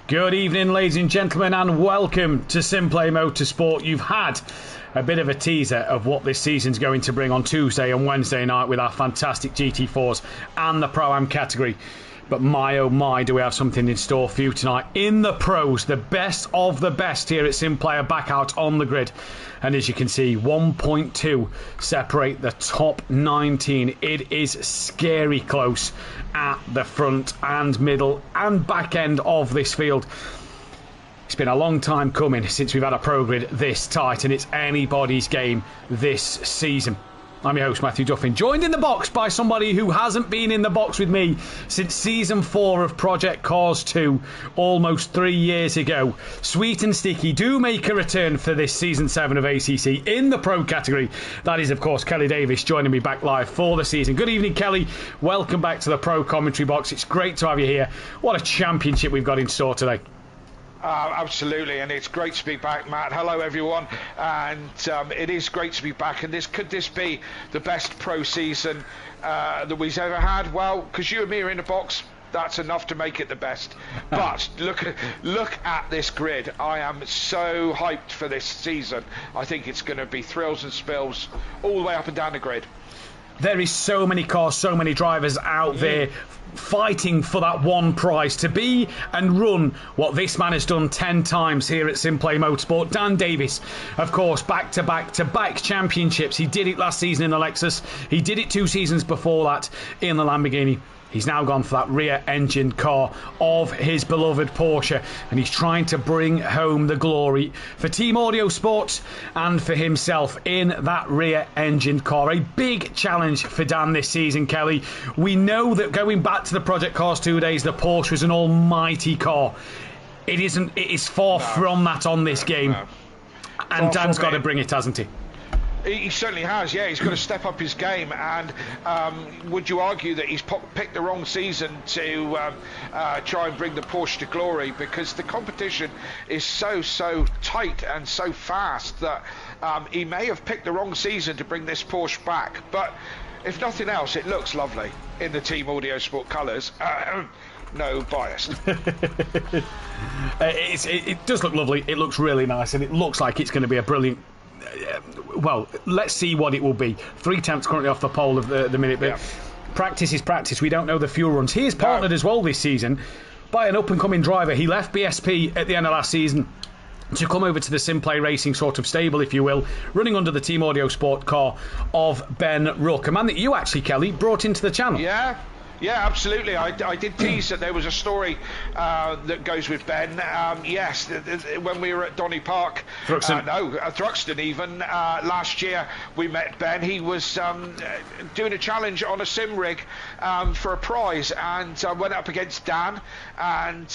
Good evening, ladies and gentlemen, and welcome to SimPlay Motorsport. You've had a bit of a teaser of what this season's going to bring on Tuesday and Wednesday night with our fantastic GT4s and the Pro-Am category. But my oh my, do we have something in store for you tonight. In the pros, the best of the best here at SimPlay are back out on the grid. And as you can see, 1.2 separate the top 19. It is scary close at the front and middle and back end of this field. It's been a long time coming since we've had a pro grid this tight, and it's anybody's game this season. I'm your host, Mathew Duffin, joined in the box by somebody who hasn't been in the box with me since Season 4 of Project Cars 2, almost 3 years ago. Sweet and Sticky do make a return for this Season 7 of ACC in the Pro category. That is, of course, Kelly Davis joining me back live for the season. Good evening, Kelly. Welcome back to the Pro commentary box. It's great to have you here. What a championship we've got in store today. Absolutely, and it's great to be back, Matt. Hello, everyone, and it is great to be back. And could this be the best pro season that we've ever had? Well, because you and me are in the box, that's enough to make it the best. But look at this grid. I am so hyped for this season. I think it's going to be thrills and spills all the way up and down the grid. There is so many cars, so many drivers out there fighting for that one prize, to be and run what this man has done 10 times here at SimPlay Motorsport. Dan Davis, of course, back-to-back championships. He did it last season in the Lexus. He did it 2 seasons before that in the Lamborghini. He's now gone for that rear-engined car of his beloved Porsche, and he's trying to bring home the glory for Team Audio Sports and for himself in that rear-engined car. A big challenge for Dan this season, Kelly. We know that going back to the Project Cars 2 days, the Porsche was an almighty car. It isn't. It is far from that on this game. And Dan's got to bring it, hasn't he? He certainly has, yeah. He's got to step up his game, and would you argue that he's picked the wrong season to try and bring the Porsche to glory, because the competition is so tight and so fast that he may have picked the wrong season to bring this Porsche back. But if nothing else, it looks lovely in the Team Audio Sport colours. No bias. It does look lovely. It looks really nice, and it looks like it's going to be a brilliant... well, let's see what it will be. 3 tenths currently off the pole of the minute, but practice is practice. We don't know the fuel runs. He is partnered as well this season by an up-and-coming driver. He left BSP at the end of last season to come over to the SimPlay Racing sort of stable, if you will, running under the Team Audio Sport car of Ben Rook, a man that you actually, Kelly, brought into the channel. Yeah, absolutely. I did tease that there was a story that goes with Ben. Yes, when we were at Donny Park, Thruxton even, last year we met Ben. He was doing a challenge on a sim rig for a prize, and went up against Dan and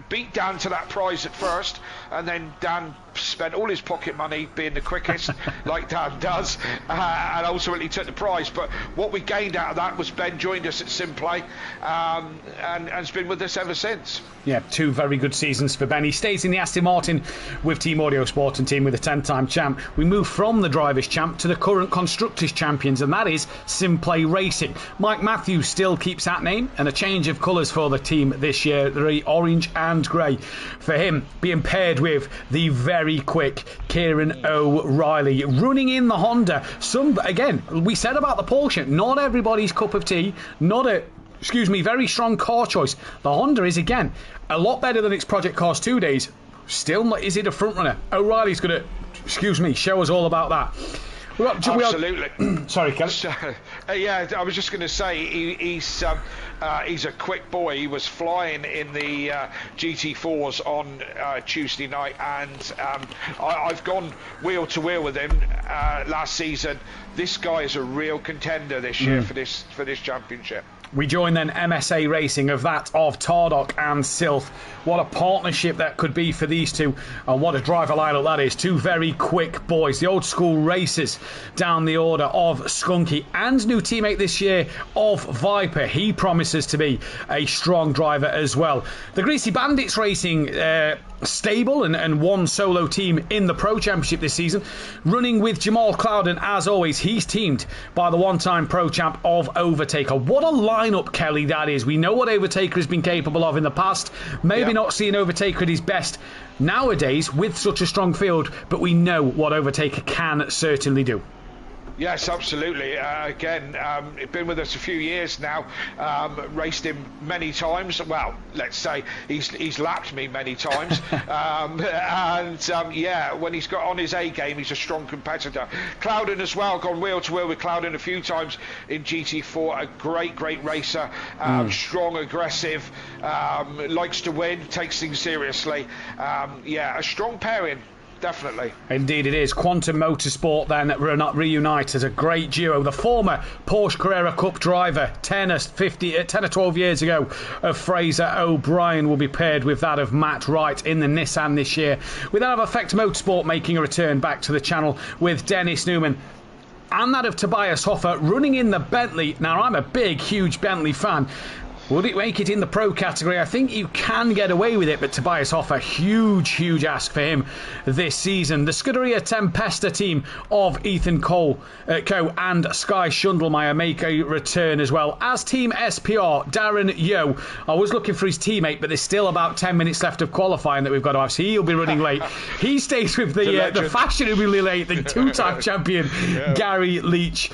beat Dan to that prize at first, and then Dan spent all his pocket money being the quickest like Dan does, and ultimately took the prize. But what we gained out of that was Ben joined us at SimPlay and has been with us ever since. Yeah, 2 very good seasons for Ben. He stays in the Aston Martin with Team Audio Sport and team with a 10-time champ. We move from the Drivers' Champ to the current Constructors' Champions, and that is SimPlay Racing. Mike Mathew still keeps that name, and a change of colours for the team this year, the orange and grey. For him, being paired with the very quick Kieran O'Reilly, running in the Honda. Again, we said about the Porsche, not everybody's cup of tea, very strong car choice. The Honda is, again, a lot better than its Project Cars 2 days. Still not, is it a front runner? O'Reilly's going to, show us all about that. Absolutely. Sorry, Kelly. Yeah, I was just going to say he's a quick boy. He was flying in the GT4s on Tuesday night, and I've gone wheel to wheel with him last season. This guy is a real contender this year for this championship. We join then MSA Racing of Tardock and Sylph. What a partnership that could be for these two, and what a driver lineup that is. 2 very quick boys, the old school racers down the order of Skunky, and new teammate this year of Viper. He promises to be a strong driver as well. The Greasy Bandits Racing stable and one solo team in the Pro Championship this season, running with Jamal Clouden. As always, he's teamed by the one-time Pro Champ of Overtaker. What a lineup, Kelly, that is. We know what Overtaker has been capable of in the past. Maybe not seeing Overtaker at his best nowadays with such a strong field, but we know what Overtaker can certainly do. Yes, absolutely. Again, been with us a few years now. Raced him many times. Well, let's say he's lapped me many times. Yeah, when he's got on his A game, he's a strong competitor. Clouden as well, gone wheel to wheel with Clouden a few times in GT4. A great racer. Strong, aggressive, likes to win, takes things seriously. Yeah, a strong pairing. Definitely. Indeed it is. Quantum Motorsport then reunite as a great duo. The former Porsche Carrera Cup driver 10 or 12 years ago of Fraser O'Brien will be paired with that of Matt Wright in the Nissan this year. We then have Effect Motorsport making a return back to the channel with Dennis Newman and that of Tobias Hoffer running in the Bentley. Now, I'm a huge Bentley fan. Would it make it in the Pro category? I think you can get away with it, but Tobias Hoffer, huge ask for him this season. The Scuderia Tempesta team of Ethan Cole, Co and Sky Schundelmeyer make a return as well. As Team SPR, Darren Yeo, I was looking for his teammate, but there's still about 10 minutes left of qualifying that we've got to have, so he'll be running late. He stays with the fashionably late, the two-time champion, Gary Leach,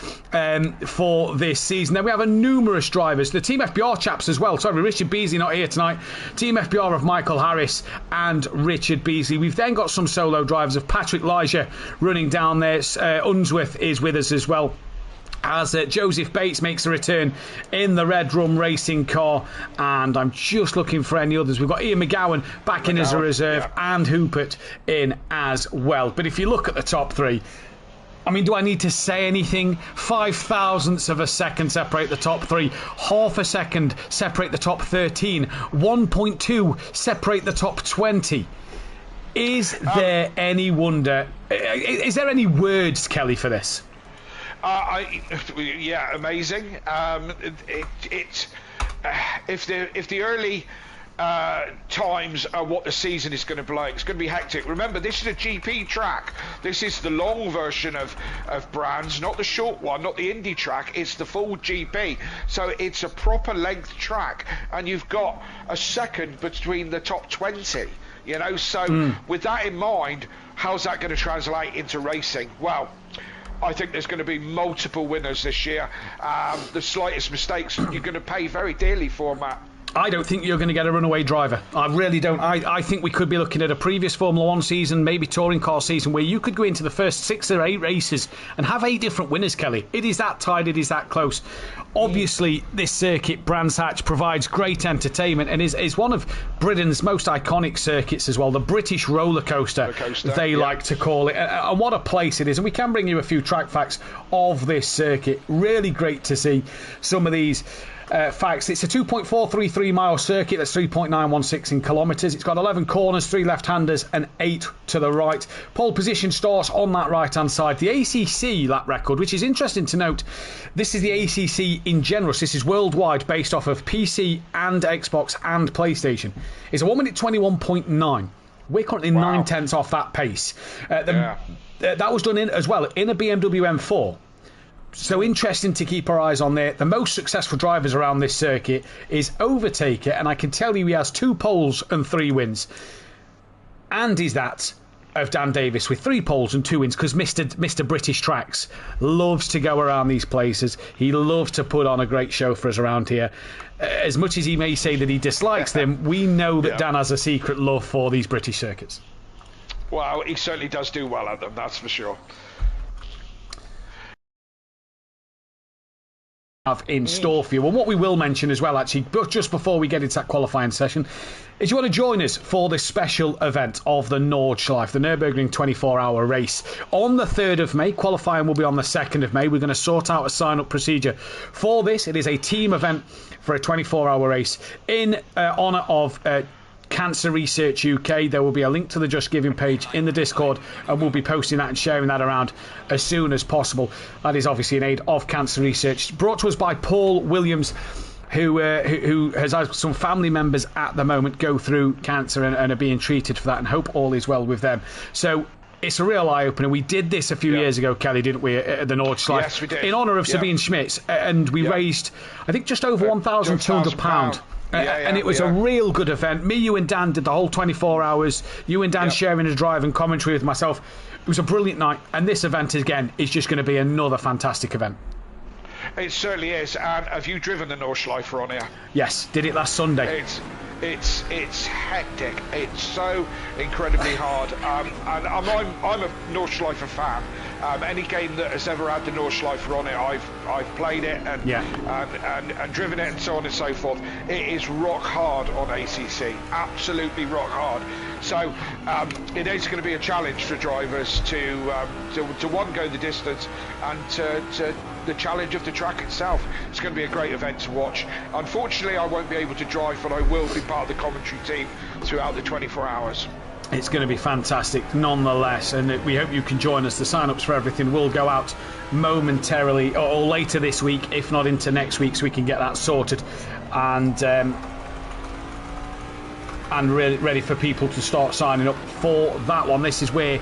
for this season. Then we have numerous drivers. The Team FBR chaps as well. Sorry, Richard Beasley not here tonight. Team FBR of Michael Harris and Richard Beasley. We've then got some solo drivers of Patrick Leisure running down there. Unsworth is with us as well, as Joseph Bates makes a return in the Red Rum racing car, and I'm just looking for any others. We've got Ian McGowan back in as a reserve, and Hoopert in as well. But if you look at the top three, I mean, do I need to say anything? 5,000ths of a second separate the top three. Half a second separate the top 13. 1.2 separate the top 20. Is there any wonder? Is there any words, Kelly, for this? Yeah, amazing. If the early times are what the season is going to be like, it's going to be hectic. Remember, this is a GP track. This is the long version of Brands, not the short one, not the Indy track. It's the full GP, so it's a proper length track, and you've got a second between the top 20, you know. So with that in mind, how's that going to translate into racing? Well, I think there's going to be multiple winners this year. The slightest mistakes you're going to pay very dearly for, Matt. I don't think you're going to get a runaway driver. I really don't. I think we could be looking at a previous Formula 1 season, maybe touring car season, where you could go into the first 6 or 8 races and have 8 different winners, Kelly. It is that tight, it is that close. Obviously, this circuit, Brands Hatch, provides great entertainment and is one of Britain's most iconic circuits as well. The British roller coaster, they like to call it. And what a place it is. And we can bring you a few track facts of this circuit. Really great to see some of these facts. It's a 2.433 mile circuit. That's 3.916 in kilometres. It's got 11 corners, 3 left-handers and 8 to the right. Pole position starts on that right-hand side. The ACC lap record, which is interesting to note, this is the ACC in general. So this is worldwide, based off of PC and Xbox and PlayStation. It's a 1 minute 21.9. We're currently 9/10 off that pace. That was done as well in a BMW M4. So interesting to keep our eyes on there. The most successful drivers around this circuit is Overtaker, and I can tell you he has 2 poles and 3 wins. And is that of Dan Davis with 3 poles and 2 wins, because Mr. British Tracks loves to go around these places. He loves to put on a great show for us around here. As much as he may say that he dislikes them, we know that Dan has a secret love for these British circuits. Well, he certainly does do well at them, that's for sure. Have in store for you. And what we will mention as well, actually, but just before we get into that qualifying session, is you want to join us for this special event of the Nordschleife, the Nürburgring 24-hour race. On the 3rd of May, qualifying will be on the 2nd of May. We're going to sort out a sign-up procedure for this. It is a team event for a 24-hour race in honour of Cancer Research UK. There will be a link to the Just Giving page in the Discord, and we'll be posting that and sharing that around as soon as possible. That is obviously in aid of cancer research. Brought to us by Paul Williams, who has had some family members at the moment go through cancer and are being treated for that, and hope all is well with them. So it's a real eye-opener. We did this a few years ago, Kelly, didn't we, at the Nordschleife? Yes, we did. In honour of Sabine Schmitz, and we raised, I think, just over £1,200. And it was a real good event. Me, you and Dan did the whole 24 hours. You and Dan sharing a drive and commentary with myself. It was a brilliant night, and this event, again, is just going to be another fantastic event. It certainly is. And have you driven the Nordschleife on here? Yes, did it last Sunday. It's hectic. It's so incredibly hard. And I'm a Nordschleife fan. Any game that has ever had the Nordschleife on it, I've played it and driven it and so on and so forth. It is rock hard on ACC, absolutely rock hard. So it is going to be a challenge for drivers to one, go the distance, and to the challenge of the track itself. It's going to be a great event to watch. Unfortunately, I won't be able to drive, but I will be part of the commentary team throughout the 24 hours. It's going to be fantastic nonetheless, and we hope you can join us. The sign-ups for everything will go out momentarily or later this week, if not into next week, so we can get that sorted and really ready for people to start signing up for that one. This is where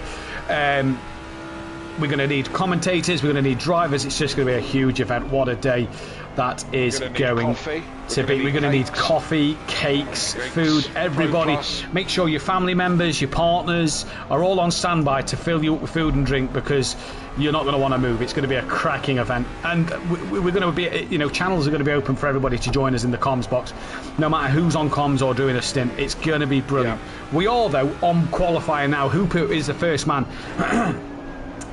we're going to need commentators, we're going to need drivers. It's just going to be a huge event. What a day that is going to be. We're going to need coffee, cakes, food, everybody. Make sure your family members, your partners are all on standby to fill you up with food and drink, because you're not going to want to move. It's going to be a cracking event, and we're going to be, channels are going to be open for everybody to join us in the comms box, no matter who's on comms or doing a stint. It's going to be brilliant. We are, though, on qualifying now. Hooper is the first man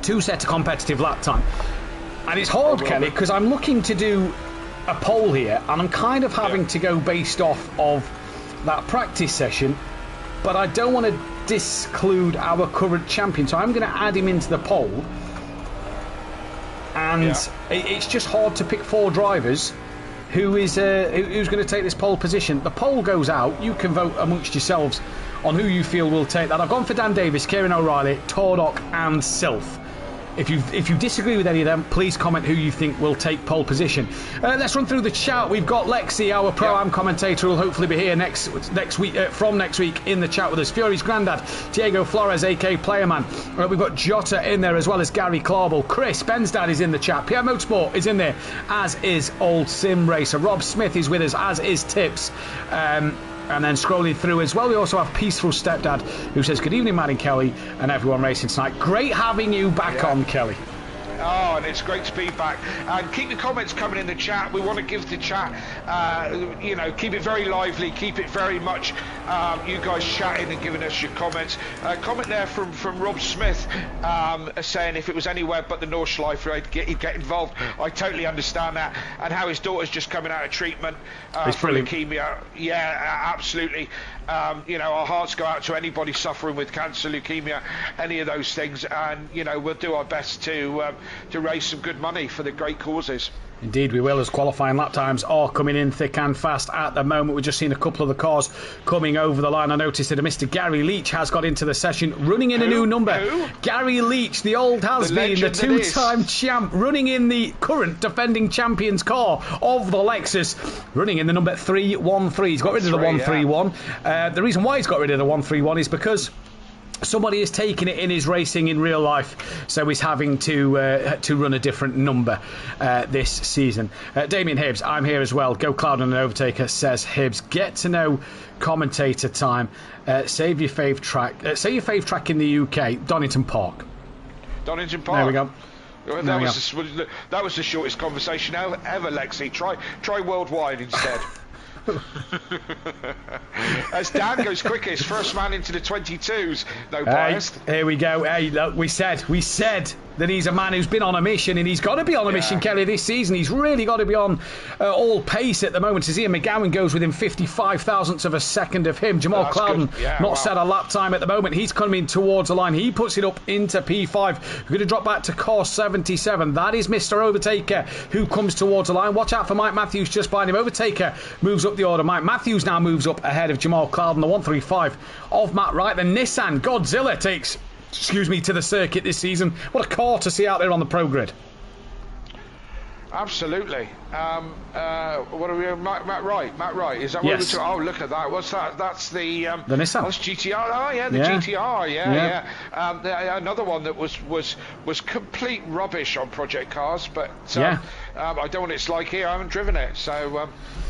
to set a competitive lap time, and it's hard, Kelly, because I'm looking to do a poll here, and I'm kind of having to go based off of that practice session, but I don't want to disclude our current champion, so I'm going to add him into the poll. And it's just hard to pick 4 drivers who's going to take this pole position. The poll goes out. You can vote amongst yourselves on who you feel will take that. I've gone for Dan Davis, Kieran O'Reilly, Tordock and Sylph. If you disagree with any of them, please comment who you think will take pole position. Let's run through the chat. We've got Lexi, our Pro-Am commentator, will hopefully be here next week from next week in the chat with us. Fury's granddad, Diego Flores, AK Playerman. We've got Jota in there, as well as Gary Clarble. Chris, Ben's dad, is in the chat. Pierre Motorsport is in there, as is Old Sim Racer. Rob Smith is with us, as is Tips. And then scrolling through as well, we also have Peaceful Stepdad, who says, good evening, Matt and Kelly, and everyone racing tonight. Great having you back on, Kelly. Oh, and it's great to be back. And keep the comments coming in the chat. We want to give the chat, keep it very lively, keep it very much you guys chatting and giving us your comments. Comment there from Rob Smith saying if it was anywhere but the Nordschleife, he'd get involved. I totally understand that. And how his daughter's just coming out of treatment for leukemia. Yeah, absolutely. Our hearts go out to anybody suffering with cancer, leukemia, any of those things. And, we'll do our best to raise some good money for the great causes. Indeed we will, as qualifying lap times are coming in thick and fast at the moment. We've just seen a couple of the cars coming over the line. I noticed that Mr. Gary Leach has got into the session, running in a new number. Who? Gary Leach, the old has-been, the 2-time champ, running in the current defending champions car of the Lexus, running in the number 313. He's got rid of the 131. The reason why he's got rid of the 131 is because somebody is taking it in his racing in real life, so he's having to run a different number this season. Damien Hibbs, I'm here as well. Go Cloud and an Overtaker, says Hibbs. Get to know commentator time. Save your fave track. Say your fave track in the UK, Donington Park. Donington Park. There we go. That was the shortest conversation ever, Lexi. Try worldwide instead. As Dan goes quickest, first man into the 22s, no biased. Here we go. Hey, look, we said that he's a man who's been on a mission, and he's got to be on a mission, Kelly, this season. He's really got to be on all pace at the moment, as Ian McGowan goes within 55 thousandths of a second of him. Jamal Clouden set a lap time at the moment. He's coming towards the line. He puts it up into P5. We're going to drop back to course 77. That is Mr. Overtaker, who comes towards the line. Watch out for Mike Matthews just behind him. Overtaker moves up the order. Mike Matthews now moves up ahead of Jamal Clouden, the 135 of Matt Wright. The Nissan Godzilla takes to the circuit this season. What a car to see out there on the Pro Grid. Absolutely. What are we? Matt Wright. Is that what yes. we're talking? Oh, look at that. What's that? That's the Nissan. That's GTR. Oh, yeah, the GTR. Yeah. Another one that was complete rubbish on Project Cars, but I don't know what it's like here. I haven't driven it, so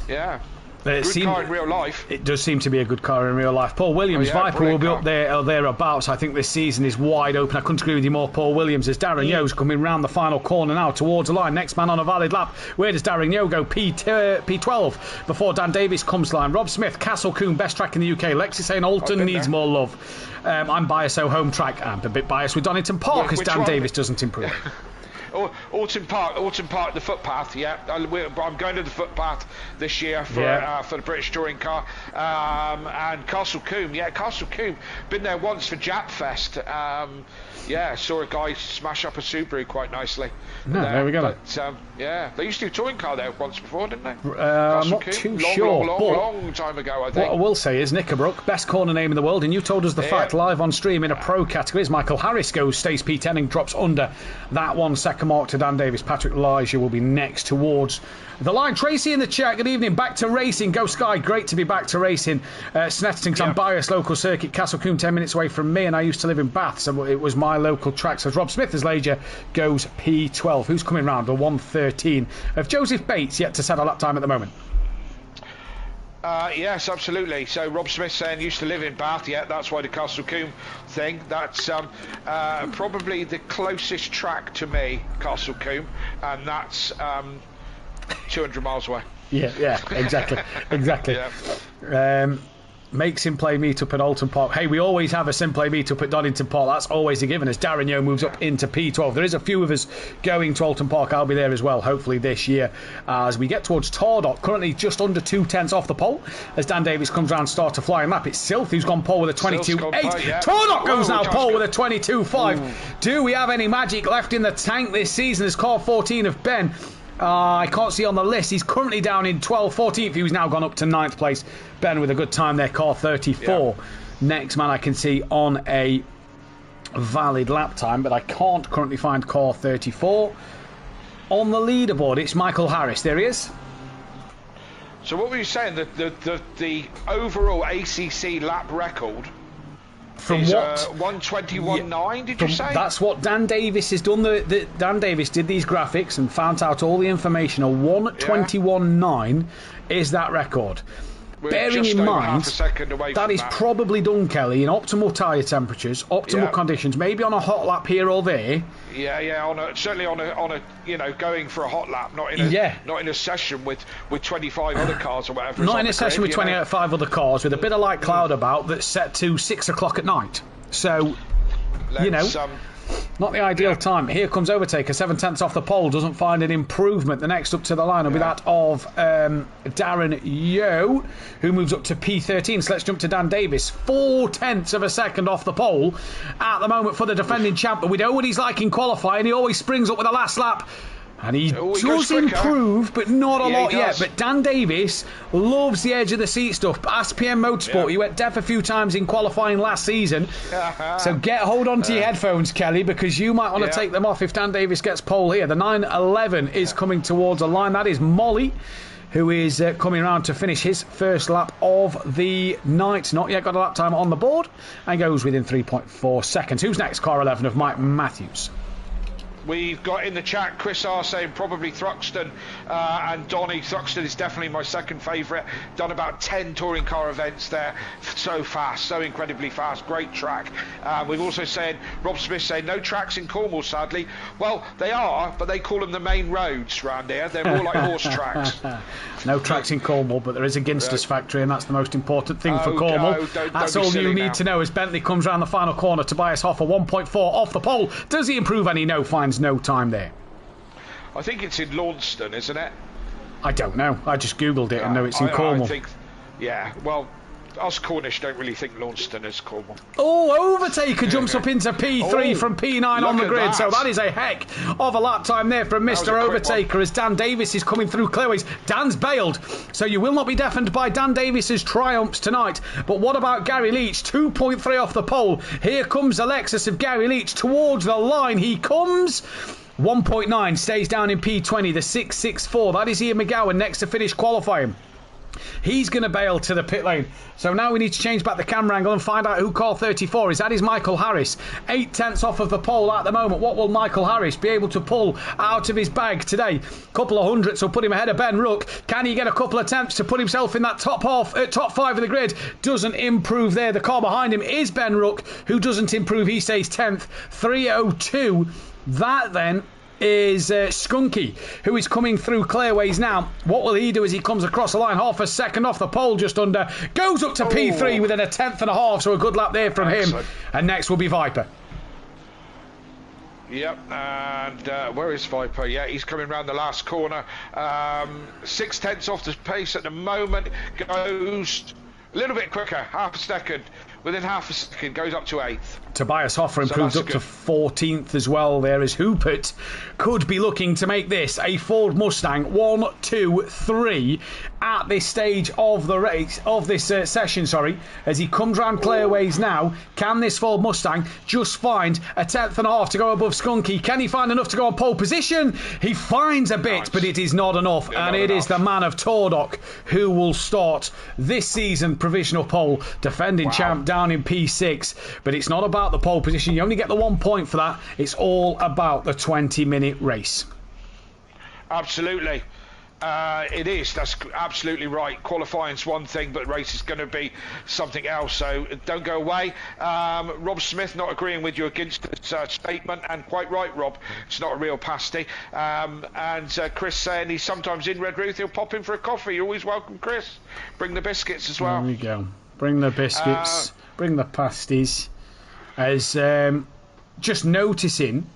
yeah. Good car in real life. It does seem to be a good car in real life. Paul Williams, Viper will be up there or thereabouts. I think this season is wide open. I couldn't agree with you more, Paul Williams, as Darren Yeo's coming round the final corner now towards the line. Next man on a valid lap. Where does Darren Yeo go? P12 before Dan Davis comes line. Rob Smith, Castle Coombe, best track in the UK. Lexi saying Alton needs more love. I'm biased, so home track. I'm a bit biased with Donington Park as Dan Davis doesn't improve. Alton Park, the footpath. Yeah, I'm going to the footpath this year for the British Touring Car. And Castle Coombe. Yeah, Castle Coombe. Been there once for Jap Fest. Saw a guy smash up a Subaru quite nicely. There we go. But, they used to do a touring car there once before, didn't they? I'm not too sure. Long time ago, I think. What I will say is Knickerbrook, best corner name in the world, and you told us the fact live on stream in a pro category. Michael Harris goes, stays P10 and drops under that 1 second mark to Dan Davis. Patrick Elijah will be next towards the line. Tracy in the chat, good evening. Back to racing. Go Sky, great to be back to racing. Snetting's I'm biased, local circuit. Castle Coombe 10 minutes away from me, and I used to live in Bath, so it was my local track. So Rob Smith as Elijah goes P12. Who's coming round? The 1:13 of Joseph Bates, yet to set a lap time at the moment. Yes, absolutely. So Rob Smith saying used to live in Bath. Yeah, that's why the Castle Coombe thing. That's probably the closest track to me, Castle Coombe, and that's 200 miles away. Yeah, exactly. Make SimPlay meetup at Alton Park. Hey, we always have a SimPlay meetup at Donington Park. That's always a given as Darren Yeo moves up into P12. There is a few of us going to Alton Park. I'll be there as well, hopefully this year, as we get towards Tordok. Currently just under 2/10 off the pole as Dan Davis comes round, start to fly and lap. It's Silth who's gone pole with a 22.8. Tordok goes now pole with a 22.5. Do we have any magic left in the tank this season? As car 14 of Ben. I can't see on the list. He's currently down in 12th, 14th. He's now gone up to 9th place. Ben with a good time there, car 34. Next man I can see on a valid lap time, but I can't currently find car 34. On the leaderboard, it's Michael Harris. There he is. So what were you saying? The overall ACC lap record from is, what 121.9, did you say? That's what Dan Davis has done. Dan Davis did these graphics and found out all the information. A 121.9 is that record. We're bearing in mind that is that. Probably done, Kelly, in optimal tyre temperatures, optimal conditions, maybe on a hot lap here or there. Certainly on a going for a hot lap, not in a session with 25 other cars or whatever. Not in a session with 25 other cars with a bit of light cloud about that's set to 6 o'clock at night. So, not the ideal time. Here comes Overtaker, 7/10 off the pole, doesn't find an improvement. The next up to the line will be that of Darren Yeo, who moves up to P13. So let's jump to Dan Davis, 0.4 of a second off the pole at the moment for the defending champ. But we know what he's like in qualifying. He always springs up with the last lap. And he does improve, but not a lot yet. But Dan Davis loves the edge of the seat stuff. Ask PM Motorsport. He went deaf a few times in qualifying last season. So hold on to your headphones, Kelly, because you might want to take them off if Dan Davis gets pole here. The 9.11 is coming towards the line. That is Molly, who is coming around to finish his first lap of the night. Not yet got a lap time on the board and goes within 3.4 seconds. Who's next? Car 11 of Mike Matthews. We've got in the chat Chris R saying probably Thruxton and Donny. Thruxton is definitely my second favourite. Done about 10 touring car events there. So fast, so incredibly fast. Great track. We've also said, Rob Smith saying no tracks in Cornwall, sadly. Well, they are, but they call them the main roads round here. They're more like horse tracks. No tracks in Cornwall, but there is a Ginsters factory, and that's the most important thing for Cornwall. That's all you need to know as Bentley comes round the final corner. Tobias Hoffer, 1.4 off the pole. Does he improve any? No, finds no time there. I think it's in Launceston, isn't it? I don't know. I just googled it and know it's in Cornwall. Well, us Cornish don't really think Launceston is Cornwall. Oh, Overtaker jumps up into P3 from P9 on the grid. So that is a heck of a lap time there from Mr. Overtaker as Dan Davis is coming through clearways. Dan's bailed, so you will not be deafened by Dan Davis's triumphs tonight. But what about Gary Leach? 2.3 off the pole. Here comes Alexis of Gary Leach towards the line. He comes 1.9 stays down in P20. The 6.64. That is Ian McGowan next to finish qualifying. He's going to bail to the pit lane. So now we need to change back the camera angle and find out who car 34 is. That is Michael Harris. 8 tenths off of the pole at the moment. What will Michael Harris be able to pull out of his bag today? Couple of hundredths will put him ahead of Ben Rook. Can he get a couple of tenths to put himself in that top 5 of the grid? Doesn't improve there. The car behind him is Ben Rook, who doesn't improve. He stays 10th. 302. That then is Skunky, who is coming through clearways now. What will he do as he comes across the line? Half a second off the pole, just under. Goes up to P3 within a tenth and a half, so a good lap there from him. And next will be Viper. Yep, and where is Viper? Yeah, he's coming round the last corner. 6 tenths off the pace at the moment. Goes a little bit quicker, half a second. Within half a second, goes up to 8th. Tobias Hoffer improved up to 14th as well there, as Hupert could be looking to make this a Ford Mustang 1, 2, 3 at this stage of the race, of this session, as he comes round clearways now. Can this Ford Mustang just find a tenth and a half to go above Skunky? Can he find enough to go on pole position? He finds a bit, but it is not enough, and it is the man of Tordock who will start this season provisional pole, defending champ down in P6. But it's not about the pole position. You only get the 1 point for that. It's all about the 20-minute race. Absolutely. It is. That's absolutely right. Qualifying's one thing, but race is going to be something else. So don't go away. Rob Smith not agreeing with you against this statement, and quite right, Rob. It's not a real pasty. And Chris saying he's sometimes in Redruth. He'll pop in for a coffee. You're always welcome, Chris. Bring the biscuits as well. There we go. Bring the biscuits. Bring the pasties. As just noticing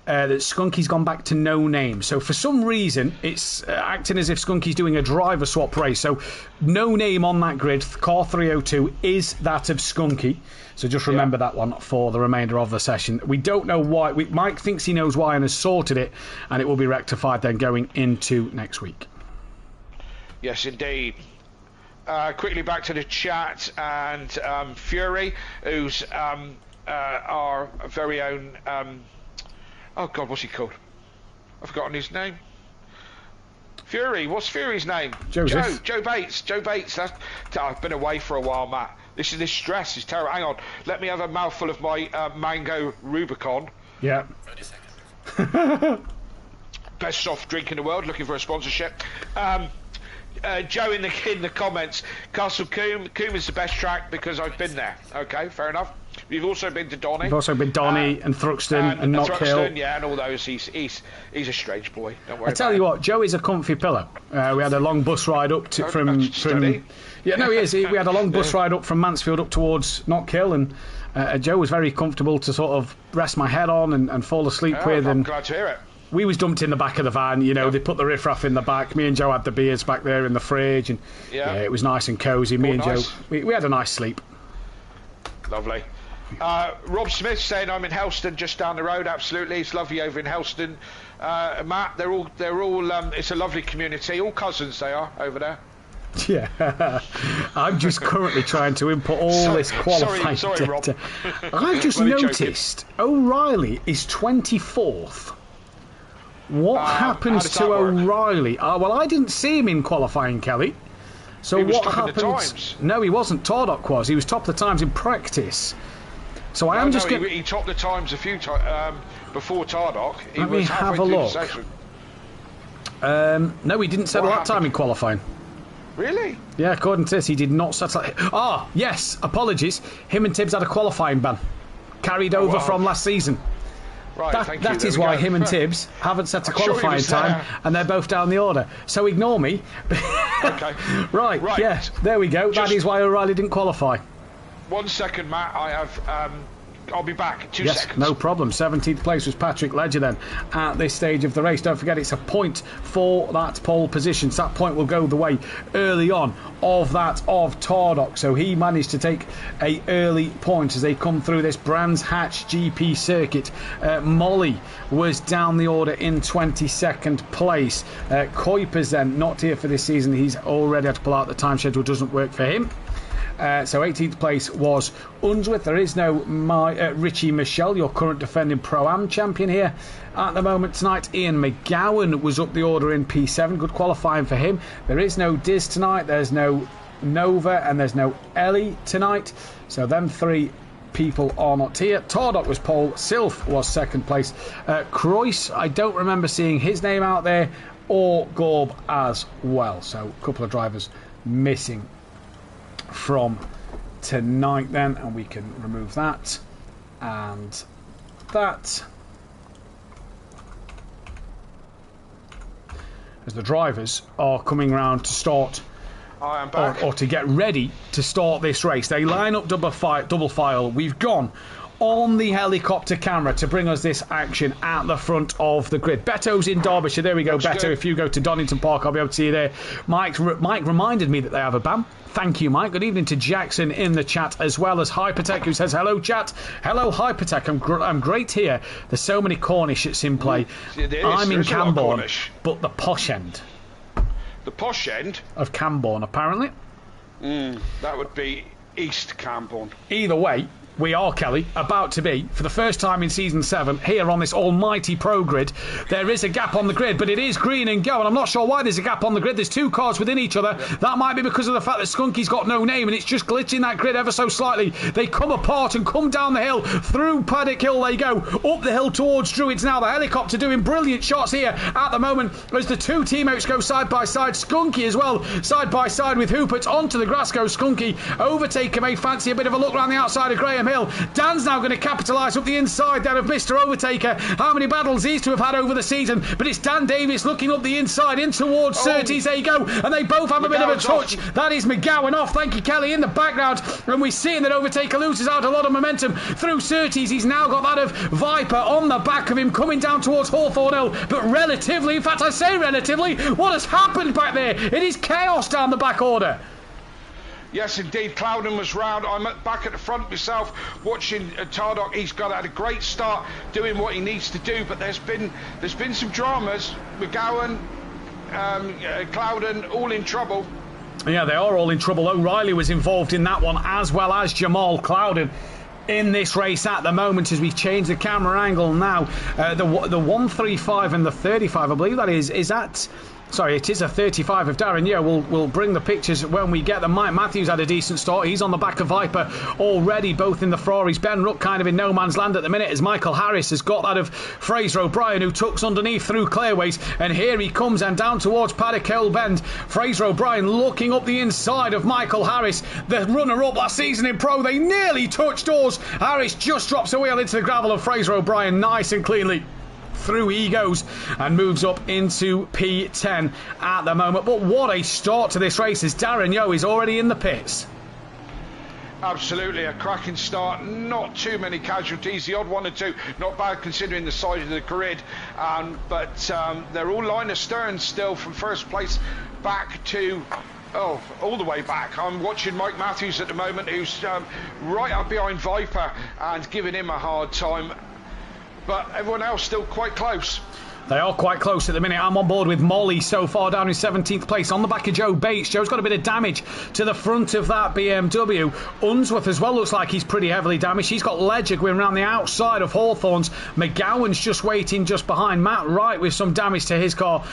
that Skunky's gone back to no name. So for some reason, it's acting as if Skunky's doing a driver swap race. So no name on that grid. Car 302 is that of Skunky. So just remember that one for the remainder of the session. We don't know why. Mike thinks he knows why and has sorted it, and it will be rectified then going into next week. Yes, indeed. Quickly back to the chat, and Fury, who's our very own... oh God, what's he called? I've forgotten his name. Fury. What's Fury's name? Joseph. Joe Bates. Joe Bates. I've been away for a while, Matt. This stress is terrible. Hang on. Let me have a mouthful of my mango Rubicon. Yeah. 30 seconds. Best soft drink in the world. Looking for a sponsorship. Joe in the comments. Castle Combe. Combe is the best track because I've been there. Okay, fair enough. We've also been to Donny. We've also been Donny and Thruxton and Knock Hill. Yeah, and all those. He's a strange boy. Don't worry. I tell you what, Joe is a comfy pillow. We had a long bus ride up from yeah, no, he is. We had a long bus ride up from Mansfield up towards Knock Hill, and Joe was very comfortable to sort of rest my head on and fall asleep with. I'm glad to hear it. We was dumped in the back of the van, you know. They put the riffraff in the back. Me and Joe had the beers back there in the fridge, and it was nice and cosy. Me and Joe, we had a nice sleep. Lovely. Rob Smith saying I'm in Helston, just down the road. Absolutely, it's lovely over in Helston. Matt, they're all. It's a lovely community. All cousins they are over there. Yeah, I'm just currently trying to input all this qualifying sorry, data. Rob. I've just noticed O'Reilly is 24th. What happens to O'Reilly? Well, I didn't see him in qualifying, Kelly. So what happens? No, he wasn't. Tordock was. He was top of the times in practice. So I am just going. He topped the times a few times before Tordock. Let me have a look. No, he didn't settle that time in qualifying. Really? Yeah, according to this, he did not settle. Yes. Apologies. Him and Tibbs had a qualifying ban carried over from last season. Right, that is why him and Tibbs haven't set a qualifying time, and they're both down the order. So ignore me. Okay. Right. Yeah. There we go. That is why O'Reilly didn't qualify. 1 second, Matt. I have. I'll be back. 2 seconds. No problem. 17th place was Patrick Ledger then at this stage of the race. Don't forget it's a point for that pole position. So that point will go the way early on of that of Tordock. So he managed to take a early point as they come through this Brands Hatch GP circuit. Molly was down the order in 22nd place. Kuipers then not here for this season. He's already had to pull out. The time schedule doesn't work for him. So 18th place was Unsworth. There is no Richie Michelle, your current defending Pro-Am champion here at the moment tonight. Ian McGowan was up the order in P7. Good qualifying for him. There is no Diz tonight. There's no Nova and there's no Ellie tonight. So them three people are not here. Tardok was pole. Sylph was second place. Croyce, I don't remember seeing his name out there, or Gorb as well. So a couple of drivers missing from tonight then, and we can remove that and that, as the drivers are coming round to start or to get ready to start this race. They line up double file. We've gone on the helicopter camera to bring us this action at the front of the grid. Beto's in Derbyshire. There we go, Beto. Good. If you go to Donington Park, I'll be able to see you there. Mike reminded me that they have a BAM. Thank you, Mike. Good evening to Jackson in the chat, as well as Hypertech, who says, hello, chat. Hello, Hypertech. I'm great here. There's so many Cornish at SimPlay. I'm in Camborne, but the posh end. The posh end? Of Camborne, apparently. That would be East Camborne. Either way, we are, Kelly, about to be, for the first time in Season 7, here on this almighty Pro Grid. There is a gap on the grid, but it is green and go, and I'm not sure why there's a gap on the grid. There's two cars within each other. Yep. That might be because of the fact that Skunky's got no name, and it's just glitching that grid ever so slightly. They come apart and come down the hill. Through Paddock Hill they go, up the hill towards Druids now. The helicopter doing brilliant shots here at the moment as the two teammates go side by side. Skunky as well, side by side with Hoopert. Onto the grass goes Skunky. Overtaker may fancy a bit of a look around the outside of Graham Hill. Dan's now going to capitalise up the inside then of Mr. Overtaker. How many battles he's to have had over the season, but it's Dan Davis looking up the inside in towards Surtees. There you go, and they both have a bit of a touch. That is McGowan off. Thank you, Kelly, in the background, and we see that Overtaker loses out a lot of momentum through Surtees. He's now got that of Viper on the back of him coming down towards Hawthorne Hill, but relatively, in fact I say relatively, what has happened back there? It is chaos down the back order. Yes, indeed. Clouden was round. I'm back at the front myself watching Tardok. He's had a great start doing what he needs to do, but there's been some dramas. McGowan, Clouden, all in trouble. Yeah, they are all in trouble. O'Reilly was involved in that one, as well as Jamal Clouden in this race at the moment, as we change the camera angle now. The 135 and the 35, I believe that is that... Sorry, it is a 35 of Darren. Yeah, we'll bring the pictures when we get them. Mike Matthews had a decent start. He's on the back of Viper already, both in the Ferraris. Ben Ruck kind of in no man's land at the minute, as Michael Harris has got that of Fraser O'Brien, who tucks underneath through Clearways. And here he comes, and down towards Paddock Hill Bend. Fraser O'Brien looking up the inside of Michael Harris, the runner-up last season in Pro. They nearly touched doors. Harris just drops a wheel into the gravel of Fraser O'Brien, nice and cleanly. Through he goes and moves up into P10 at the moment. But what a start to this race, as Darren Yeo is already in the pits. Absolutely, a cracking start. Not too many casualties, the odd one or two. Not bad considering the size of the grid. But they're all line astern still from first place back to... all the way back. I'm watching Mike Matthews at the moment, who's right up behind Viper and giving him a hard time. But everyone else still quite close. They are quite close at the minute. I'm on board with Molly so far, down in 17th place, on the back of Joe Bates. Joe's got a bit of damage to the front of that BMW. Unsworth as well looks like he's pretty heavily damaged. He's got Ledger going around the outside of Hawthorne's. McGowan's just waiting just behind Matt Wright with some damage to his car.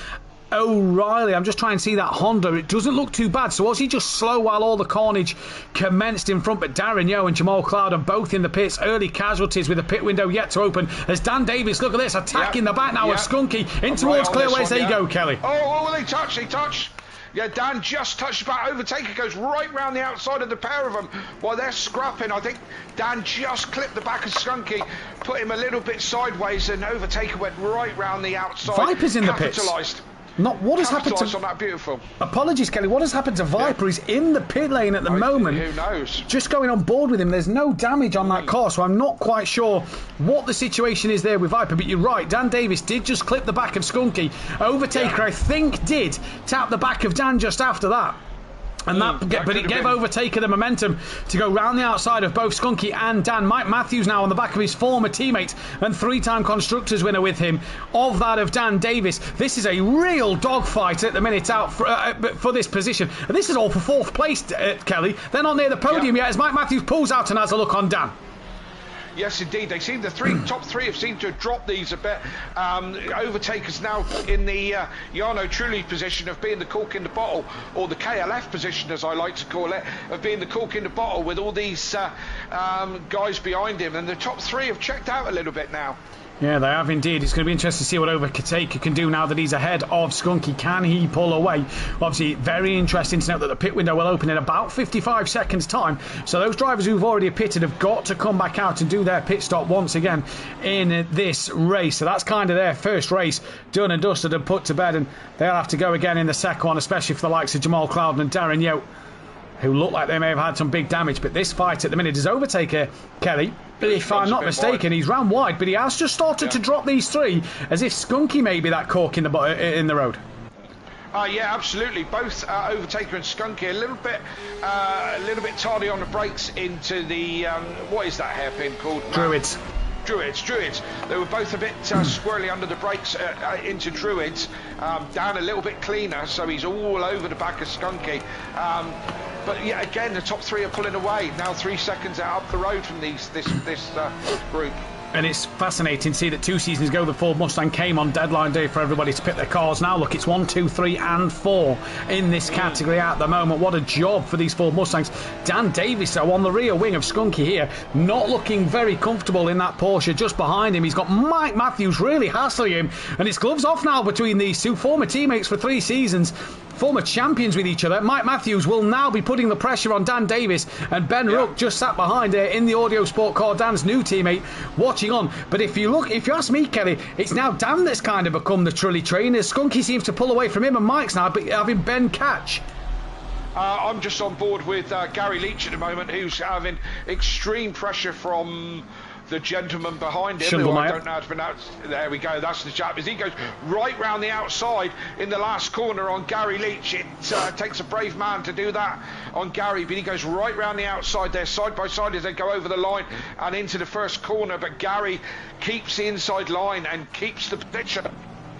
O'Reilly, I'm just trying to see that Honda. It doesn't look too bad. So was he just slow while all the carnage commenced in front? But Darren Yeo and Jamal Clouden both in the pits. Early casualties with the pit window yet to open. As Dan Davis, look at this, attacking the back now of Skunky in towards Clearways. There you go, Kelly. Oh, they touch. Yeah, Dan just touched back. Overtaker goes right round the outside of the pair of them while they're scrapping. I think Dan just clipped the back of Skunky, put him a little bit sideways, and Overtaker went right round the outside. Viper's in the pits. What has happened to... on that beautiful. Apologies, Kelly. What has happened to Viper? He's in the pit lane at the moment. Who knows? Just going on board with him. There's no damage on that car, so I'm not quite sure what the situation is there with Viper. But you're right. Dan Davis did just clip the back of Skunky. Overtaker, I think, did tap the back of Dan just after that. And but it gave Overtaker the momentum to go round the outside of both Skunky and Dan. Mike Matthews now on the back of his former teammate and three-time Constructors winner with him, of that of Dan Davis. This is a real dogfight at the minute out for this position. And this is all for fourth place, Kelly. They're not near the podium yet as Mike Matthews pulls out and has a look on Dan. Yes, indeed. They seem top three have seemed to have dropped these a bit. Overtakers now in the Jarno Trulli position of being the cork in the bottle, or the KLF position, as I like to call it, of being the cork in the bottle with all these guys behind him. And the top three have checked out a little bit now. Yeah, they have indeed. It's going to be interesting to see what Overtaker can do now that he's ahead of Skunky. Can he pull away? Obviously, very interesting to note that the pit window will open in about 55 seconds' time. So those drivers who've already pitted have got to come back out and do their pit stop once again in this race. So that's kind of their first race done and dusted and put to bed. And they'll have to go again in the second one, especially for the likes of Jamal Clouden and Darren Yote, who look like they may have had some big damage. But this fight at the minute is Overtaker, Kelly. If I'm not mistaken, he's ran wide, but he has just started to drop these three, as if Skunky may be that cork in the road. Yeah, absolutely. Both Overtaker and Skunky a little bit tardy on the brakes into the what is that hairpin called? Druids. Druids. They were both a bit squirrely under the brakes into Druids. Dan a little bit cleaner, so he's all over the back of Skunky. But yeah, again, the top three are pulling away. Now 3 seconds out up the road from this group. And it's fascinating to see that 2 seasons ago the Ford Mustang came on deadline day for everybody to pit their cars. Now look, it's 1, 2, 3 and 4 in this category at the moment. What a job for these Ford Mustangs. Dan Davis though on the rear wing of Skunky here, not looking very comfortable in that Porsche just behind him. He's got Mike Matthews really hassling him, and it's gloves off now between these two former teammates for 3 seasons, former champions with each other. Mike Matthews will now be putting the pressure on Dan Davis, and Ben Rook just sat behind there in the Audio Sport car, Dan's new teammate, watching on. But if you ask me, Kelly, it's now Dan that's kind of become the Trulli train, as Skunky seems to pull away from him, and Mike's now having Ben catch. I'm just on board with Gary Leach at the moment, who's having extreme pressure from the gentleman behind him, who I don't know how to pronounce. There we go, that's the chap. As he goes right round the outside in the last corner on Gary Leach. It takes a brave man to do that on Gary, but he goes right round the outside there, side by side, as they go over the line and into the first corner. But Gary keeps the inside line and keeps the position.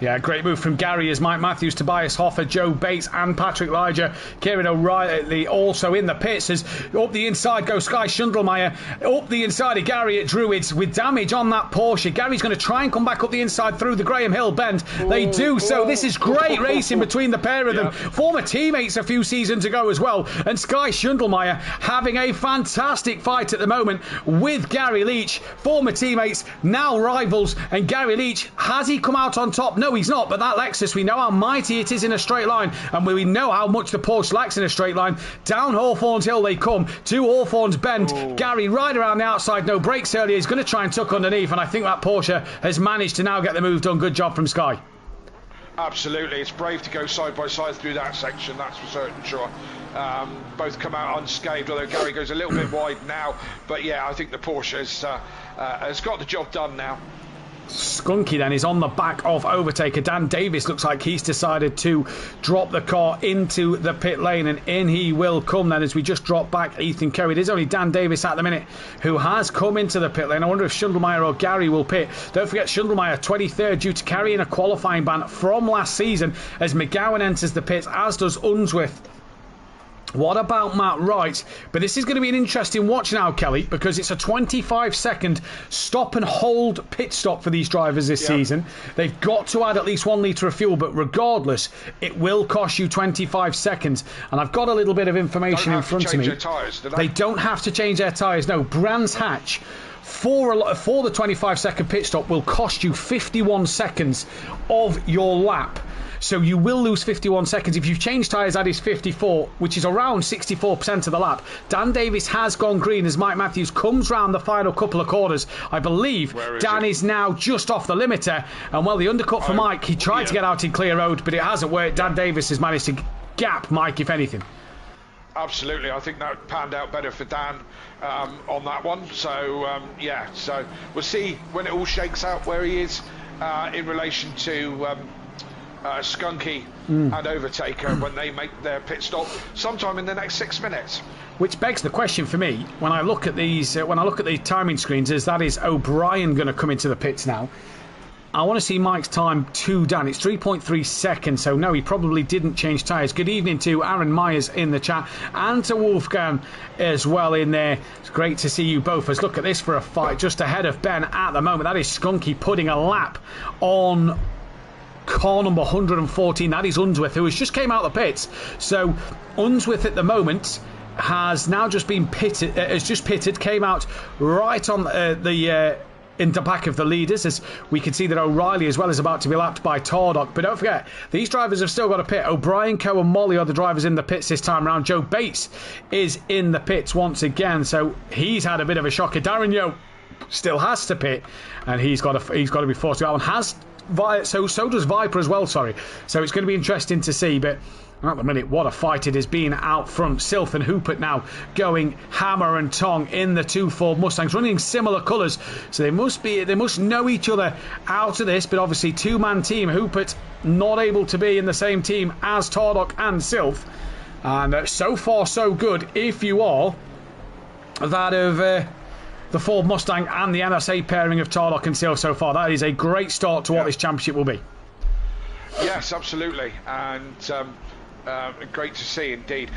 Yeah, great move from Gary as Mike Matthews, Tobias Hoffer, Joe Bates and Patrick Liger, Kieran O'Reilly also in the pits. As up the inside goes Sky Schundelmeyer, up the inside of Gary at Druids with damage on that Porsche. Gary's going to try and come back up the inside through the Graham Hill bend. They do so. This is great racing between the pair of them. Former teammates a few seasons ago as well. And Sky Schundelmeyer having a fantastic fight at the moment with Gary Leach. Former teammates, now rivals. And Gary Leach, has he come out on top? No, he's not, but that Lexus, we know how mighty it is in a straight line, and we know how much the Porsche lacks in a straight line. Down Hawthorns Hill they come, to Hawthorns Bend. Gary right around the outside, no brakes earlier, he's going to try and tuck underneath, and I think that Porsche has managed to now get the move done. Good job from Sky. Absolutely, it's brave to go side by side through that section, that's for certain sure. Both come out unscathed, although Gary goes a little bit wide now, but yeah, I think the Porsche has got the job done now. Skunky then is on the back of Overtaker. Dan Davis looks like he's decided to drop the car into the pit lane, and in he will come then as we just drop back Ethan Kerr. It is only Dan Davis at the minute who has come into the pit lane. I wonder if Schundelmeyer or Gary will pit. Don't forget Schundelmeyer 23rd due to carrying a qualifying ban from last season as McGowan enters the pits, as does Unsworth. What about Matt Wright? But this is going to be an interesting watch now, Kelly, because it's a 25-second stop and hold pit stop for these drivers this season. They've got to add at least 1 litre of fuel, but regardless, it will cost you 25 seconds. And I've got a little bit of information in front of me. They don't have to change their tyres. No, Brands Hatch for the 25-second pit stop will cost you 51 seconds of your lap. So you will lose 51 seconds. If you've changed tyres, that is 54, which is around 64% of the lap. Dan Davis has gone green as Mike Matthews comes round the final couple of corners. I believe Dan is now just off the limiter. And well, the undercut for Mike, he tried to get out in clear road, but it hasn't worked. Dan Davis has managed to gap Mike, if anything. Absolutely, I think that panned out better for Dan on that one. So, yeah, so we'll see when it all shakes out where he is in relation to Skunky and Overtaker when they make their pit stop sometime in the next 6 minutes. Which begs the question for me when I look at these, when I look at the timing screens, is that is O'Brien going to come into the pits now? I want to see Mike's time to Dan. It's 3.3 seconds, so no, he probably didn't change tyres. Good evening to Aaron Myers in the chat and to Wolfgang as well in there. It's great to see you both. Let's look at this for a fight just ahead of Ben at the moment. That is Skunky putting a lap on car number 114. That is Unsworth, who has just came out of the pits. So Unsworth at the moment has now just been pitted, came out right on in the back of the leaders, as we can see that O'Reilly as well is about to be lapped by Tardock. But don't forget, these drivers have still got a pit. O'Brien, Coe and Molly are the drivers in the pits this time around. Joe Bates is in the pits once again, so he's had a bit of a shocker. Darren Yeo still has to pit, and he's got to be forced to go on. So does Viper as well, sorry. So it's going to be interesting to see, but at the minute, what a fight it has been out front. Silf and Hoopert now going hammer and tong in the two Ford Mustangs, running similar colours, so they must know each other out of this. But obviously, two-man team. Hoopert not able to be in the same team as Tardock and Silf, and so far so good. If you are that of the Ford Mustang and the NSA pairing of Tardock and Silf so far, that is a great start to what this championship will be. Yes, absolutely, and great to see indeed.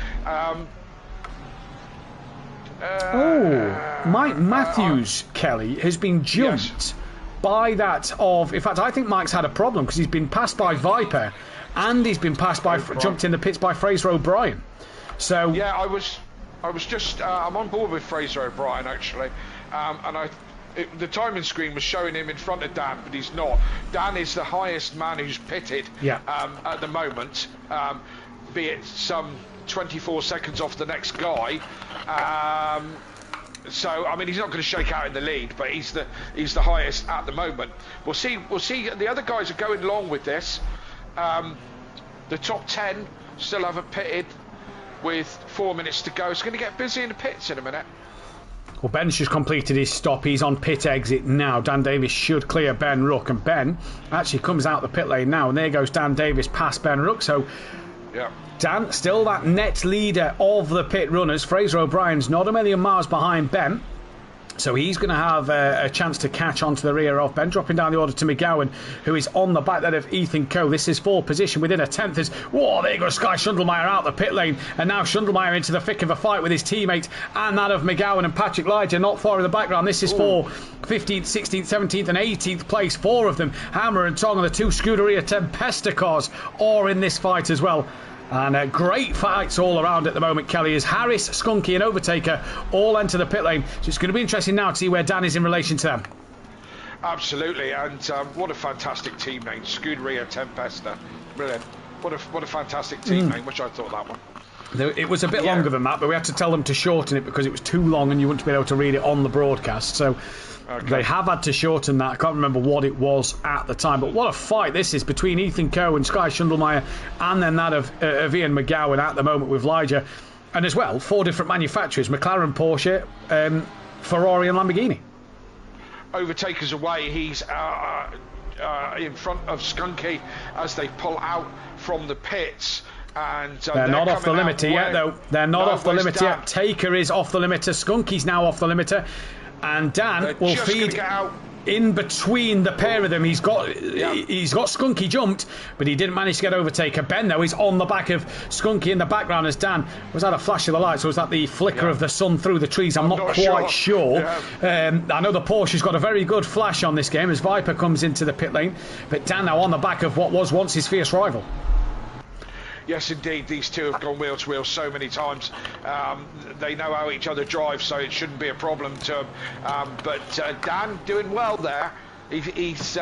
Mike Matthews, Kelly, has been jumped by that of... In fact, I think Mike's had a problem because he's been passed by Viper and he's been passed by... jumped in the pits by Fraser O'Brien. So... Yeah, I was just... I'm on board with Fraser O'Brien, actually. And the timing screen was showing him in front of Dan, but he's not. Dan is the highest man who's pitted at the moment, be it some 24 seconds off the next guy. So I mean, he's not going to shake out in the lead, but he's the highest at the moment. We'll see. The other guys are going along with this. The top 10 still haven't pitted with 4 minutes to go. It's going to get busy in the pits in a minute. Well, Ben's just completed his stop. He's on pit exit now. Dan Davis should clear Ben Rook, and Ben actually comes out the pit lane now, and there goes Dan Davis past Ben Rook. So Dan, still that net leader of the pit runners. Fraser O'Brien's not a million miles behind Ben, so he's going to have a chance to catch on to the rear of Ben. Dropping down the order to McGowan, who is on the back there of Ethan Coe. This is 4th position within a 10th. Whoa, there goes Sky Schundelmeyer out the pit lane, and now Schundelmeyer into the thick of a fight with his teammate and that of McGowan and Patrick Lyger not far in the background. This is for 15th, 16th, 17th and 18th place. 4 of them, Hammer and Tong, and the 2 Scuderia Tempesta cars are in this fight as well. And great fights all around at the moment, Kelly, as Harris, Skunky and Overtaker all enter the pit lane. So it's going to be interesting now to see where Dan is in relation to them. Absolutely, and what a fantastic team name, Scuderia Tempesta. Brilliant. What a fantastic team name. Wish I thought that one. It was a bit longer than that, but we had to tell them to shorten it because it was too long and you wouldn't be able to read it on the broadcast. So they have had to shorten that. I can't remember what it was at the time, but what a fight this is between Ethan Coe and Sky Schundelmeyer, and then that of Ian McGowan at the moment with Lyger. And as well, 4 different manufacturers, McLaren, Porsche, Ferrari and Lamborghini. Overtaker's away. He's in front of Skunky as they pull out from the pits. And they're not off the limiter yet, though. They're not off the limiter yet. Taker is off the limiter. Skunky's now off the limiter. And Dan will feed in between the pair of them. He's got Skunky jumped, but he didn't manage to get Overtaker. Ben, though, is on the back of Skunky in the background as Dan. Was that a flash of the lights, or was that the flicker of the sun through the trees? I'm not quite sure. I know the Porsche's got a very good flash on this game as Viper comes into the pit lane, but Dan now on the back of what was once his fierce rival. Yes, indeed, these two have gone wheel to wheel so many times. They know how each other drive, so it shouldn't be a problem to them. But Dan doing well there. He's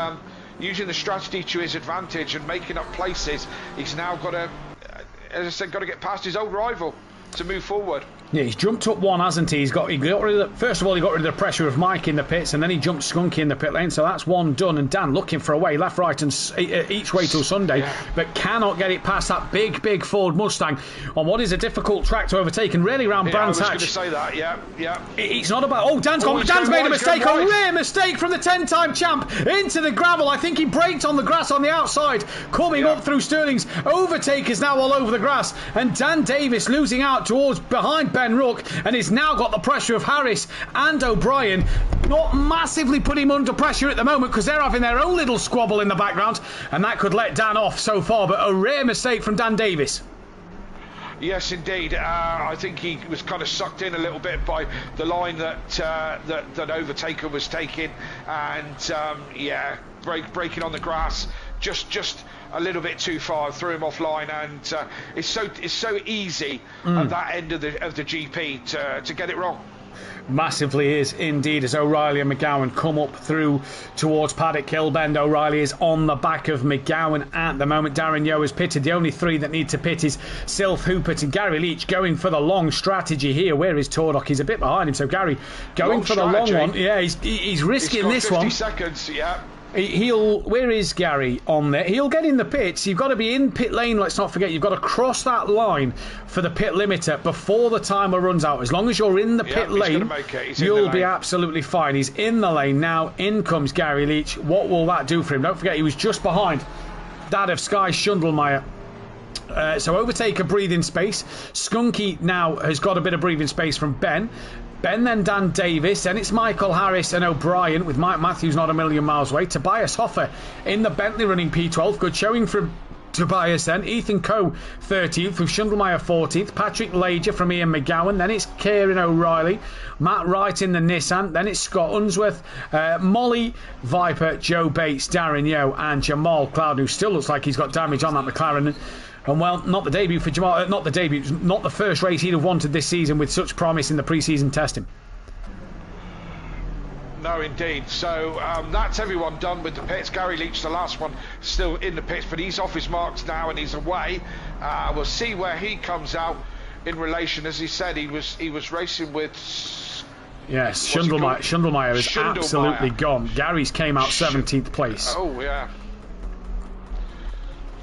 using the strategy to his advantage and making up places. He's now got to, as I said, got to get past his old rival. move forward. Yeah, he's jumped up one, hasn't he? He got rid of first of all, he got rid of the pressure of Mike in the pits, and then he jumped Skunky in the pit lane. So that's one done. And Dan looking for a way, left, right, and each way till Sunday, but cannot get it past that big Ford Mustang on what is a difficult track to overtake. And really around Brands Hatch. I was going to say that. Yeah. It's not about. Oh, Dan's made a mistake. A rare mistake from the 10-time champ into the gravel. I think he braked on the grass on the outside, coming up through Sterling's. Overtake is now all over the grass, and Dan Davis losing out towards behind Ben Rook, and he's now got the pressure of Harris and O'Brien. Not massively put him under pressure at the moment because they're having their own little squabble in the background, and that could let Dan off so far, but a rare mistake from Dan Davis. Yes, indeed. I think he was kind of sucked in a little bit by the line that Overtaker was taking, and breaking on the grass just a little bit too far, threw him offline, and it's so easy at that end of the GP to get it wrong. Massively is indeed, as O'Reilly and McGowan come up through towards Paddock Hill Bend. O'Reilly is on the back of McGowan at the moment. Darren Yeo has pitted. The only three that need to pit is Sylph Hoopert and Gary Leach going for the long strategy here. Where is Tordock? He's a bit behind him, so Gary going for the long one. Yeah, he's risking this 50 one. 50 seconds, yeah. Where is Gary on there? He'll get in the pits. You've got to be in pit lane, let's not forget. You've got to cross that line for the pit limiter before the timer runs out. As long as you're in the pit lane, you'll be absolutely fine. He's in the lane now. In comes Gary Leach. What will that do for him? Don't forget, he was just behind that of Sky Schundelmeyer. So Overtaker breathing space. Skunky now has got a bit of breathing space from Ben. Ben, then Dan Davis, then it's Michael Harris and O'Brien, with Mike Matthews not a million miles away. Tobias Hoffer in the Bentley running P12. Good showing from Tobias then. Ethan Coe 13th, with Schundelmeyer 14th. Patrick Lager from Ian McGowan. Then it's Kieran O'Reilly. Matt Wright in the Nissan. Then it's Scott Unsworth, Molly Viper, Joe Bates, Darren Yeo, and Jamal Cloud, who still looks like he's got damage on that McLaren. And well, not the debut for Jamal, not the first race he'd have wanted this season with such promise in the pre-season testing. No, indeed. So that's everyone done with the pits. Gary Leach, the last one, still in the pits, but he's off his marks now and he's away. We'll see where he comes out in relation. As he said, he was racing with. Yes, Schundelmeyer is absolutely gone. Gary's came out 17th place. Oh yeah.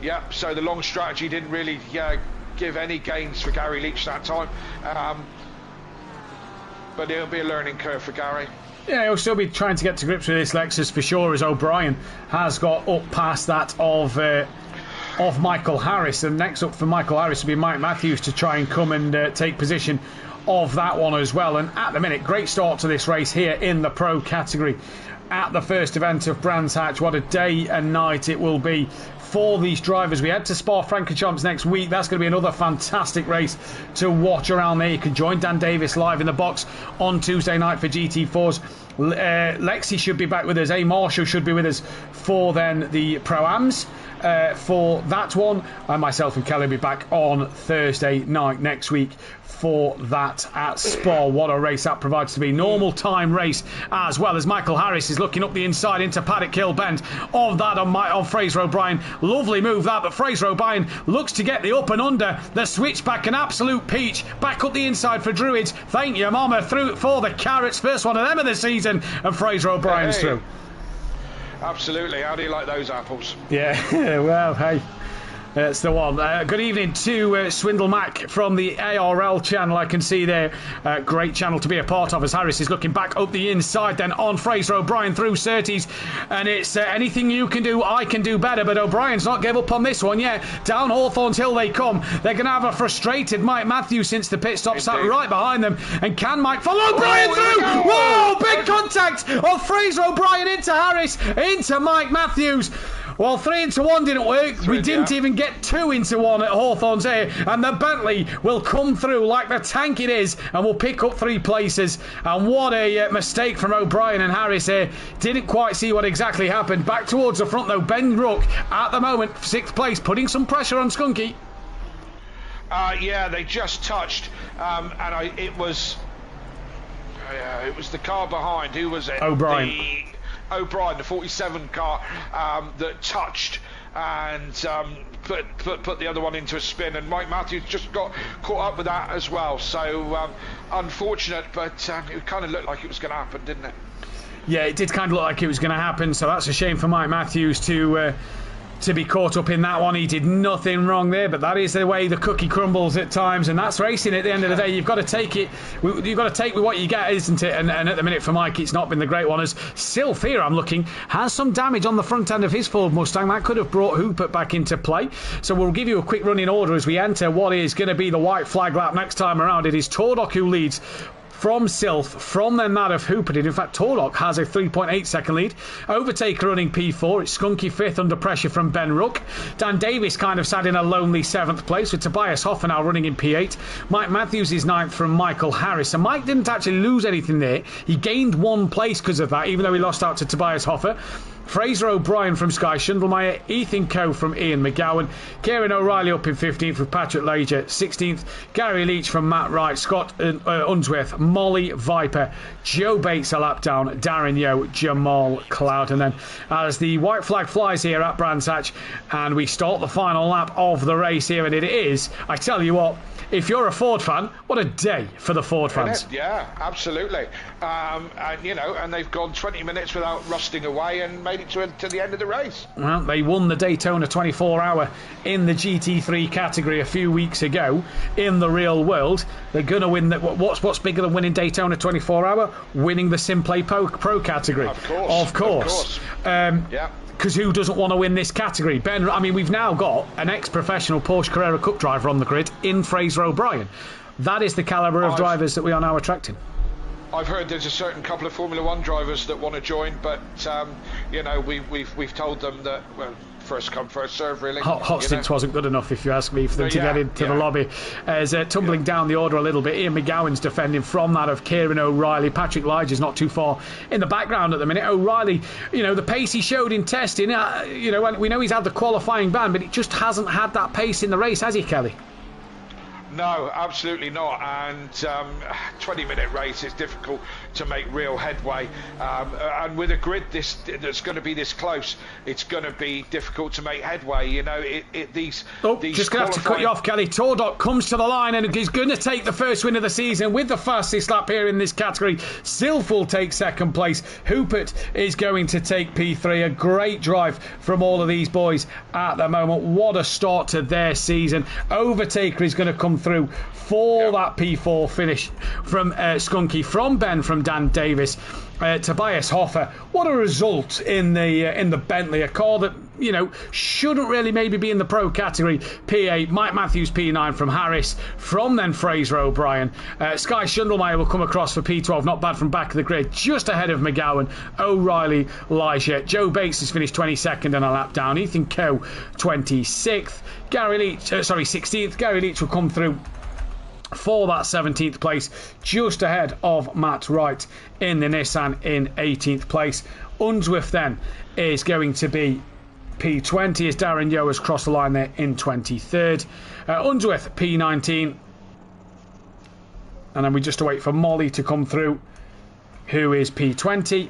Yeah, so the long strategy didn't really give any gains for Gary Leach that time. But it'll be a learning curve for Gary. Yeah, he'll still be trying to get to grips with this Lexus for sure, as O'Brien has got up past that of Michael Harris. And next up for Michael Harris will be Mike Matthews to try and come and take position of that one as well. And at the minute, great start to this race here in the Pro category at the first event of Brands Hatch. What a day and night it will be for these drivers. We head to Spa-Francorchamps next week. That's going to be another fantastic race to watch around there. You can join Dan Davis live in the box on Tuesday night for GT4s. Lexi should be back with us. Marshall should be with us for then the Pro-Ams for that one. And myself and Kelly will be back on Thursday night next week for that at Spa. What a race that provides to be. Normal time race, as well as Michael Harris is looking up the inside into Paddock Hill Bend of that on Fraser O'Brien. Lovely move that, but Fraser O'Brien looks to get the up and under. The switchback, an absolute peach. Back up the inside for Druids. Thank you, Mama, through for the Carrots. First one of them of the season, and Fraser O'Brien's through. Absolutely. How do you like those apples? Yeah, well, hey. That's the one. Good evening to Swindle Mac from the ARL channel. I can see there. Great channel to be a part of, as Harris is looking back up the inside, then on Fraser O'Brien through Surtees. And it's anything you can do, I can do better. But O'Brien's not gave up on this one yet. Down Hawthorns Hill they come. They're going to have a frustrated Mike Matthews since the pit stop, sat right behind them. And can Mike follow O'Brien through? Whoa, big contact of Fraser O'Brien into Harris, into Mike Matthews. Well, 3 into 1 didn't work. We didn't even get 2 into 1 at Hawthorns here. And the Bentley will come through like the tank it is and will pick up 3 places. And what a mistake from O'Brien and Harris here. Didn't quite see what exactly happened. Back towards the front though. Ben Rook at the moment, 6th place, putting some pressure on Skunky. Yeah, they just touched. It was the car behind. Who was it? O'Brien. O'Brien, the 47 car that touched and put the other one into a spin, and Mike Matthews just got caught up with that as well. So unfortunate, but it kind of looked like it was going to happen, didn't it? Yeah, it did kind of look like it was going to happen, so that's a shame for Mike Matthews to be caught up in that one. He did nothing wrong there, but that is the way the cookie crumbles at times, and that's racing at the end of the day. You've got to take it. You've got to take with what you get, isn't it? And at the minute for Mike, it's not been the great one. As Sylph here, I'm looking, has some damage on the front end of his Ford Mustang. That could have brought Hooper back into play. So we'll give you a quick running order as we enter what is going to be the white flag lap next time around. It is Tordock who leads from Sylph, from then that of Hooper did. In fact, Tordock has a 3.8 second lead. Overtaker running P4. It's Skunky fifth under pressure from Ben Rook. Dan Davis kind of sat in a lonely 7th place with Tobias Hoffer now running in P8. Mike Matthews is 9th from Michael Harris. And Mike didn't actually lose anything there. He gained 1 place because of that, even though he lost out to Tobias Hoffer. Fraser O'Brien from Sky Schundelmeyer, Ethan Coe from Ian McGowan, Kieran O'Reilly up in 15th with Patrick Lager, 16th, Gary Leach from Matt Wright, Scott Unsworth, Molly Viper, Joe Bates a lap down, Darren Yeo, Jamal Cloud. And then as the white flag flies here at Brands Hatch and we start the final lap of the race here, and it is, I tell you what, if you're a Ford fan, what a day for the Ford fans. Yeah, absolutely. And they've gone 20 minutes without rusting away and made it to the end of the race. Well, they won the Daytona 24-hour in the GT3 category a few weeks ago in the real world. They're going to win that. What's bigger than winning Daytona 24-hour? Winning the SimPlay Pro category. Of course. Yeah. Because who doesn't want to win this category? We've now got an ex-professional Porsche Carrera Cup driver on the grid in Fraser O'Brien. That is the calibre of drivers that we are now attracting. I've heard there's a certain couple of Formula One drivers that want to join, but we've told them that, well, first come, first serve, really. Hot sticks wasn't good enough, if you ask me, for them to get into the lobby. As tumbling down the order a little bit, Ian McGowan's defending from that of Kieran O'Reilly. Patrick Liger's not too far in the background at the minute. O'Reilly, the pace he showed in testing, we know he's had the qualifying ban, but it just hasn't had that pace in the race, has he, Kelly? No, absolutely not. And 20-minute race, it's difficult to make real headway. And with a grid that's going to be this close, it's going to be difficult to make headway. These just going to have to cut you off, Kelly. Tordock comes to the line and he's going to take the first win of the season with the fastest lap here in this category. Sylph will take 2nd place. Hoopert is going to take P3. A great drive from all of these boys at the moment. What a start to their season. Overtaker is going to come through for that P4 finish from Skunky, from Ben, from Dan Davis, Tobias Hoffer. What a result in the Bentley, a car that shouldn't really maybe be in the pro category. P8, Mike Matthews P9 from Harris, from then Fraser O'Brien. Sky Schundelmeyer will come across for P12, not bad from back of the grid, just ahead of McGowan, O'Reilly, Liger. Joe Bates has finished 22nd and a lap down. Ethan Coe 26th. 16th. Gary Leach will come through for that 17th place, just ahead of Matt Wright in the Nissan in 18th place. Unsworth then is going to be P20 as Darren Yeo has crossed the line there in 23rd. Unsworth P19, and then we just wait for Molly to come through, who is P20,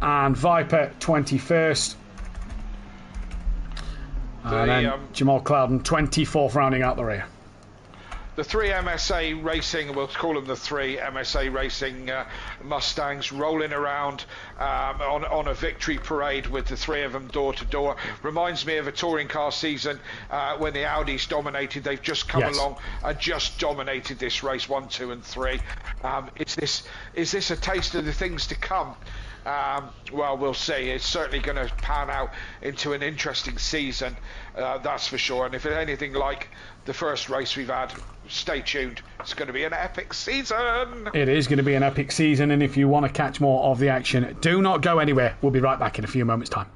and Viper 21st. And then Jamal Clouden 24th, rounding out the rear. The 3 MSA Racing, we'll call them the 3 MSA Racing Mustangs, rolling around on a victory parade with the 3 of them door to door. Reminds me of a touring car season when the Audis dominated. They've just come along and just dominated this race, 1, 2 and 3. Is this a taste of the things to come? Well, we'll see. It's certainly going to pan out into an interesting season, that's for sure. And if it's anything like the first race we've had, stay tuned. It's going to be an epic season. It is going to be an epic season, and if you want to catch more of the action, do not go anywhere. We'll be right back in a few moments' time.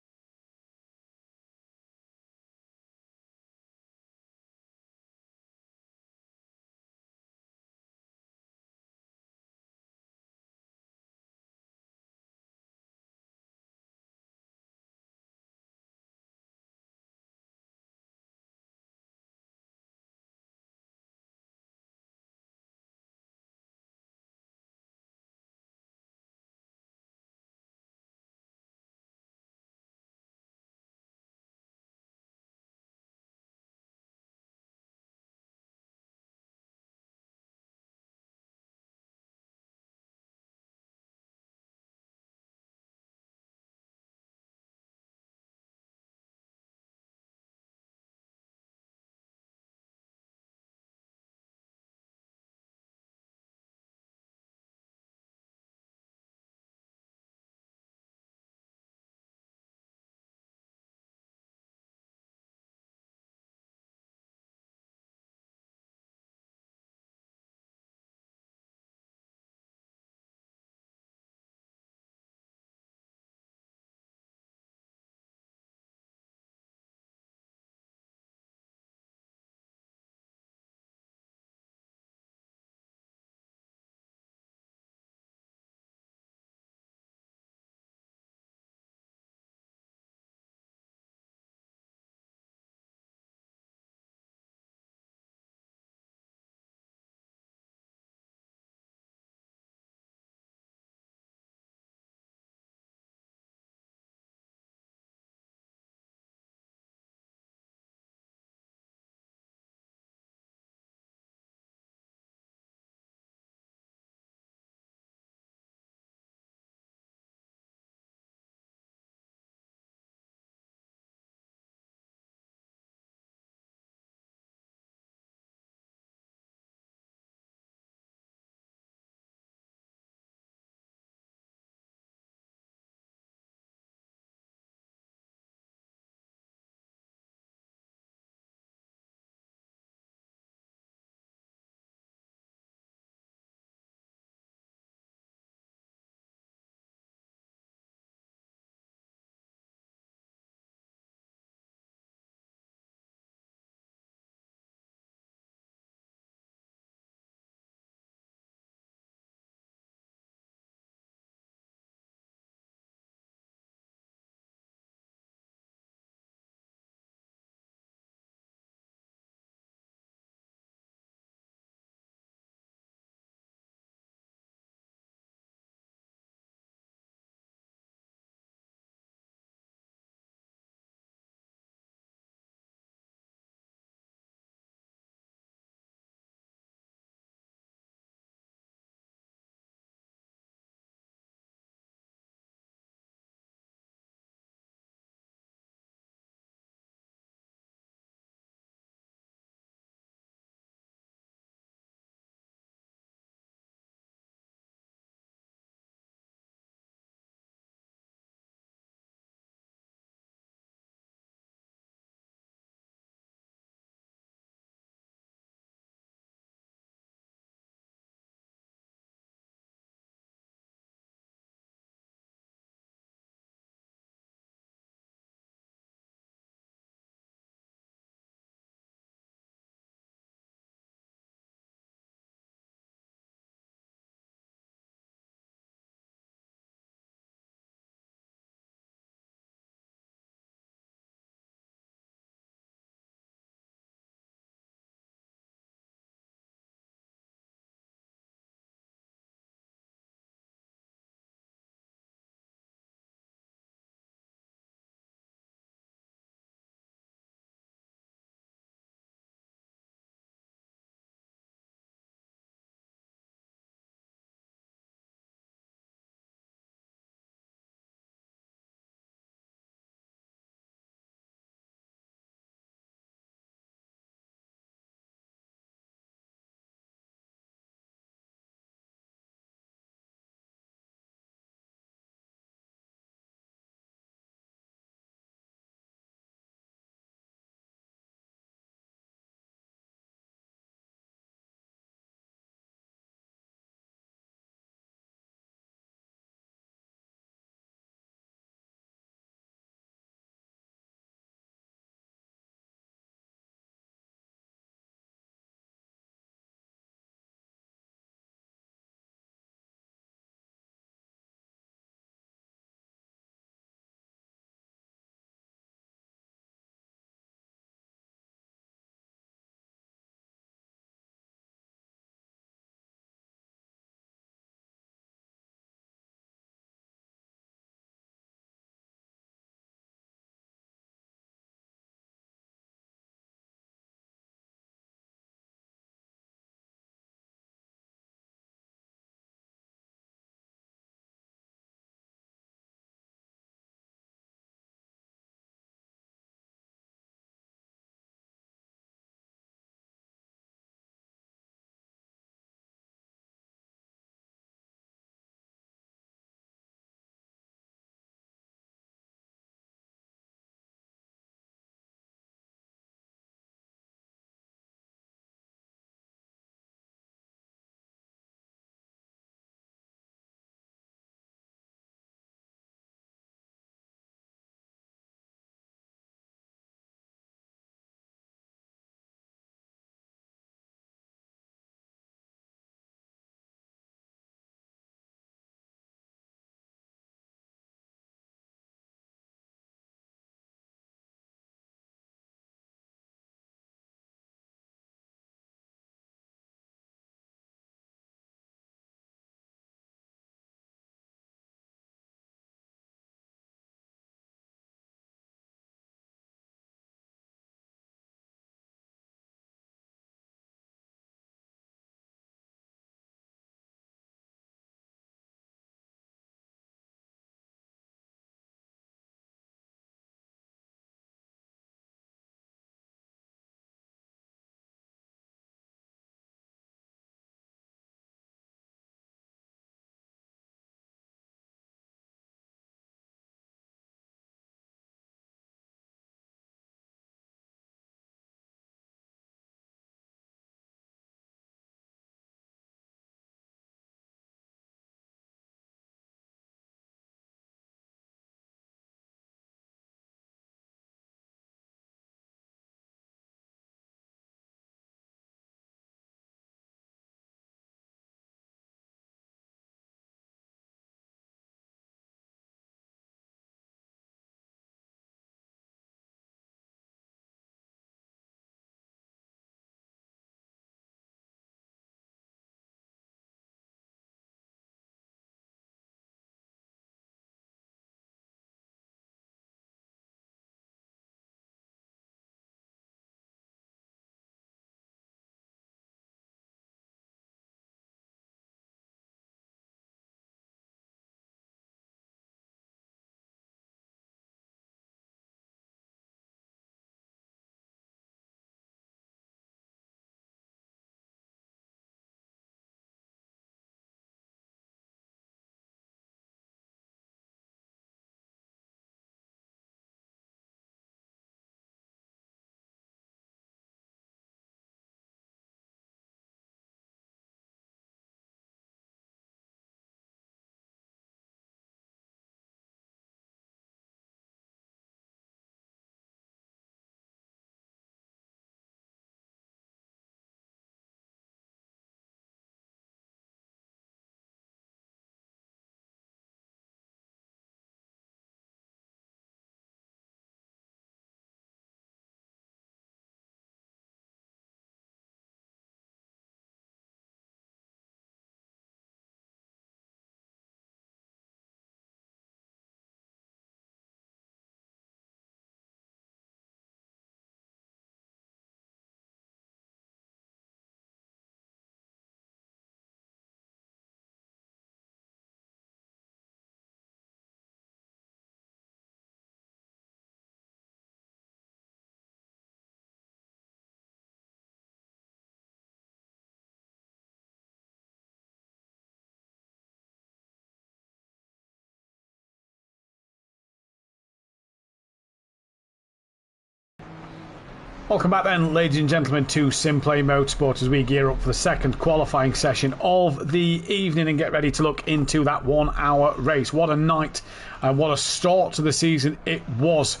Welcome back then, ladies and gentlemen, to SimPlay Motorsport as we gear up for the second qualifying session of the evening and get ready to look into that 1 hour race. What a night and what a start to the season it was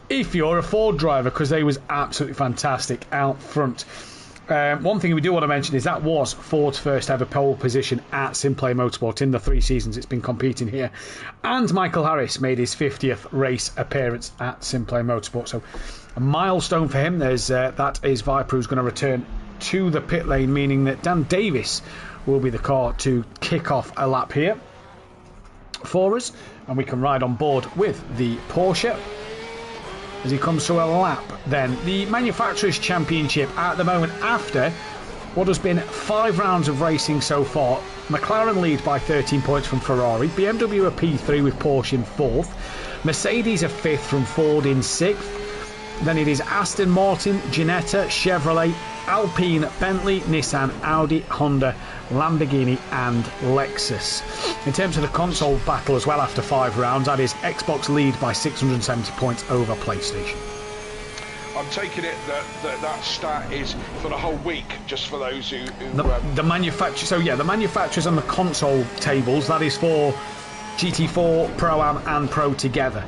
if you're a Ford driver, because they was absolutely fantastic out front. One thing we do want to mention is that was Ford's first ever pole position at SimPlay Motorsport in the 3 seasons it's been competing here. And Michael Harris made his 50th race appearance at SimPlay Motorsport. So a milestone for him. That is Viper, who's going to return to the pit lane, meaning that Dan Davis will be the car to kick off a lap here for us. And we can ride on board with the Porsche as he comes through a lap. Then the Manufacturers' Championship at the moment, after what has been 5 rounds of racing so far. McLaren lead by 13 points from Ferrari, BMW a P3 with Porsche in 4th, Mercedes a 5th from Ford in 6th. Then it is Aston Martin, Ginetta, Chevrolet, Alpine, Bentley, Nissan, Audi, Honda, Lamborghini and Lexus. In terms of the console battle as well, after 5 rounds, that is Xbox lead by 670 points over PlayStation. I'm taking it that stat is for the whole week, just for those who the manufacturers. So yeah, the manufacturers and the console tables, that is for GT4, Pro-Am and Pro together.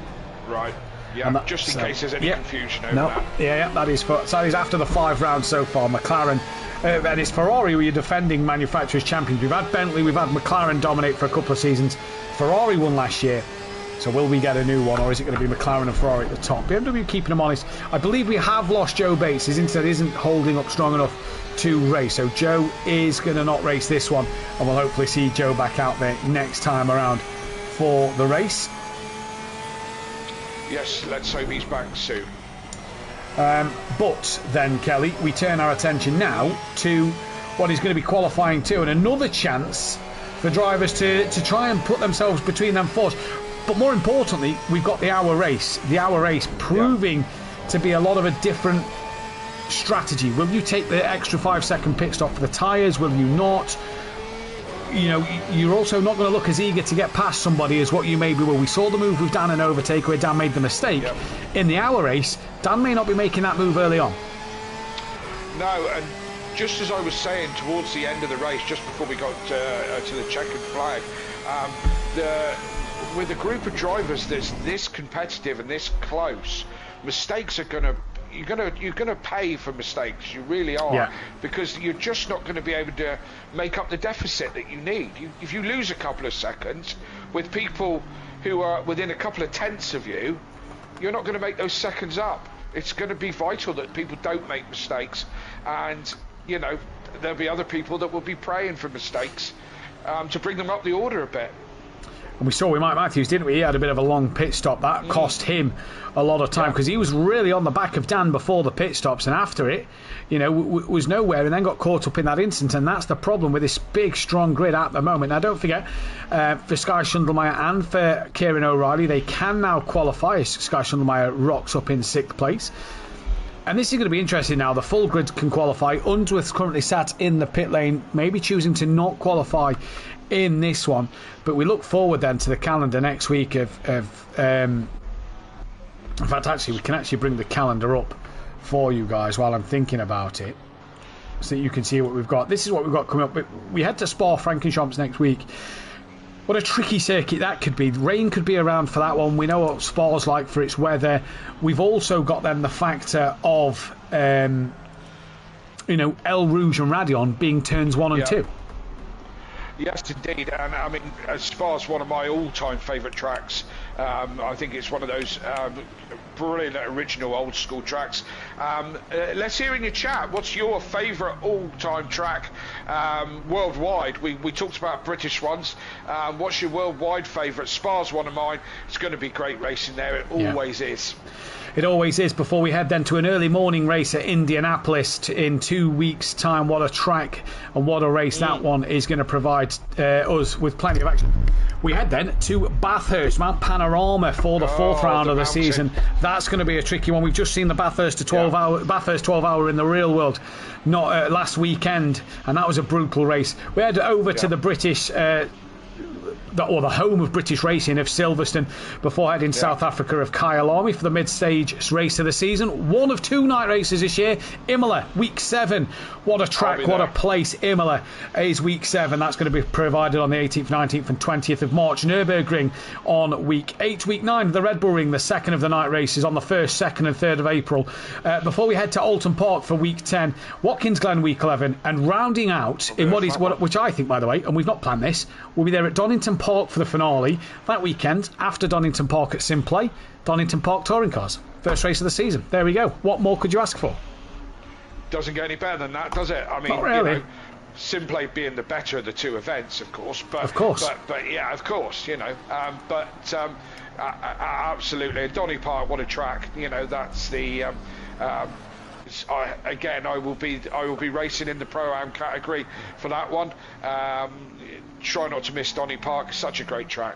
Right. Yeah, just in case there's any confusion over that. Yeah, that is after the 5 rounds so far. McLaren, and it's Ferrari who are your defending manufacturers champions. We've had Bentley, we've had McLaren dominate for a couple of seasons. Ferrari won last year, so will we get a new one, or is it going to be McLaren and Ferrari at the top? BMW keeping them honest. I believe we have lost Joe Bates. His internet isn't holding up strong enough to race, so Joe is going to not race this one, and we'll hopefully see Joe back out there next time around for the race. Yes, let's hope he's back soon. But then, Kelly, we turn our attention now to what is going to be qualifying 2, and another chance for drivers to try and put themselves between them fours. But more importantly, we've got the hour race. The hour race proving to be a lot of a different strategy. Will you take the extra 5-second pit stop for the tyres? Will you not? You know, you're also not going to look as eager to get past somebody as what you maybe will. We saw the move with Dan and overtake where Dan made the mistake. In the hour race, Dan may not be making that move early on. No, and just as I was saying towards the end of the race, just before we got to the checkered flag, with a group of drivers that's this competitive and this close, mistakes are going to... You're gonna pay for mistakes. You really are, because you're just not going to be able to make up the deficit that you need. If you lose a couple of seconds with people who are within a couple of tenths of you, you're not going to make those seconds up. It's going to be vital that people don't make mistakes, and you know there'll be other people that will be praying for mistakes to bring them up the order a bit. And we saw with Mike Matthews, didn't we? He had a bit of a long pit stop. That cost him a lot of time, because he was really on the back of Dan before the pit stops, and after it, you know, was nowhere, and then got caught up in that incident. And that's the problem with this big, strong grid at the moment. Now, don't forget, for Sky Schindelmeyer and for Kieran O'Reilly, they can now qualify as Sky Schindelmeyer rocks up in 6th place. And this is going to be interesting now. The full grid can qualify. Unsworth's currently sat in the pit lane, maybe choosing to not qualify in this one. But we look forward then to the calendar next week in fact, actually, we can actually bring the calendar up for you guys while I'm thinking about it, so that you can see what we've got. This is what we've got coming up. We head to Spa-Francorchamps next week. What a tricky circuit that could be. Rain could be around for that one. We know what Spa's like for its weather. We've also got then the factor of El Rouge and Radion being turns 1 and 2. Yes, indeed, and I mean, Spa's one of my all-time favourite tracks. I think it's one of those brilliant, original, old-school tracks. Let's hear in your chat, what's your favourite all-time track worldwide? We talked about British ones. What's your worldwide favourite? Spa's one of mine. It's going to be great racing there. It always is. It always is. Before we head then to an early morning race at Indianapolis in 2 weeks' time. What a track and what a race that one is going to provide us with plenty of action. We head then to Bathurst, Mount Panorama for the 4th round of the season. That's going to be a tricky one. We've just seen the Bathurst 12 hour in the real world, not last weekend, and that was a brutal race. We head over to the British the home of British racing of Silverstone, before heading South Africa of Kyalami for the mid-stage race of the season. One of 2 night races this year. Imola, week 7. What a track, what a place. Imola is week 7. That's going to be provided on the 18th, 19th and 20th of March. Nürburgring on week 8. Week 9, the Red Bull Ring, the second of the night races on the 1st, 2nd and 3rd of April. Before we head to Alton Park for week 10, Watkins Glen week 11, and rounding out in which I think, by the way, and we've not planned this, we'll be there at Donington Park for the finale that weekend. After Donington Park at SimPlay, Donington Park Touring Cars. First race of the season. There we go. What more could you ask for? Doesn't get any better than that, does it? I mean, not really. SimPlay being the better of the 2 events, of course. But yeah, of course, absolutely. Donny Park, what a track. That's the. I will be racing in the Pro-Am category for that one. Try not to miss Donny Park. Such a great track.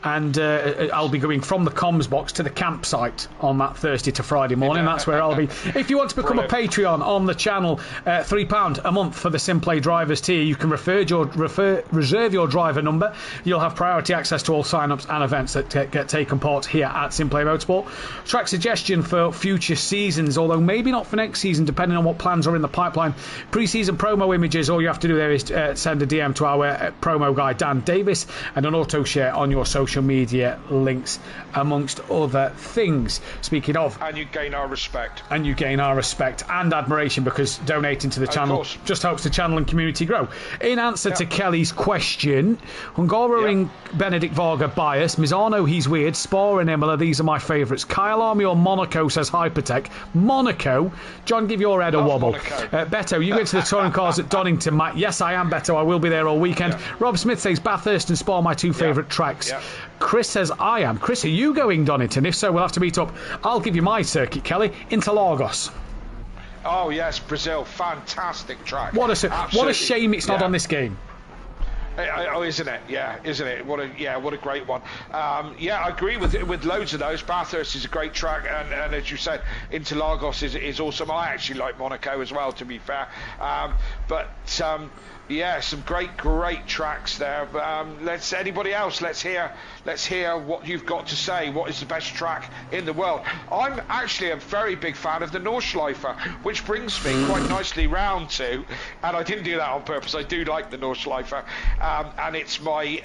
And I'll be going from the comms box to the campsite on that Thursday to Friday morning. That's where I'll be. If you want to become a Patreon on the channel, £3 a month for the SimPlay drivers tier. You can reserve your driver number. You'll have priority access to all sign-ups and events that get taken part here at SimPlay Motorsport. Track suggestion for future seasons, although maybe not for next season, depending on what plans are in the pipeline. Pre-season promo images. All you have to do there is send a DM to our promo guy Dan Davis, and an auto share on your social media links, amongst other things. Speaking of, and you gain our respect and admiration, because donating to the channel just helps the channel and community grow. In answer to Kelly's question, Hungaroring Benedict Varga bias, Misano he's weird, Spa and Imola, these are my favourites. Kyle Army or Monaco, says Hypertech. Monaco. John, give your head a wobble. Beto, you go to the touring cars at Donington, Matt. Yes, I am, Beto. I will be there all weekend. Rob Smith says Bathurst and Spa, my 2 favourite tracks. Chris says I am. Chris, are you going Donington? If so, we'll have to meet up. I'll give you my circuit, Kelly. Interlagos. Oh yes, Brazil, fantastic track. What a shame it's not on this game. Oh, isn't it? Yeah, isn't it? What a great one. I agree with loads of those. Bathurst is a great track, and as you said, Interlagos is awesome. I actually like Monaco as well, to be fair. Some great tracks there. Anybody else? Let's hear what you've got to say. What is the best track in the world? I'm actually a very big fan of the Nordschleife, which brings me quite nicely round to, and I didn't do that on purpose, I do like the Nordschleife, and it's my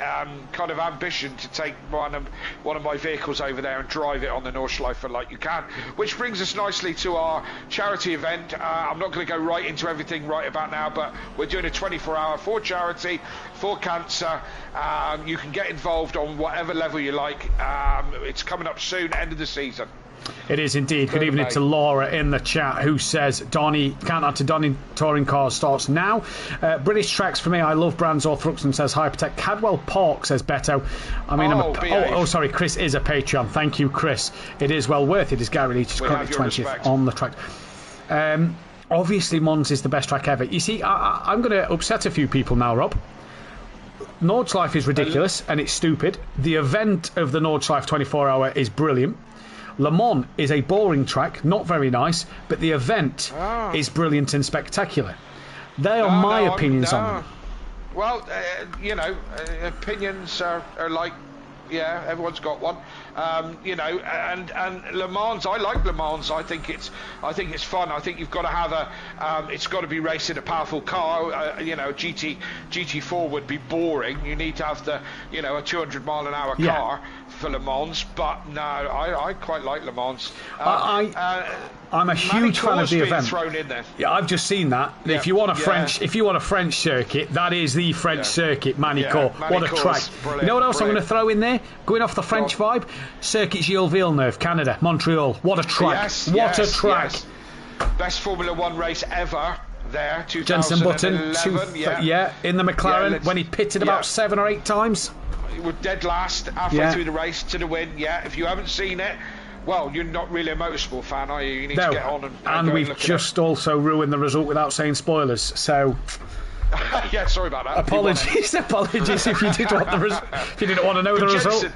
kind of ambition to take one of my vehicles over there and drive it on the Nordschleife like you can, which brings us nicely to our charity event. I'm not going to go right into everything right about now, but we're doing a 24-hour for charity, for cancer. You can get involved on whatever level you like. It's coming up soon, end of the season. It is indeed. Good evening to Laura in the chat, who says countdown to Donny Touring Cars starts now. British tracks for me, I love Brands or Thruxton, says Hypertech. Cadwell Park, says Beto. I mean, sorry, Chris is a Patreon. Thank you, Chris. It is well worth it. Is Gary Leach is currently 20th on the track. Obviously, Mons is the best track ever. You see, I'm going to upset a few people now, Rob. Nordschleife is ridiculous and it's stupid. The event of the Nordschleife 24-hour is brilliant. Le Mans is a boring track, not very nice, but the event is brilliant and spectacular. They are my opinions on them. Well, opinions are like, everyone's got one. And Le Mans, I like Le Mans. I think it's fun. I think you've got to have it's got to be racing a powerful car. GT4 would be boring. You need to have a 200 mile an hour car for Le Mans. But no, I quite like Le Mans. I'm a huge fan of the event. Thrown in there. Yeah, I've just seen that. Yeah. If you want a French circuit, that is the French circuit, Manicourt. What a track! You know what else I'm going to throw in there? Going off the French vibe, Circuit Gilles Villeneuve, Canada, Montreal. What a track! What a track! Yes. Best Formula One race ever. There, Jenson Button, in the McLaren when he pitted about 7 or 8 times. He was dead last halfway through the race to the win. Yeah, if you haven't seen it, well, you're not really a motorsport fan, are you? You need to get on and we've just also ruined the result without saying spoilers. So. Yeah, sorry about that. Apologies if you did want if you didn't want to know the result.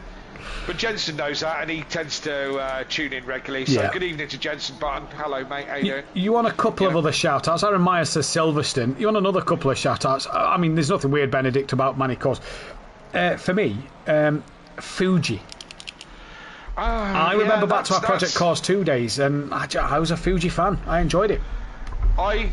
But Jensen knows that, and he tends to tune in regularly. So good evening to Jensen Button. Hello, mate. How you doing? You want a couple of other shout-outs? Aaron Myers says Silverstone. You want another couple of shout-outs? I mean, there's nothing weird, Benedict, about Manicourt. For me, Fuji. I remember back to our Project Cars 2 days, and I was a Fuji fan. I enjoyed it. I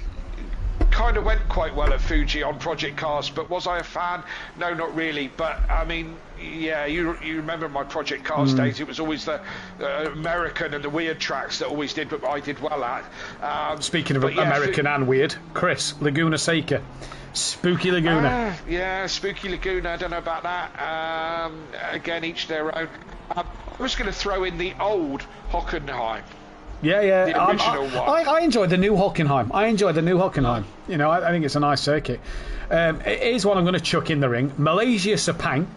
kind of went quite well at Fuji on Project Cars, but was I a fan? No, not really. But I mean, yeah, you remember my Project Cars days. It was always the American and the weird tracks that always did, but I did well at. Speaking of American and weird, Chris, Laguna Seca. Spooky Laguna. Yeah, Spooky Laguna. I don't know about that. Again, each their own. I was going to throw in the old Hockenheim. Yeah. The original one. I enjoyed the new Hockenheim. You know, I think it's a nice circuit. It is one I'm going to chuck in the ring. Malaysia Sepang,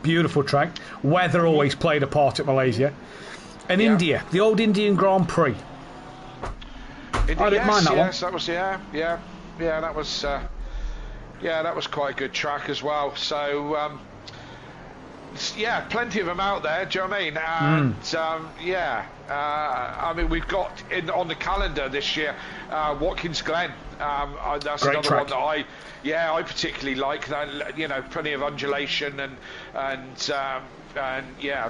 beautiful track. Weather always played a part at Malaysia. And India, the old Indian Grand Prix. I didn't mind that one. Yes, that was that was quite a good track as well. So. Yeah, plenty of them out there. Do you know what I mean? And I mean, we've got on the calendar this year Watkins Glen. That's great another track. one that I particularly like. That, you know, plenty of undulation and a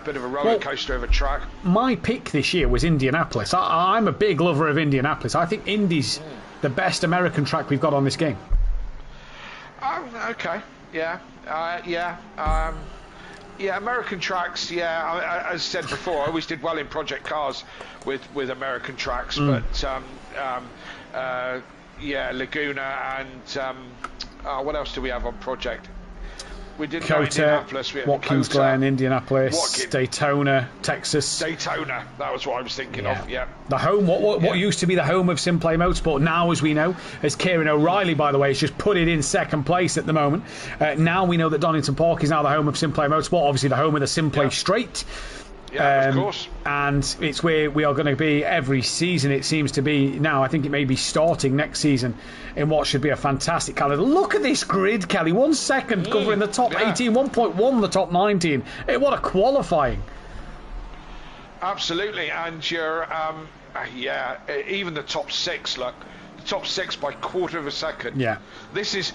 bit of a roller coaster of a track. My pick this year was Indianapolis. I'm a big lover of Indianapolis. I think Indy's the best American track we've got on this game. Oh, okay. Yeah, American tracks. Yeah, as I said before, I always did well in Project Cars with American tracks, but Laguna and what else do we have on Project? We did Indianapolis. Watkins Glen, Indianapolis, Daytona, Texas. Daytona, that was what I was thinking of. Yeah. The home, what used to be the home of SimPlay Motorsport, now, as we know, as Kieran O'Reilly, by the way, has just put it in second place at the moment. Now we know that Donington Park is now the home of SimPlay Motorsport, obviously the home of the SimPlay Straight. Yeah, of course. And it's where we are going to be every season, it seems to be now. I think it may be starting next season in what should be a fantastic calendar. Look at this grid, Kelly. 1 second covering the top 18, 1.1 the top 19. What a qualifying. Absolutely. And you're, even the top 6, look. The top 6 by quarter of a second. Yeah. This is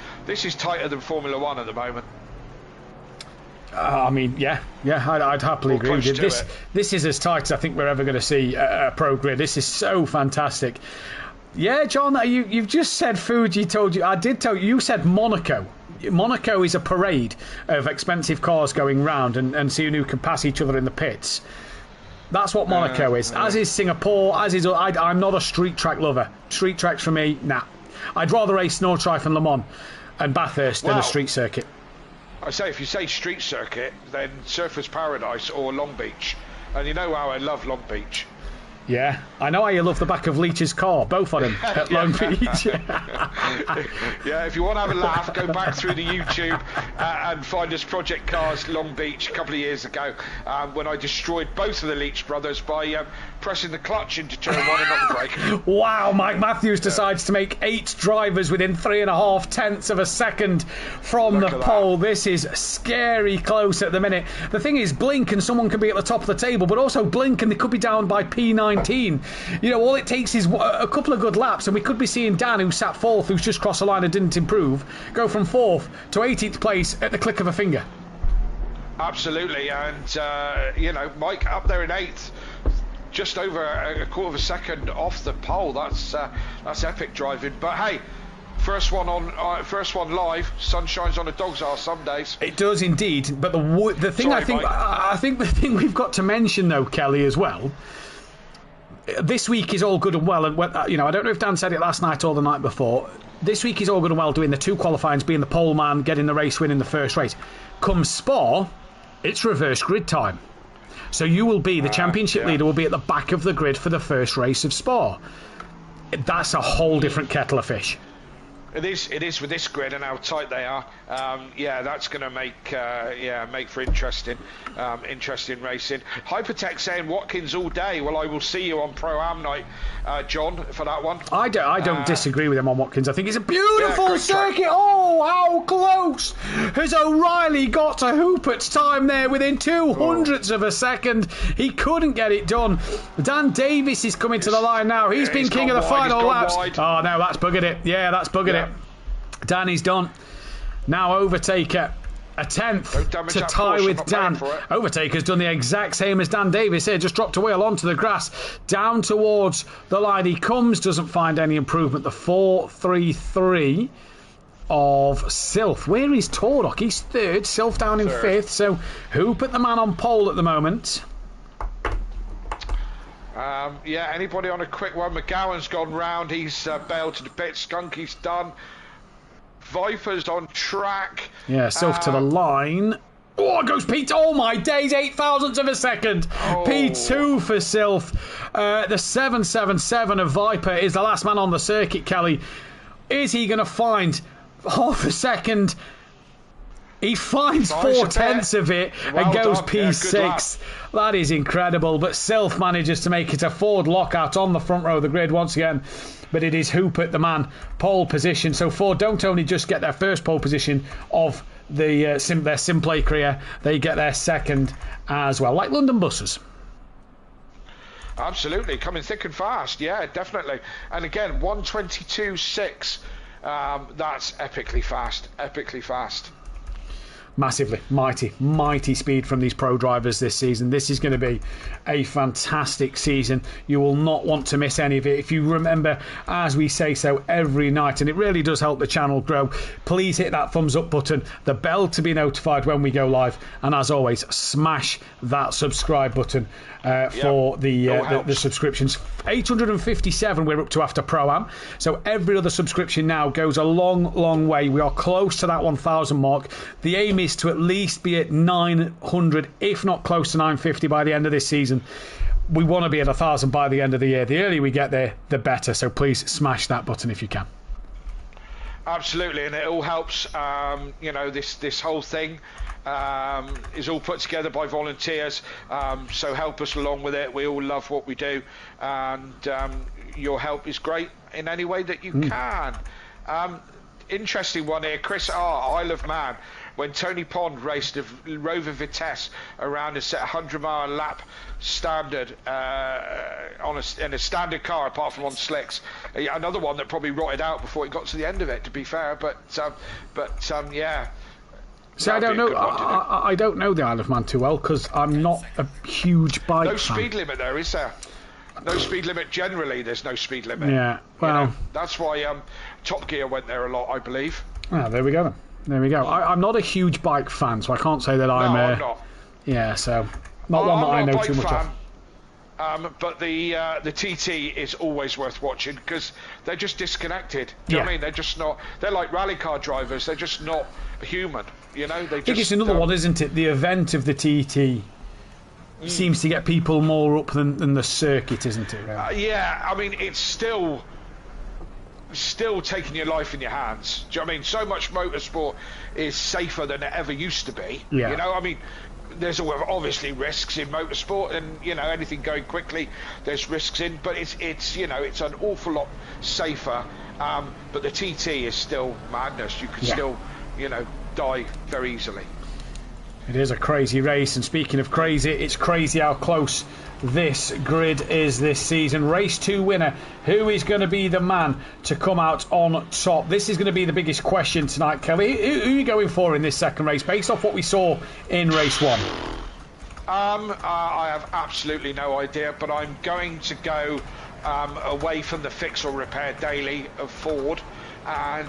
tighter than Formula 1 at the moment. I mean, I'd happily agree with you. This is as tight as I think we're ever going to see a pro grid. This is so fantastic. Yeah, John, you've just said Fuji. I did tell you. You said Monaco. Monaco is a parade of expensive cars going round and seeing who can pass each other in the pits. That's what Monaco is. As is Singapore. I'm not a street track lover. Street tracks for me, nah. I'd rather race Nordschleife and Le Mans and Bathurst than a street circuit. I say, if you say street circuit, then Surfers Paradise or Long Beach. And you know how I love Long Beach. Yeah, I know how you love the back of Leach's car, both of them at Long Beach. Yeah, if you want to have a laugh, go back through the YouTube and find us Project Cars Long Beach a couple of years ago when I destroyed both of the Leach brothers by pressing the clutch into turn 1 and not the brake. Wow, Mike Matthews decides to make 8 drivers within 3.5 tenths of a second from the pole. This is scary close at the minute. The thing is, blink and someone can be at the top of the table, but also blink and they could be down by P19. You know, all it takes is a couple of good laps and we could be seeing Dan, who sat 4th, who's just crossed the line and didn't improve, go from 4th to 18th place at the click of a finger. Absolutely. And Mike up there in 8th, just over a quarter of a second off the pole. That's epic driving. But hey, first one live. Sun shines on a dog's arse some days. It does indeed. But the thing, sorry, I think the thing we've got to mention though, Kelly, as well. This week is all good and well, and I don't know if Dan said it last night or the night before. This week is all good and well doing the 2 qualifyings, being the pole man, getting the race win in the first race. Come Spa, it's reverse grid time. So you will be, the championship leader will be at the back of the grid for the first race of Spa. That's a whole different kettle of fish. It is with this grid and how tight they are. That's going to make for interesting racing. Hypertech saying Watkins all day. Well, I will see you on Pro-Am night, John, for that one. I don't disagree with him on Watkins. I think it's a beautiful circuit. Track. Oh, how close has O'Reilly got to Hoopert's time there within 200ths of a second? He couldn't get it done. Dan Davis is coming to the line now. He's been king of the final laps. Oh, no, that's buggered it. Yeah, that's buggered it. Danny's done. Now overtaker. a 10th to tie with Dan. Overtaker's done the exact same as Dan Davis here, just dropped a wheel onto the grass, down towards the line he comes, doesn't find any improvement. The 4.33 of Sylph. Where is Tordock? He's third, Sylph down in fifth, so Hoop at the man on pole at the moment. Yeah, anybody on a quick one? McGowan's gone round, he's bailed to the pit. Skunky's done. Viper's on track. Yeah, Sylph to the line. Oh, it goes P2. Oh my days, 0.08 of a second. Oh. P2 for Sylph. The 777 of Viper is the last man on the circuit, Kelly. Is he going to find half a second? He finds 4/10 of it and goes P6. That is incredible. But Sylph manages to make it a Ford lockout on the front row of the grid once again. But it is Hoop at the man pole position. So Ford don't only just get their first pole position of their SimPlay career, they get their second as well, like London buses. Absolutely, coming thick and fast. Yeah, definitely. And again, 1:22.6. That's epically fast. Epically fast. Massively, mighty speed from these pro drivers this season. This is going to be a fantastic season. You will not want to miss any of it. If you remember, as we say so every night, and it really does help the channel grow, please hit that thumbs up button, the bell to be notified when we go live, and as always, smash that subscribe button for the subscriptions. 857 we're up to after Pro-Am, so every other subscription now goes a long way. We are close to that 1,000 mark. The aim is to at least be at 900, if not close to 950 by the end of this season. We want to be at 1,000 by the end of the year. The earlier we get there, the better, so please smash that button if you can. Absolutely, and it all helps. This whole thing is all put together by volunteers, so help us along with it. We all love what we do, and your help is great in any way that you can. Interesting one here, Chris R, Isle of Man. When Tony Pond raced a Rover Vitesse around a 100-mile lap standard in a standard car, apart from on slicks. Another one that probably rotted out before it got to the end of it, to be fair. But yeah. See, I don't know. I don't know the Isle of Man too well because I'm not a huge bike fan. No speed limit there, is there? No speed limit. Generally, there's no speed limit. Yeah. Well, that's why Top Gear went there a lot, I believe. Ah, there we go then. There we go. I'm not a huge bike fan, so I can't say that I'm not. Yeah, so not one that I know too much of. But the TT is always worth watching because they're just disconnected. Do you know what I mean? They're just not. They're like rally car drivers. They're just not human. You know. I think it's another one, isn't it? The event of the TT seems to get people more up than the circuit, isn't it? Really? Yeah. I mean, it's still taking your life in your hands. Do you know what I mean? So much motorsport is safer than it ever used to be. Yeah. You know, I mean, there's obviously risks in motorsport, and anything going quickly, there's risks in. But it's an awful lot safer. But the TT is still madness. You can still die very easily. It is a crazy race, and speaking of crazy, it's crazy how close this grid is this season. Race 2 winner, who is going to be the man to come out on top? This is going to be the biggest question tonight, Kelly. Who are you going for in this second race, based off what we saw in race 1? I have absolutely no idea, but I'm going to go away from the fix or repair daily of Ford and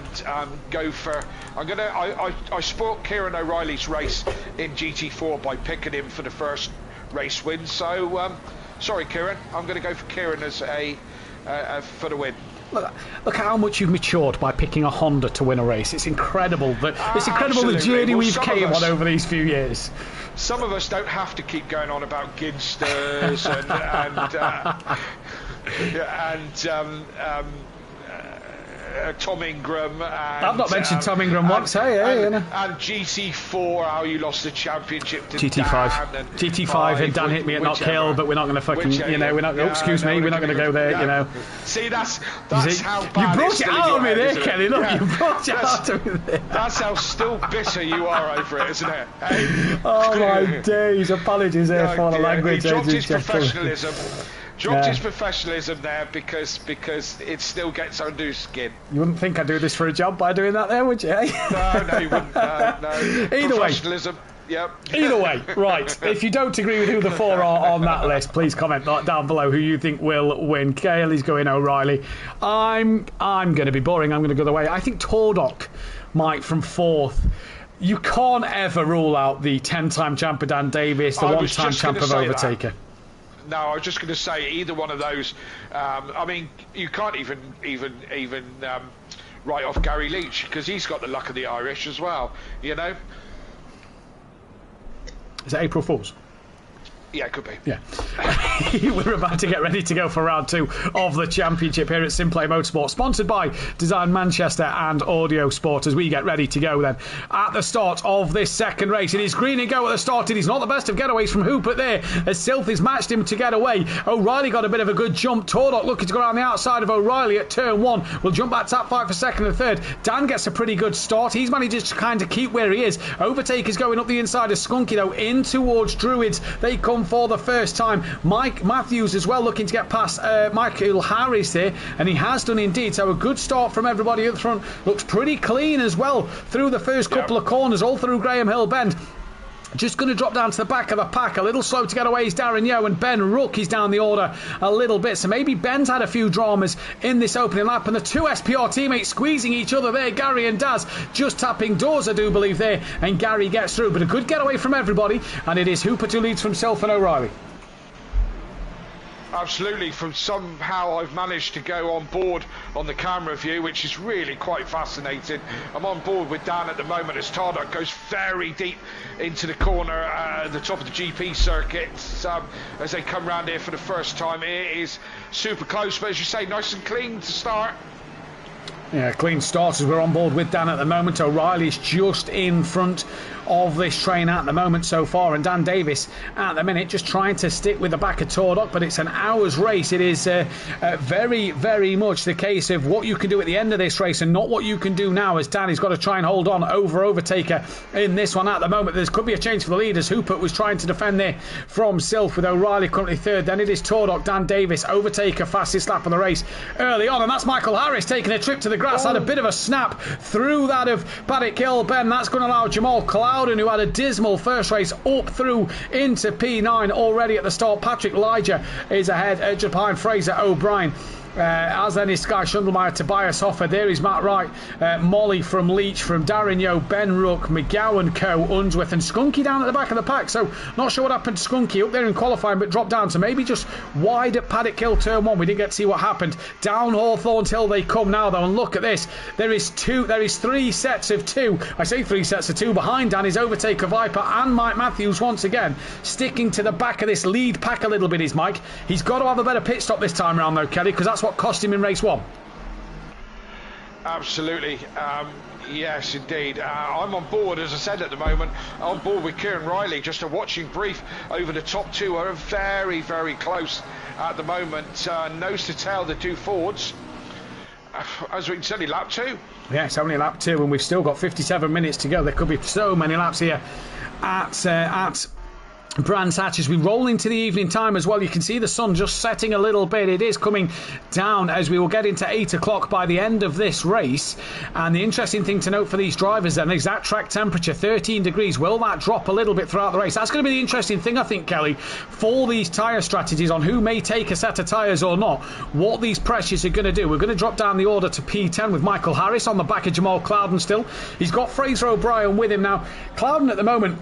go for. I spoilt Kieran O'Reilly's race in GT4 by picking him for the first race win. So sorry, Kieran. I'm going to go for Kieran as for the win. Look how much you've matured by picking a Honda to win a race. It's incredible. It's incredible the journey we've came on over these few years. Some of us don't have to keep going on about Ginsters and Tom Ingram. I've not mentioned Tom Ingram once, and GT4, how you lost the championship to GT5. Dan GT5 and Dan hit me at Knock Hill, but we're not going to fucking, we're not. Excuse me, we're not going to go there, See, that's how bad you brought it out of me there, Kelly. Look, you brought it out of me there. That's how still bitter you are over it, isn't it? Oh my days! Apologies there for the language. He dropped his professionalism Dropped his professionalism there because it still gets under skin. You wouldn't think I'd do this for a job by doing that there, would you? No, you wouldn't. No. Either professionalism. way. Yep. Either way, right. If you don't agree with who the 4 are on that list, please comment down below who you think will win. Kaylee's going O'Reilly. I'm going to be boring. I'm going to go the way. I think Tordok might from 4th. You can't ever rule out the 10-time champ of Dan Davis, the 1-time champ of Overtaker. No, I was just going to say either one of those. I mean, you can't even write off Gary Leach because he's got the luck of the Irish as well. You know. Is it April Fool's? Yeah, it could be. Yeah. We're about to get ready to go for round 2 of the championship here at SimPlay Motorsport, sponsored by Design Manchester and Audio Sport, as we get ready to go then. At the start of this second race, it is green and go at the start. It is not the best of getaways from Hooper there, as Silthy's matched him to get away. O'Reilly got a bit of a good jump. Tordok looking to go around the outside of O'Reilly at turn 1. Will jump back top 5 for second and third. Dan gets a pretty good start. He's managed to kind of keep where he is. Overtaker's going up the inside of Skunky though, in towards Druids. They come for the first time. Mathews as well looking to get past Michael Harris here, and he has done indeed. So a good start from everybody up front. Looks pretty clean as well through the first couple of corners, all through Graham Hill Bend. Just going to drop down to the back of the pack. A little slow to get away is Darren Yeo, and Ben Rook is down the order a little bit. So maybe Ben's had a few dramas in this opening lap. And the 2 SPR teammates squeezing each other there. Gary and Daz just tapping doors, I do believe, there. And Gary gets through. But a good getaway from everybody. And it is Hooper who leads from Self and O'Reilly. Absolutely. From somehow I've managed to go on board on the camera view, which is really quite fascinating. I'm on board with Dan at the moment as Tordok goes very deep into the corner at the top of the GP circuit as they come round here for the first time. It is super close, but as you say, nice and clean to start. Yeah, clean start as we're on board with Dan at the moment. O'Reilly's just in front of this train at the moment so far, and Dan Davis at the minute just trying to stick with the back of Tordok, but it's an hour's race. It is very, very much the case of what you can do at the end of this race and not what you can do now, as Dan has got to try and hold on over Overtaker in this one at the moment. There could be a change for the leaders. Hooper was trying to defend there from Silf, with O'Reilly currently third. Then it is Tordok, Dan Davis, Overtaker, fastest lap of the race early on, and that's Michael Harris taking a trip to the grass. Had a bit of a snap through that of Paddock Hill Ben. That's going to allow Jamal Clouden, who had a dismal first race, up through into P9 already at the start. Patrick Liger is ahead just behind Fraser O'Brien. As then is Sky Schundelmeyer, Tobias Hoffer. There is Matt Wright, Molly from Leach, from Darren Yeo, Ben Rook, McGowan, Co, Unsworth, and Skunky down at the back of the pack. So not sure what happened to Skunky up there in qualifying, but dropped down. So maybe just wide at Paddock Hill turn 1. We didn't get to see what happened. Down Hawthorns Hill they come now though, and look at this. There is 3 sets of 2. I say 3 sets of 2. Behind Dan is Overtaker, Viper, and Mike Mathews once again, sticking to the back of this lead pack a little bit is Mike. He's got to have a better pit stop this time around though, Kelly, because that's what cost him in race 1. Absolutely. Yes, indeed. I'm on board, as I said, at the moment, on board with Kieran Riley. Just a watching brief over the top 2 are very, very close at the moment. Nose to tail, the 2 Fords. As we can see, lap 2. Yeah, it's only lap 2, and we've still got 57 minutes to go. There could be so many laps here at Brands Hatch as we roll into the evening time as well. You can see the sun just setting a little bit. It is coming down as we will get into 8 o'clock by the end of this race. And the interesting thing to note for these drivers then is that track temperature, 13 degrees. Will that drop a little bit throughout the race? That's going to be the interesting thing, I think, Kelly, for these tyre strategies on who may take a set of tyres or not. What these pressures are going to do. We're going to drop down the order to P10 with Michael Harris on the back of Jamal Clouden still. He's got Fraser O'Brien with him now. Clouden at the moment,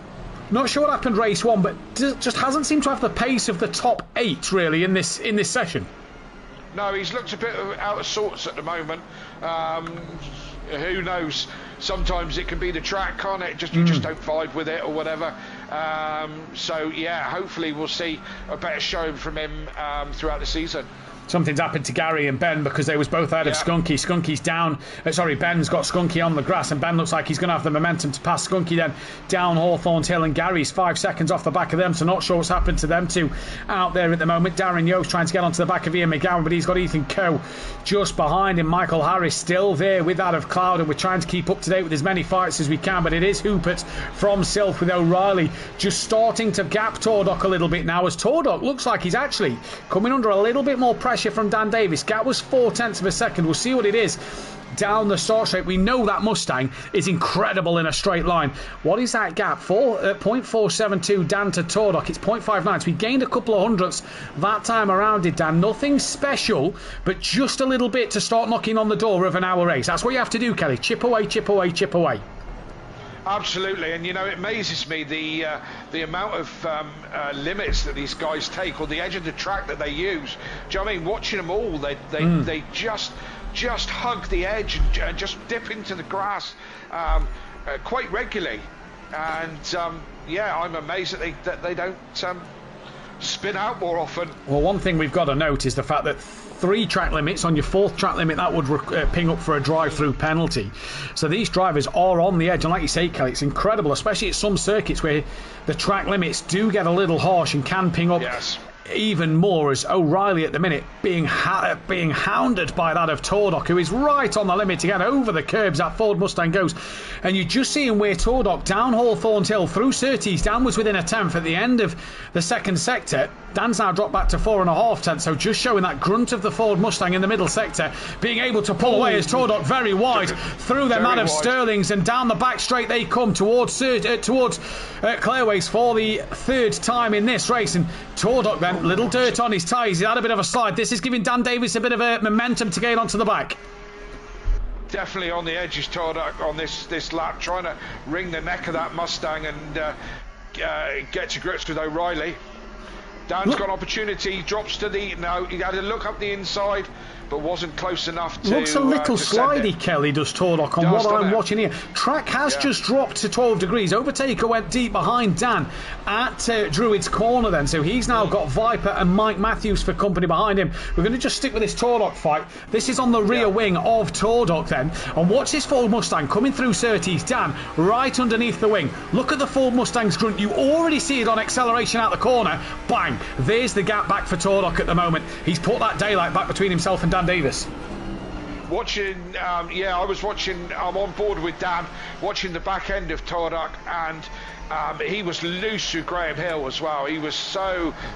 not sure what happened race 1, but just hasn't seemed to have the pace of the top 8 really in this session. No, he's looked a bit out of sorts at the moment. Who knows? Sometimes it can be the track, can't it? You just don't vibe with it or whatever. So yeah, hopefully we'll see a better showing from him throughout the season. something's happened to Gary and Ben because they was both ahead of Skunky. Skunky's down. Ben's got Skunky on the grass, and Ben looks like he's going to have the momentum to pass Skunky then down Hawthorne's Hill, and Gary's 5 seconds off the back of them, so not sure what's happened to them two out there at the moment. Darren Yo's trying to get onto the back of Ian McGowan, but he's got Ethan Coe just behind him. Michael Harris still there with that of Cloud, and we're trying to keep up to date with as many fights as we can, but it is Hoopert from Sylph with O'Reilly just starting to gap Tordock a little bit now, as Tordock looks like he's actually coming under a little bit more pressure from Dan Davis. Gap was 0.4 of a second. We'll see what it is down the start straight. We know that Mustang is incredible in a straight line. What is that gap? 0.472 Dan to Tordock. It's 0.59. So we gained a couple of hundredths that time around, did Dan. Nothing special, but just a little bit to start knocking on the door of an hour race. That's what you have to do, Kelly. Chip away, chip away, chip away. Absolutely, and you know, it amazes me the amount of limits that these guys take, or the edge of the track that they use. Do you know what I mean? Watching them all, they just hug the edge and just dip into the grass quite regularly. And I'm amazed that they don't spin out more often. Well, one thing we've got to note is the fact that 3 track limits, on your 4th track limit that would ping up for a drive-through penalty. So these drivers are on the edge, and like you say, Kelly, it's incredible, especially at some circuits where the track limits do get a little harsh and can ping up even more, as O'Reilly at the minute being hounded by that of Tordock, who is right on the limit to get over the curbs. That Ford Mustang goes, and you just see him where Tordock down Hawthorne's Hill through Surtees. Dan was within a tenth at the end of the second sector. Dan's now dropped back to 4.5 tenths, so just showing that grunt of the Ford Mustang in the middle sector being able to pull away as Tordock very wide through the man of Sterling's, and down the back straight they come towards Clairways for the 3rd time in this race. And Tordock then, little dirt on his tyres, he had a bit of a slide. This is giving Dan Davis a bit of a momentum to get onto the back. Definitely on the edges, Tordock, on this lap, trying to wring the neck of that Mustang and get to grips with O'Reilly. Dan's got opportunity, he drops to the... No, he had to look up the inside, but wasn't close enough to... Looks a little slidey, Kelly, does Tordock, on what I'm watching here. Track has just dropped to 12 degrees. Overtaker went deep behind Dan at Druid's Corner then, so he's now got Viper and Mike Matthews for company behind him. We're going to just stick with this Tordock fight. This is on the rear wing of Tordock then, and watch this Ford Mustang coming through Surtees. Dan right underneath the wing. Look at the Ford Mustang's grunt. You already see it on acceleration out the corner. Bang! There's the gap back for Tordock at the moment. He's put that daylight back between himself and Dan Davis. Watching, I was watching, I'm on board with Dan, watching the back end of Tordock, and he was loose through Graham Hill as well. He was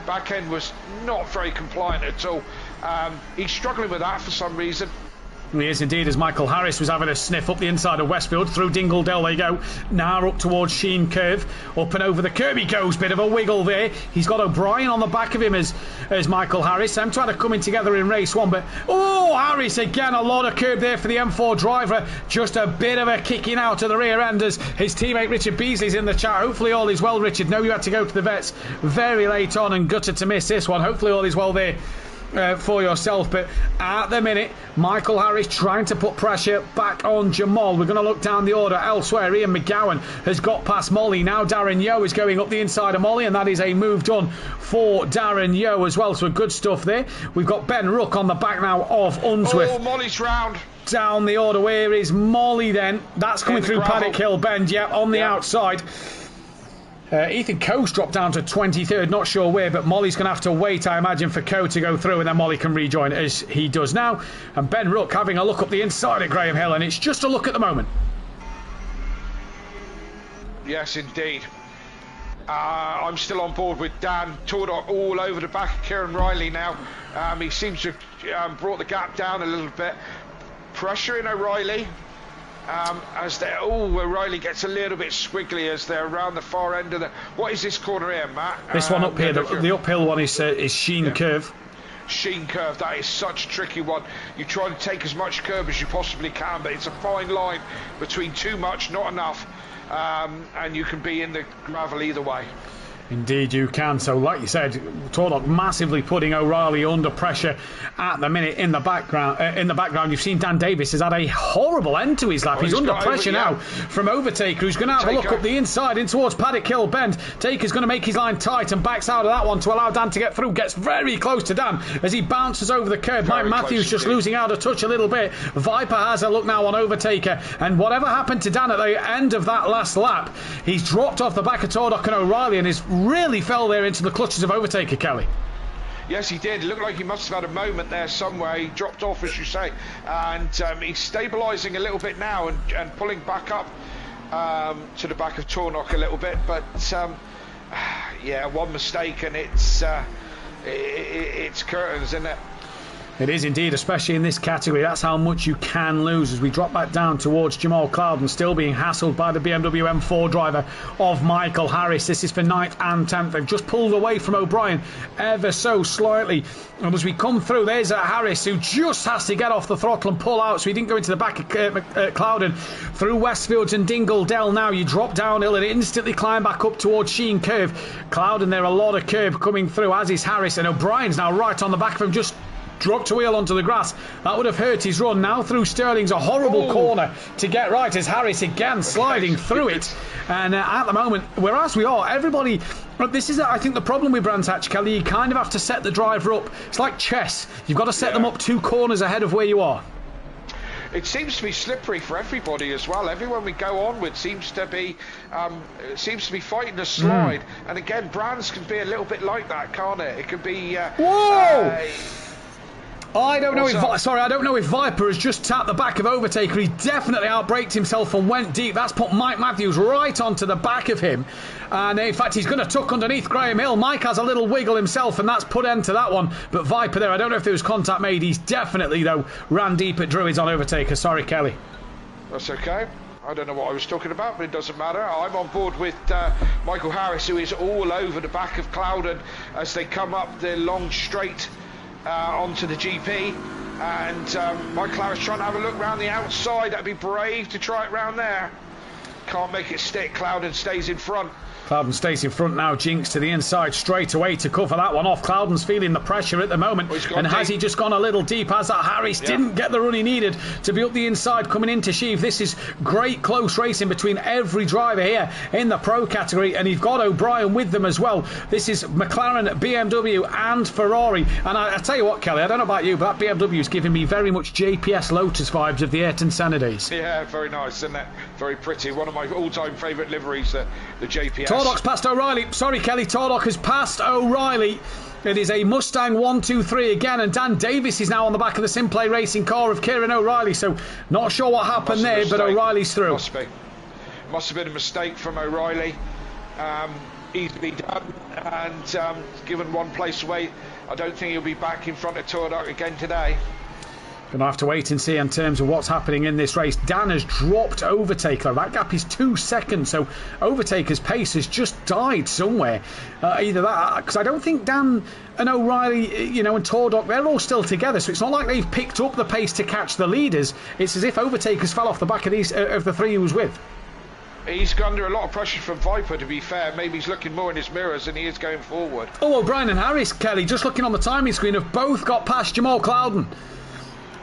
back end was not very compliant at all. He's struggling with that for some reason. He is indeed, as Michael Harris was having a sniff up the inside of Westfield through Dingledale they go. Now up towards Sheen Curve, up and over the curb he goes. Bit of a wiggle there. He's got O'Brien on the back of him as Michael Harris. I'm trying to come in together in race 1, but Harris again, a lot of curb there for the M4 driver. Just a bit of a kicking out of the rear end as his teammate Richard Beasley's in the chat. Hopefully all is well, Richard. No, you had to go to the vets very late on and gutted to miss this one. Hopefully all is well there for yourself, but at the minute Michael Harris trying to put pressure back on Jamal. We're going to look down the order elsewhere. Ian McGowan has got past Molly. Now Darren Yo is going up the inside of Molly, and that is a move done for Darren Yo as well, so good stuff there. We've got Ben Rook on the back now of Unsworth. Molly's round down the order. Where is Molly then? That's coming through Paddock Hill Bend, on the outside. Ethan Coe's dropped down to 23rd, not sure where, but Molly's going to have to wait, I imagine, for Coe to go through, and then Molly can rejoin as he does now. And Ben Rook having a look up the inside of Graham Hill, and it's just a look at the moment. Yes, indeed. I'm still on board with Dan. Tordock all over the back of Kieran Riley now. He seems to have brought the gap down a little bit. Pressuring O'Reilly. O'Reilly gets a little bit squiggly as they're around the far end of the... What is this corner here, Matt? This one up here, the uphill one is Sheen Curve. Sheen Curve, that is such a tricky one. You try to take as much curb as you possibly can, but it's a fine line between too much, not enough, and you can be in the gravel either way. Indeed you can. So like you said, Tordock massively putting O'Reilly under pressure at the minute in the background. You've seen Dan Davis has had a horrible end to his lap. He's under pressure now from Overtaker, who's going to have a look up the inside in towards Paddock Hill Bend. Taker's going to make his line tight and backs out of that one to allow Dan to get through. Gets very close to Dan as he bounces over the curb. Mike Matthews just losing out a touch a little bit. Viper has a look now on Overtaker, and whatever happened to Dan at the end of that last lap, he's dropped off the back of Tordock and O'Reilly and is really fell there into the clutches of Overtaker, Kelly. Yes, he did. It looked like he must have had a moment there somewhere. He dropped off, as you say, and he's stabilising a little bit now and pulling back up to the back of Tordock a little bit. But yeah, one mistake and it's curtains, isn't it? It is indeed, especially in this category. That's how much you can lose as we drop back down towards Jamal Clouden, still being hassled by the BMW M4 driver of Michael Harris. This is for 9th and 10th. They've just pulled away from O'Brien ever so slightly. And as we come through, there's Harris, who just has to get off the throttle and pull out, so he didn't go into the back of Clouden. Through Westfields and Dingle Dell now, you drop downhill and instantly climb back up towards Sheen Curve. Clouden, there are a lot of curb coming through, as is Harris, and O'Brien's now right on the back of him, just dropped a wheel onto the grass. That would have hurt his run. Now through Sterling's a horrible corner to get right as Harris again sliding through it. And at the moment, whereas we are, everybody, this is, I think, the problem with Brands Hatch, Kelly. You kind of have to set the driver up. It's like chess. You've got to set them up 2 corners ahead of where you are. It seems to be slippery for everybody as well. Everyone we go on with seems to be fighting a slide. And again, Brands can be a little bit like that, can't it? It could be. Whoa! I don't know if Viper has just tapped the back of Overtaker. He definitely outbraked himself and went deep. That's put Mike Matthews right onto the back of him. And in fact, he's going to tuck underneath Graham Hill. Mike has a little wiggle himself, and that's put end to that one. But Viper there, I don't know if there was contact made. He's definitely, though, ran deep at Druids on Overtaker. Sorry, Kelly. That's okay. I don't know what I was talking about, but it doesn't matter. I'm on board with Michael Harris, who is all over the back of Clouden as they come up the long straight onto the GP, and Michael Harris trying to have a look round the outside. That'd be brave to try it round there. Can't make it stick. Clouden stays in front. Clouden stays in front now. Jinx to the inside straight away to cover that one off. Clouden's feeling the pressure at the moment. And has he just gone a little deep? As that Harris didn't get the run he needed to be up the inside coming into Sheave. This is great close racing between every driver here in the pro category, and you've got O'Brien with them as well. This is McLaren, BMW and Ferrari. And I tell you what, Kelly, I don't know about you, but that BMW is giving me very much JPS Lotus vibes of the Ayrton Senna days. Yeah, very nice, isn't it? Very pretty. One of my all-time favourite liveries, the JPS. Tordock's passed O'Reilly. Sorry, Kelly. Tordock has passed O'Reilly. It is a Mustang 1-2-3 again, and Dan Davis is now on the back of the SimPlay racing car of Kieran O'Reilly. So not sure what happened there, but O'Reilly's through. Must have been a mistake from O'Reilly. Easily done, and given one place away. I don't think he'll be back in front of Tordock again today. Going to have to wait and see in terms of what's happening in this race. Dan has dropped Overtaker. That gap is 2 seconds, so Overtaker's pace has just died somewhere. Either that, because I don't think Dan and O'Reilly, and Tordock, they're all still together, so it's not like they've picked up the pace to catch the leaders. It's as if Overtaker's fell off the back of these of the 3 he was with. He's under a lot of pressure from Viper, to be fair. Maybe he's looking more in his mirrors than he is going forward. Oh, O'Brien and Harris, Kelly, just looking on the timing screen, have both got past Jamal Clouden.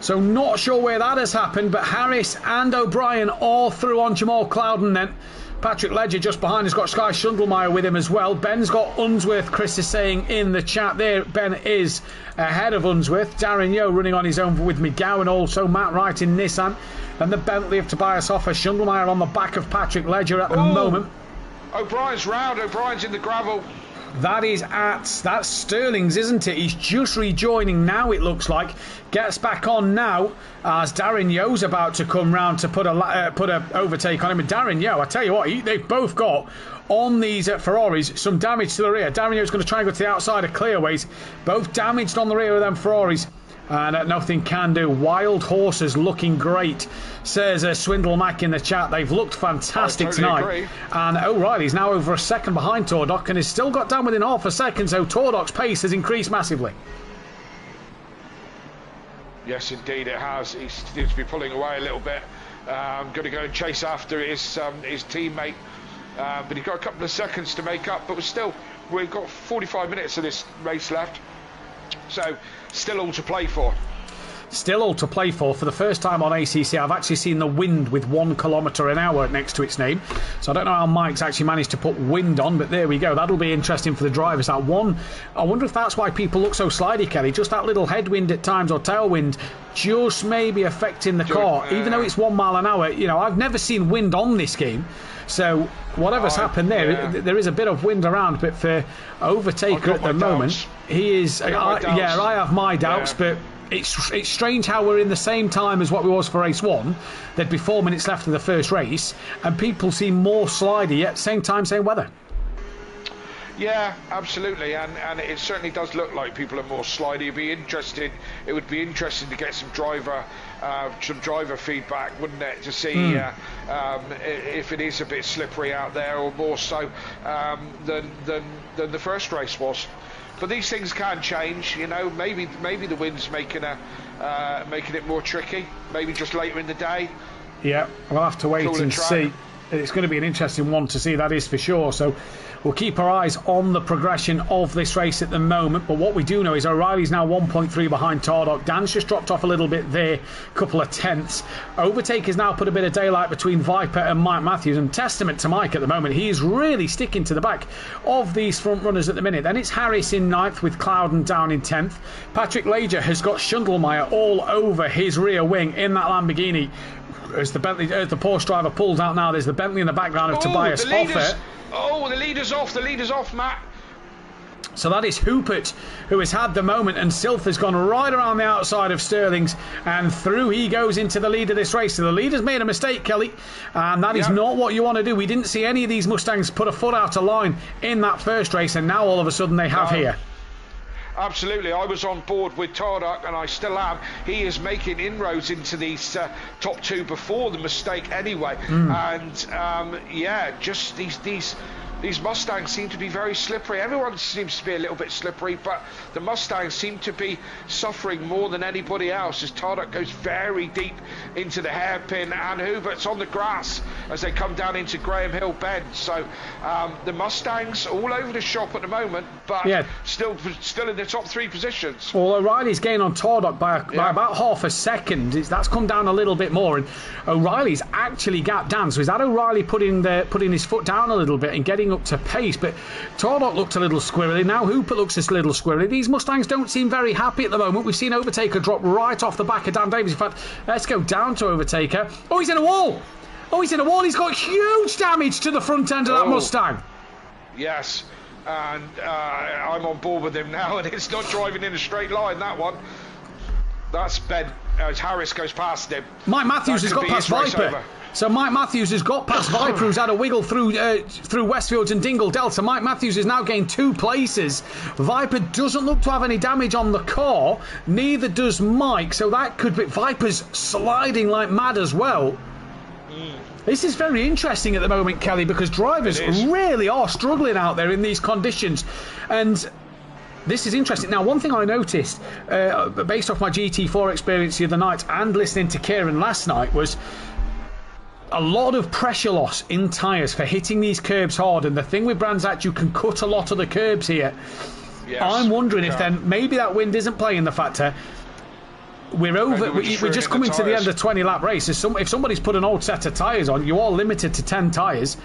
So not sure where that has happened, but Harris and O'Brien all through on Jamal Clouden then. Patrick Ledger just behind has got Sky Schundlemeier with him as well. Ben's got Unsworth, Chris is saying in the chat there. Ben is ahead of Unsworth. Darren Yeo running on his own with McGowan, also Matt Wright in Nissan. And the Bentley of Tobias Hoffer. Schundlemeier on the back of Patrick Ledger at the moment. O'Brien's round. O'Brien's in the gravel. That's Sterling's, isn't it? He's just rejoining now, it looks like. Gets back on now as Darren Yeo's about to come round to put a overtake on him. And Darren Yeo, I tell you what, they've both got on these Ferraris some damage to the rear. Darren Yeo's going to try and go to the outside of clearways. Both damaged on the rear of them Ferraris. And nothing can do. Wild Horses looking great, says Swindle Mac in the chat. They've looked fantastic tonight. Agree. And O'Reilly's now over a second behind Tordock and has still got down within half a second, so Tordock's pace has increased massively. Yes, indeed it has. He seems to be pulling away a little bit. Going to go and chase after his teammate but he got a couple of seconds to make up. But we've got 45 minutes of this race left, so still all to play for. Still all to play for. For the first time on ACC, I've actually seen the wind with 1 kilometre an hour next to its name. So I don't know how Mike's actually managed to put wind on, but there we go. That'll be interesting for the drivers. That one, I wonder if that's why people look so slidey, Kelly. Just that little headwind at times, or tailwind, just maybe affecting the car. Even though it's 1 mile an hour, you know, I've never seen wind on this game. So whatever's happened there, there is a bit of wind around. But for Overtaker at the moment, he is... I have my doubts, but... It's strange how we're in the same time as what we was for race 1. There'd be 4 minutes left of the first race, and people seem more slidey, yet same time, same weather. Yeah, absolutely, and it certainly does look like people are more slidey. It would be interesting to get some driver feedback, wouldn't it, to see if it is a bit slippery out there, or more so than the first race was. But these things can change, you know. Maybe the wind's making it more tricky. Maybe just later in the day. Yeah, we'll have to wait and see. It's going to be an interesting one to see, that is for sure. So we'll keep our eyes on the progression of this race at the moment. But what we do know is O'Reilly's now 1.3 behind Tardock. Dan's just dropped off a little bit there, a couple of tenths. Overtaker's now put a bit of daylight between Viper and Mike Matthews. And testament to Mike at the moment, he is really sticking to the back of these front runners at the minute. Then it's Harris in 9th with Clouden down in 10th. Patrick Lager has got Schundelmeyer all over his rear wing in that Lamborghini. As the Porsche driver pulls out now, there's the Bentley in the background of Tobias Hoffer. The leader's off, Matt. So that is Hoopert, who has had the moment, and Silf has gone right around the outside of Sterling's, and through he goes into the lead of this race. So the leader's made a mistake, Kelly, and that is not what you want to do. We didn't see any of these Mustangs put a foot out of line in that first race, and now all of a sudden they have here. Absolutely, I was on board with Tardock, and I still am. He is making inroads into these top 2 before the mistake anyway. And just these Mustangs seem to be very slippery. Everyone seems to be a little bit slippery, but the Mustangs seem to be suffering more than anybody else as Tardock goes very deep into the hairpin, and Hubert's on the grass as they come down into Graham Hill Bend. So the Mustangs all over the shop at the moment, but still in the top 3 positions. Well, O'Reilly's gained on Tardock by about half a second. That's come down a little bit more, and O'Reilly's actually gapped down. So is that O'Reilly putting his foot down a little bit and getting up to pace? But Tardock looked a little squirrely. Now Hooper looks a little squirrely. These Mustangs don't seem very happy at the moment. We've seen Overtaker drop right off the back of Dan Davies. In fact, let's go down to Overtaker. Oh, he's in a wall. He's got huge damage to the front end of that Mustang. Yes, and I'm on board with him now, and it's not driving in a straight line, that one. That's Ben as Harris goes past him. Mike Matthews has got past Viper. So Mike Matthews has got past Viper, who's had a wiggle through Westfields and Dingle Delta. Mike Matthews has now gained 2 places. Viper doesn't look to have any damage on the car. Neither does Mike. So that could be... Viper's sliding like mad as well. This is very interesting at the moment, Kelly, because drivers really are struggling out there in these conditions. And... this is interesting. Now, one thing I noticed, based off my GT4 experience the other night and listening to Kieran last night, was a lot of pressure loss in tyres for hitting these curbs hard. And the thing with Brands Hatch, you can cut a lot of the curbs here. Yes, I'm wondering if then maybe that wind isn't playing the factor. We're just coming to the end of 20-lap race. If somebody's put an old set of tyres on, you are limited to 10 tyres.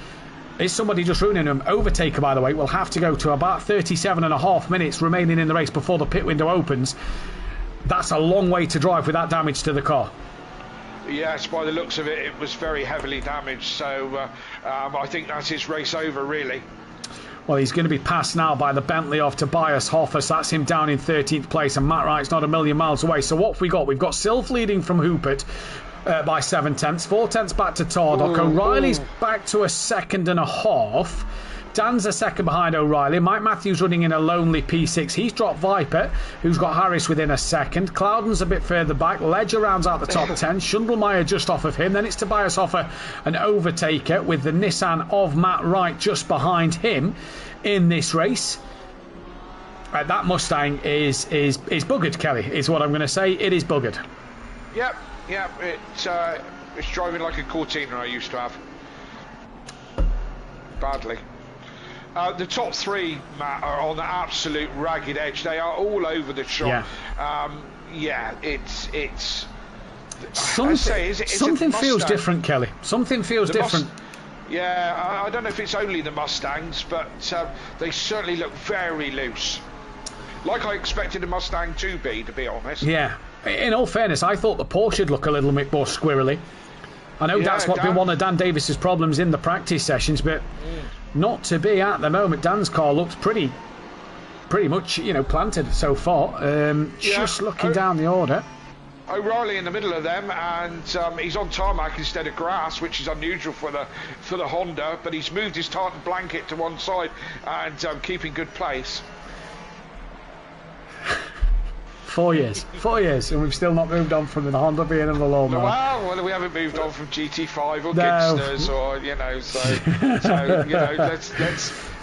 Is somebody just ruining them? Overtaker, by the way, will have to go to about 37.5 minutes remaining in the race before the pit window opens. That's a long way to drive with that damage to the car. Yes, by the looks of it, it was very heavily damaged. So I think that's his race over, really. Well, he's going to be passed now by the Bentley of Tobias Hoffer. So that's him down in 13th place. And Matt Wright's not a million miles away. So what have we got? We've got Sylph leading from Hoopert by 7 tenths. 4 tenths back to Tardock. O'Reilly's back to a 2.5. Dan's a second behind O'Reilly. Mike Matthews running in a lonely P6. He's dropped Viper, who's got Harris within a second. Clouden's a bit further back. Ledger rounds out the top 10. Schundelmeyer just off of him. Then it's Tobias Hoffer and Overtaker with the Nissan of Matt Wright just behind him in this race. That Mustang is buggered, Kelly, is what I'm going to say. It is buggered. Yep. It's driving like a Cortina I used to have. badly. The top three, Matt, are on the absolute ragged edge. They are all over the shop. It's something feels different, Kelly. Something feels different. I don't know if it's only the Mustangs, but they certainly look very loose. Like I expected a Mustang to be honest. Yeah. In all fairness, I thought the Porsche would look a little bit more squirrely. I know that's what been one of Dan Davis's problems in the practice sessions, but not to be at the moment. Dan's car looks pretty much, planted so far. Just looking down the order. O'Reilly in the middle of them, and he's on tarmac instead of grass, which is unusual for the Honda. But he's moved his tartan blanket to one side and keeping good pace. 4 years, and we've still not moved on from the Honda being in the lawnmower. Well, we haven't moved on from GT5 or Gibsters, or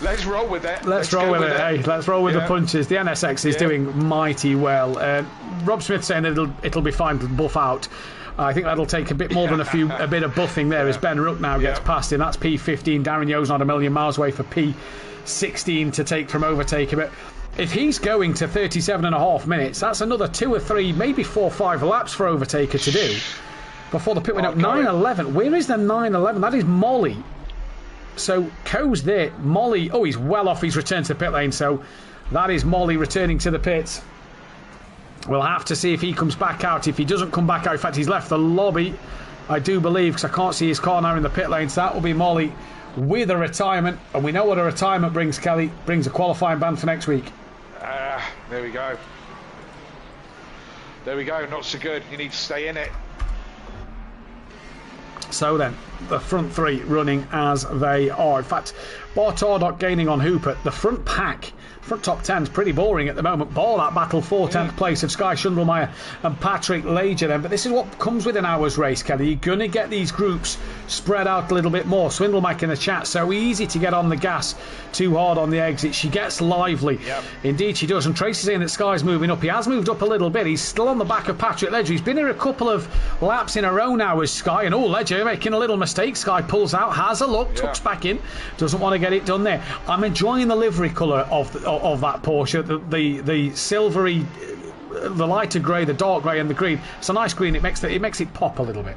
let's roll with it. Let's roll with it. Hey, let's roll with the punches. The NSX is doing mighty well. Rob Smith saying that it'll be fine to buff out. I think that'll take a bit more than a bit of buffing there as Ben Rook now gets past him. That's P15. Darren Yo's not a million miles away for P16 to take from Overtaker, but if he's going to 37.5 minutes, that's another 2 or 3, maybe 4 or 5 laps for Overtaker to do before the pit went up. 9.11. Where is the 9.11? That is Molly. So Coe's there. Molly. Oh, he's well off his return to the pit lane. So that is Molly returning to the pits. We'll have to see if he comes back out. If he doesn't come back out, in fact, he's left the lobby, I do believe, because I can't see his car now in the pit lane. So that will be Molly with a retirement. And we know what a retirement brings, Kelly. Brings a qualifying ban for next week. There we go. There we go. Not so good. You need to stay in it. So then, the front three running as they are. In fact, Bartardok gaining on Hooper. The front pack, front top 10 is pretty boring at the moment. Ball that battle for 10th place of Sky Schundelmeyer and Patrick Lager then. But this is what comes with an hour's race, Kelly. You're going to get these groups spread out a little bit more. Swindlemack in the chat. So easy to get on the gas, too hard on the exit. She gets lively. Yep. Indeed she does. And Tracy's saying that Sky's moving up. He has moved up a little bit. He's still on the back of Patrick Ledger. He's been here a couple of laps in a row now as Sky. And Ledger making a little mistake. Sky pulls out, has a look, tucks back in. Doesn't want to get it done there. I'm enjoying the livery colour of that Porsche. The silvery, the lighter grey, the dark grey and the green. It's a nice green. It makes it pop a little bit.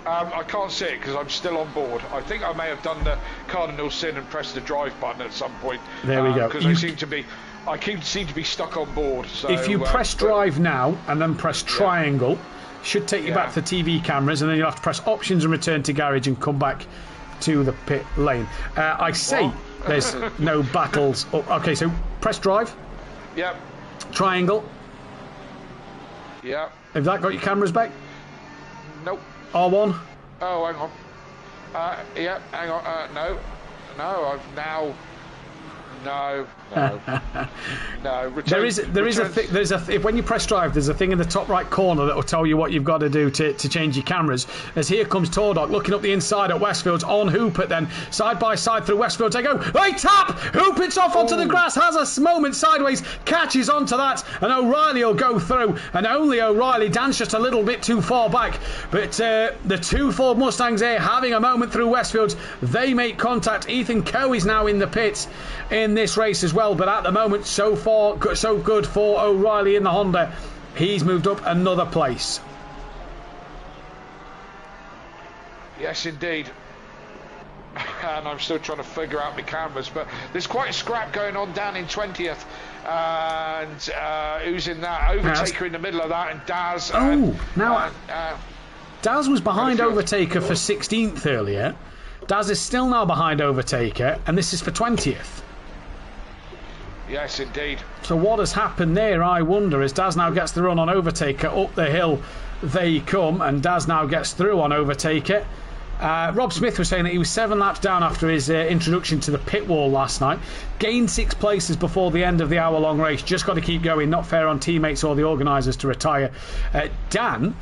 I can't see it because I'm still on board. I think I may have done the cardinal sin and pressed the drive button at some point. There we go. Because I seem to be stuck on board. So, if you press drive now and then press triangle, should take you back to the TV cameras, and then you'll have to press options and return to garage and come back to the pit lane. I say there's no battles. Okay, so press drive. Yep. Triangle. Yep. Have that got your cameras back? Nope. R1. Oh, hang on. Yeah, hang on. No, I've now. No. There is a thing. When you press drive, there's a thing in the top right corner that will tell you what you've got to do to change your cameras. As here comes Tordok looking up the inside at Westfields on Hooper, then side by side through Westfields they go. They tap. Hooper's off onto the grass, has a moment sideways, catches onto that, and O'Reilly will go through. And only O'Reilly. Dan's just a little bit too far back, but the two Ford Mustangs here having a moment through Westfields. They make contact. Ethan Coe is now in the pits in this race as well, but at the moment so far so good for O'Reilly in the Honda. He's moved up another place. Yes indeed. And I'm still trying to figure out my cameras, but there's quite a scrap going on down in 20th, and who's in that? Overtaker in the middle of that, and Daz. Daz was behind Overtaker for 16th earlier. Daz is still now behind Overtaker, and this is for 20th. Yes, indeed. So what has happened there, I wonder, as Daz now gets the run on Overtaker. Up the hill they come, and Daz now gets through on Overtaker. Rob Smith was saying that he was 7 laps down after his introduction to the pit wall last night. Gained 6 places before the end of the hour-long race. Just got to keep going. Not fair on teammates or the organisers to retire. Dan,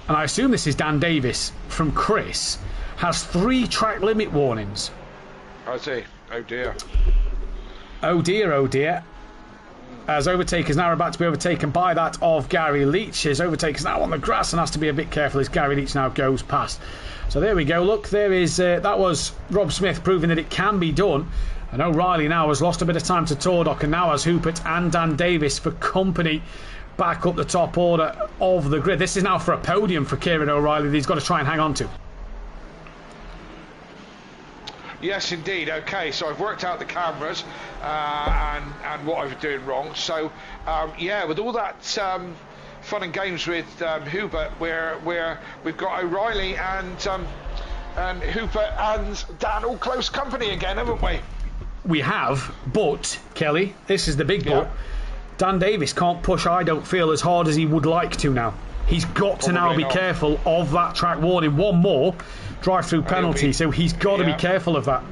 and I assume this is Dan Davis from Chris, has 3 track limit warnings. I see. Oh dear. Oh dear, oh dear. as overtakers now are about to be overtaken by that of Gary Leach. His overtaker's now on the grass and has to be a bit careful as Gary Leach now goes past. So there we go. Look, there is that was Rob Smith proving that it can be done. And O'Reilly now has lost a bit of time to Tordock and now has Hupert and Dan Davis for company back up the top order of the grid. This is now for a podium for Kieran O'Reilly that he's got to try and hang on to. Yes, indeed. Okay, so I've worked out the cameras and what I was doing wrong. So, yeah, with all that fun and games with Hubert, we've got O'Reilly and Hubert and Dan all close company again, haven't we? We have, but, Kelly, this is the big but. Dan Davis can't push, I don't feel, as hard as he would like to now. He's got to now be careful of that track warning. One more drive-through penalty, so he's got to be careful of that.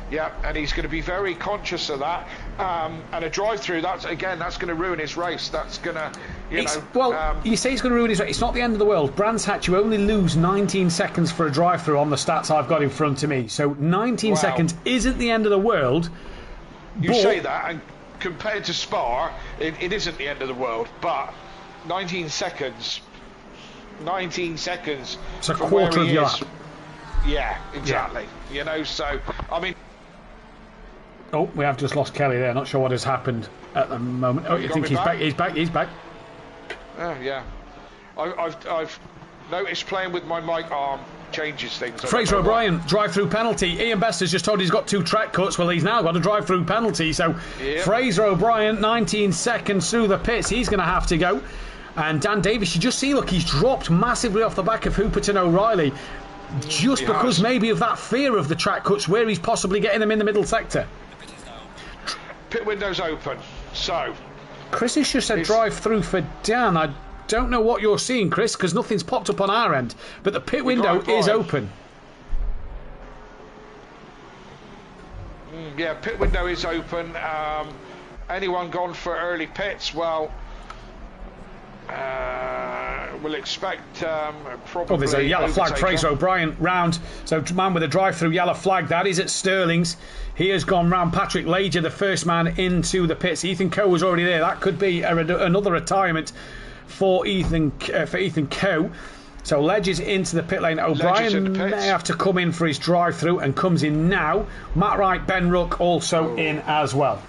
Yeah, and he's going to be very conscious of that. And a drive-through, that's going to ruin his race. That's going to, you say it's going to ruin his race. It's not the end of the world. Brands Hatch, you only lose 19 seconds for a drive-through on the stats I've got in front of me. So 19 seconds isn't the end of the world. You say that, and compared to Spa, it isn't the end of the world, but 19 seconds. It's a quarter of your lap. Yeah, exactly. You know, so, I mean... Oh, we have just lost Kelly there. Not sure what has happened at the moment. Oh, you think he's back? He's back. Oh, yeah. I've noticed playing with my mic arm changes things. Fraser O'Brien, drive-through penalty. Ian Best has just told he's got 2 track cuts. Well, he's now got a drive-through penalty. So Fraser O'Brien, 19 seconds through the pits. He's going to have to go. And Dan Davis, you just see, look, he's dropped massively off the back of Hupert and O'Reilly. Just because maybe of that fear of the track cuts where he's possibly getting them in the middle sector. Pit window's open, so... Chris has just said drive-through for Dan. I don't know what you're seeing, Chris, because nothing's popped up on our end. But the pit window is open. Yeah, pit window is open. Anyone gone for early pits? Well... we'll expect probably... Oh, there's a yellow flag. Fraser O'Brien round. So man with a drive-through yellow flag. That is at Sterling's. He has gone round. Patrick Lager, the first man into the pits. Ethan Coe was already there. That could be another retirement for Ethan Coe. So Ledger's into the pit lane. O'Brien may have to come in for his drive-through and comes in now. Matt Wright, Ben Ruck also in as well.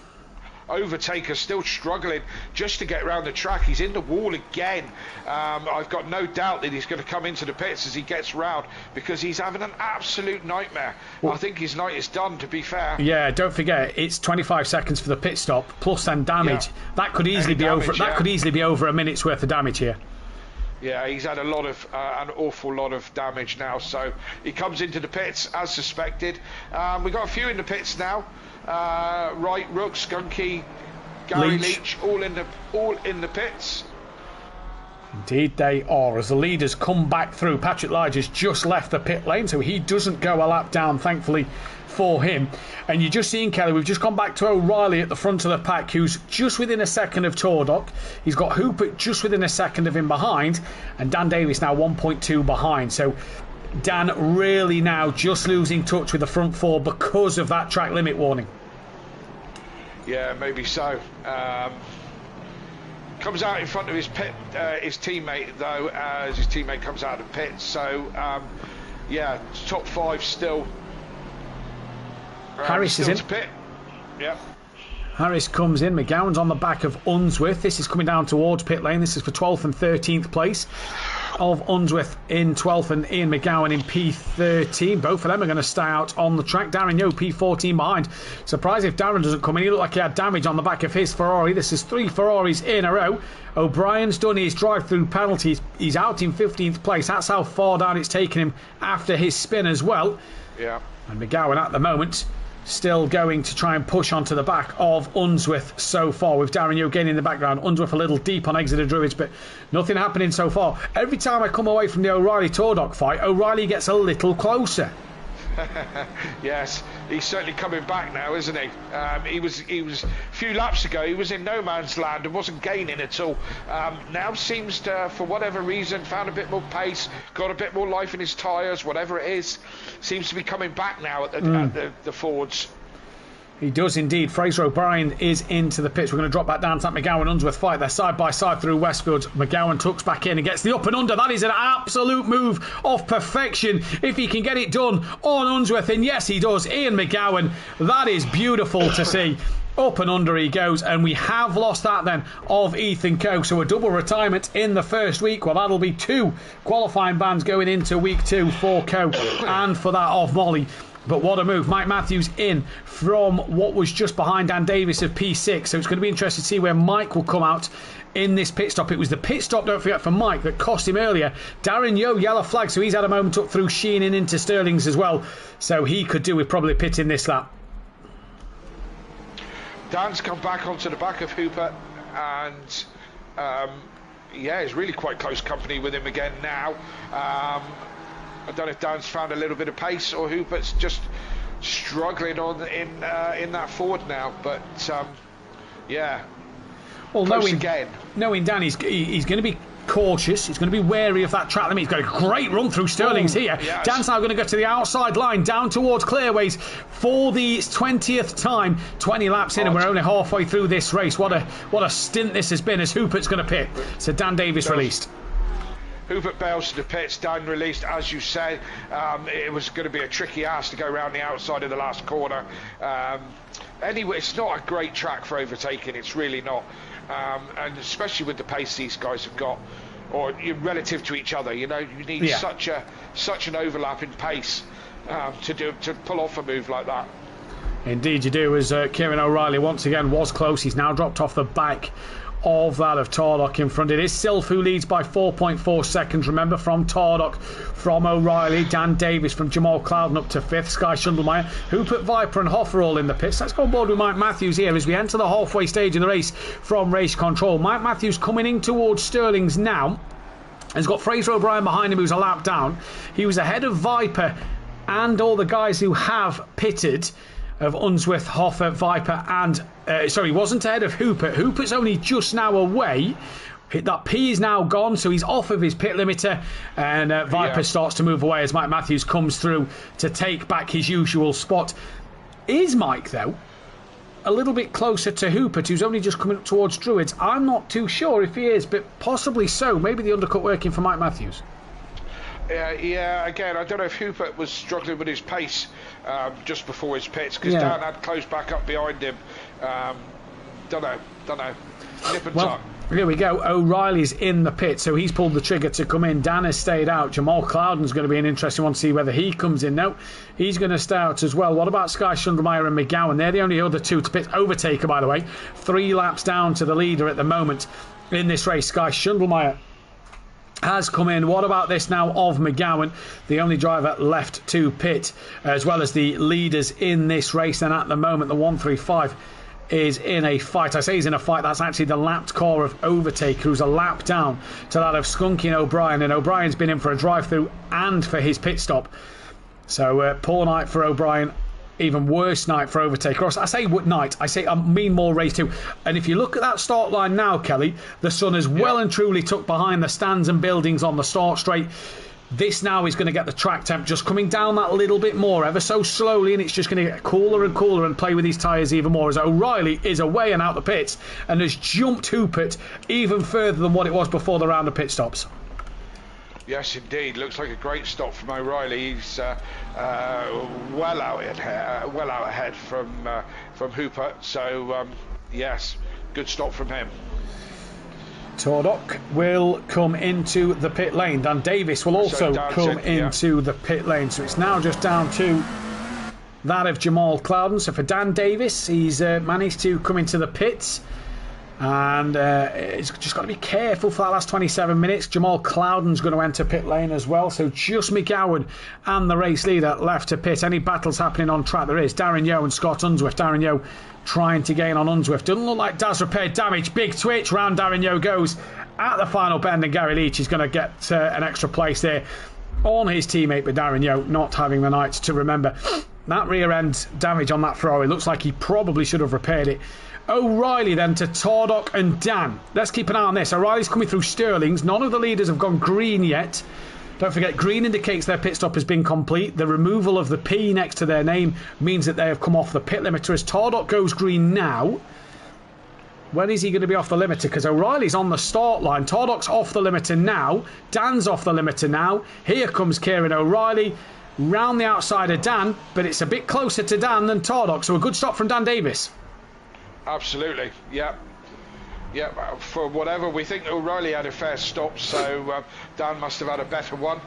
Overtaker still struggling just to get around the track. He's in the wall again. I've got no doubt that he's going to come into the pits as he gets round because he's having an absolute nightmare. Well, I think his night is done, to be fair. Yeah, don't forget it's 25 seconds for the pit stop plus then damage. Yeah. That could easily be over. That could easly be over a minute's worth of damage here. Yeah, he's had a lot of an awful lot of damage now. So he comes into the pits as suspected. We've got a few in the pits now. Wright, Rook, Skunky, Gary Leach, all in the pits. Indeed they are, as the leaders come back through. Patrick Lager's just left the pit lane, so he doesn't go a lap down, thankfully for him. And you're just seeing, Kelly, we've just gone back to O'Reilly at the front of the pack, who's just within a second of Tordock. He's got Hupert just within a second of him behind, and Dan Davis now 1.2 behind. So Dan really now just losing touch with the front four because of that track limit warning. Yeah, maybe so. Comes out in front of his teammate though, as his teammate comes out of the pit. So yeah, top 5 still. Harris is in. Pit. Yep. Harris comes in. McGowan's on the back of Unsworth. This is coming down towards pit lane. This is for 12th and 13th place. Of Unsworth in 12th and Ian McGowan in P13. Both of them are going to stay out on the track. Darren Yeo P14 behind. Surprised if Darren doesn't come in. He looked like he had damage on the back of his Ferrari. This is 3 Ferraris in a row. O'Brien's done his drive-through penalties. He's out in 15th place. That's how far down it's taken him after his spin as well. Yeah. And McGowan at the moment still going to try and push onto the back of Unsworth so far, with Darren Yeo getting in the background. Unsworth a little deep on Exeter Druids, but nothing happening so far. Every time I come away from the O'Reilly-Tordock fight, O'Reilly gets a little closer. Yes, he's certainly coming back now, isn't he? He was a few laps ago, he was in no man's land and wasn't gaining at all. Now seems to, for whatever reason, found a bit more pace, got a bit more life in his tyres, whatever it is, seems to be coming back now at the Fords. He does indeed. Fraser O'Brien is into the pits. We're going to drop back down to that McGowan-Unsworth fight. They're side by side through Westfield. McGowan tucks back in and gets the up and under. That is an absolute move of perfection if he can get it done on Unsworth. And yes, he does. Ian McGowan, that is beautiful to see. Up and under he goes, and we have lost that then of Ethan Coe. So a double retirement in the first week. Well, that'll be 2 qualifying bans going into week 2 for Coe and for that of Molly. But what a move. Mike Matthews in from what was just behind Dan Davis of P6. So it's going to be interesting to see where Mike will come out in this pit stop. It was the pit stop, don't forget, for Mike that cost him earlier. Darren Yeo, yellow flag. So he's had a moment up through Sheen and into Sterling's as well. So he could do with probably pitting this lap. Dan's come back onto the back of Hooper. And yeah, he's really quite close company with him again now. I don't know if Dan's found a little bit of pace or Hooper's just struggling on in that Ford now, but yeah. Well, knowing Dan, he's going to be cautious. He's going to be wary of that track limit. He's got a great run through Sterling's here. Yes. Dan's now going to go to the outside line down towards Clearways for the 20th time. 20 laps in, and we're only halfway through this race. What a stint this has been as Hooper's going to pit. So Dan Davis released. Hooper bails to the pits, Dan released, as you said. It was going to be a tricky ass to go around the outside of the last corner. Anyway, it's not a great track for overtaking, it's really not. And especially with the pace these guys have got, or relative to each other, you need such an overlap in pace to pull off a move like that. Indeed you do, as Kieran O'Reilly once again was close. He's now dropped off the back of that of Tardock in front. It is Silf who leads by 4.4 seconds, remember, from Tardock, from O'Reilly, Dan Davis, from Jamal Clouden up to 5th, Sky Schundelmeyer, Hooper, Viper and Hoffer all in the pits. Let's go on board with Mike Matthews here as we enter the halfway stage of the race from race control. Mike Matthews coming in towards Sterling's now. He's got Fraser O'Brien behind him who's a lap down. He was ahead of Viper and all the guys who have pitted, of Unsworth, Hoffer, Viper and he wasn't ahead of Hooper. Hooper's only just now away. That P is now gone, so he's off of his pit limiter, and Viper starts to move away as Mike Matthews comes through to take back his usual spot. Is Mike, though, a little bit closer to Hooper, who's only just coming up towards Druids? I'm not too sure if he is, but possibly so. Maybe the undercut working for Mike Matthews. Yeah, again, I don't know if Hooper was struggling with his pace just before his pits, because Dan had close back up behind him. Don't know. Nip and tuck. Here we go. O'Reilly's in the pit, so he's pulled the trigger to come in. Dan has stayed out. Jamal Clouden's going to be an interesting one to see whether he comes in. No, he's going to stay out as well. What about Sky Schundelmeyer and McGowan? They're the only other two to pit. Overtaker, by the way, 3 laps down to the leader at the moment in this race. Sky Schundelmeyer has come in. What about this now of McGowan, the only driver left to pit, as well as the leaders in this race? And at the moment, the 135 is in a fight. I say he's in a fight. That's actually the lapped car of Overtaker, who's a lap down to that of Skunky and O'Brien. And O'Brien's been in for a drive-through and for his pit stop. So poor night for O'Brien. Even worse night for Overtaker. I say night, I mean more race too. And if you look at that start line now, Kelly, the sun is well and truly tucked behind the stands and buildings on the start straight. This now is going to get the track temp just coming down that little bit more, ever so slowly, and it's just going to get cooler and cooler and play with these tyres even more, as O'Reilly is away and out the pits and has jumped Hoopert even further than what it was before the round of pit stops. Yes, indeed. Looks like a great stop from O'Reilly. He's well out ahead from Hooper. So yes, good stop from him. Tardock will come into the pit lane. Dan Davis will also come into the pit lane. So it's now just down to that of Jamal Clouden. So for Dan Davis, he's managed to come into the pits. And he's just got to be careful for that last 27 minutes. Jamal Clouden's going to enter pit lane as well. So just McGowan and the race leader left to pit. Any battles happening on track there is. Darren Yeo and Scott Unsworth. Darren Yeo trying to gain on Unsworth. Doesn't look like Daz repaired damage. Big twitch. Round Darren Yeo goes at the final bend. And Gary Leach is going to get an extra place there on his teammate. But Darren Yeo not having the night to remember. That rear end damage on that Ferrari looks like he probably should have repaired it. O'Reilly then to Tardock and Dan. Let's keep an eye on this. O'Reilly's coming through Sterling's. None of the leaders have gone green yet. Don't forget, green indicates their pit stop has been complete. The removal of the P next to their name means that they have come off the pit limiter. As Tardock goes green now, when is he going to be off the limiter? Because O'Reilly's on the start line. Tardock's off the limiter now. Dan's off the limiter now. Here comes Kieran O'Reilly round the outside of Dan, but it's a bit closer to Dan than Tardock. So a good stop from Dan Davis. Absolutely, yeah. Yeah, for whatever, we think O'Reilly had a fair stop, so Dan must have had a better one.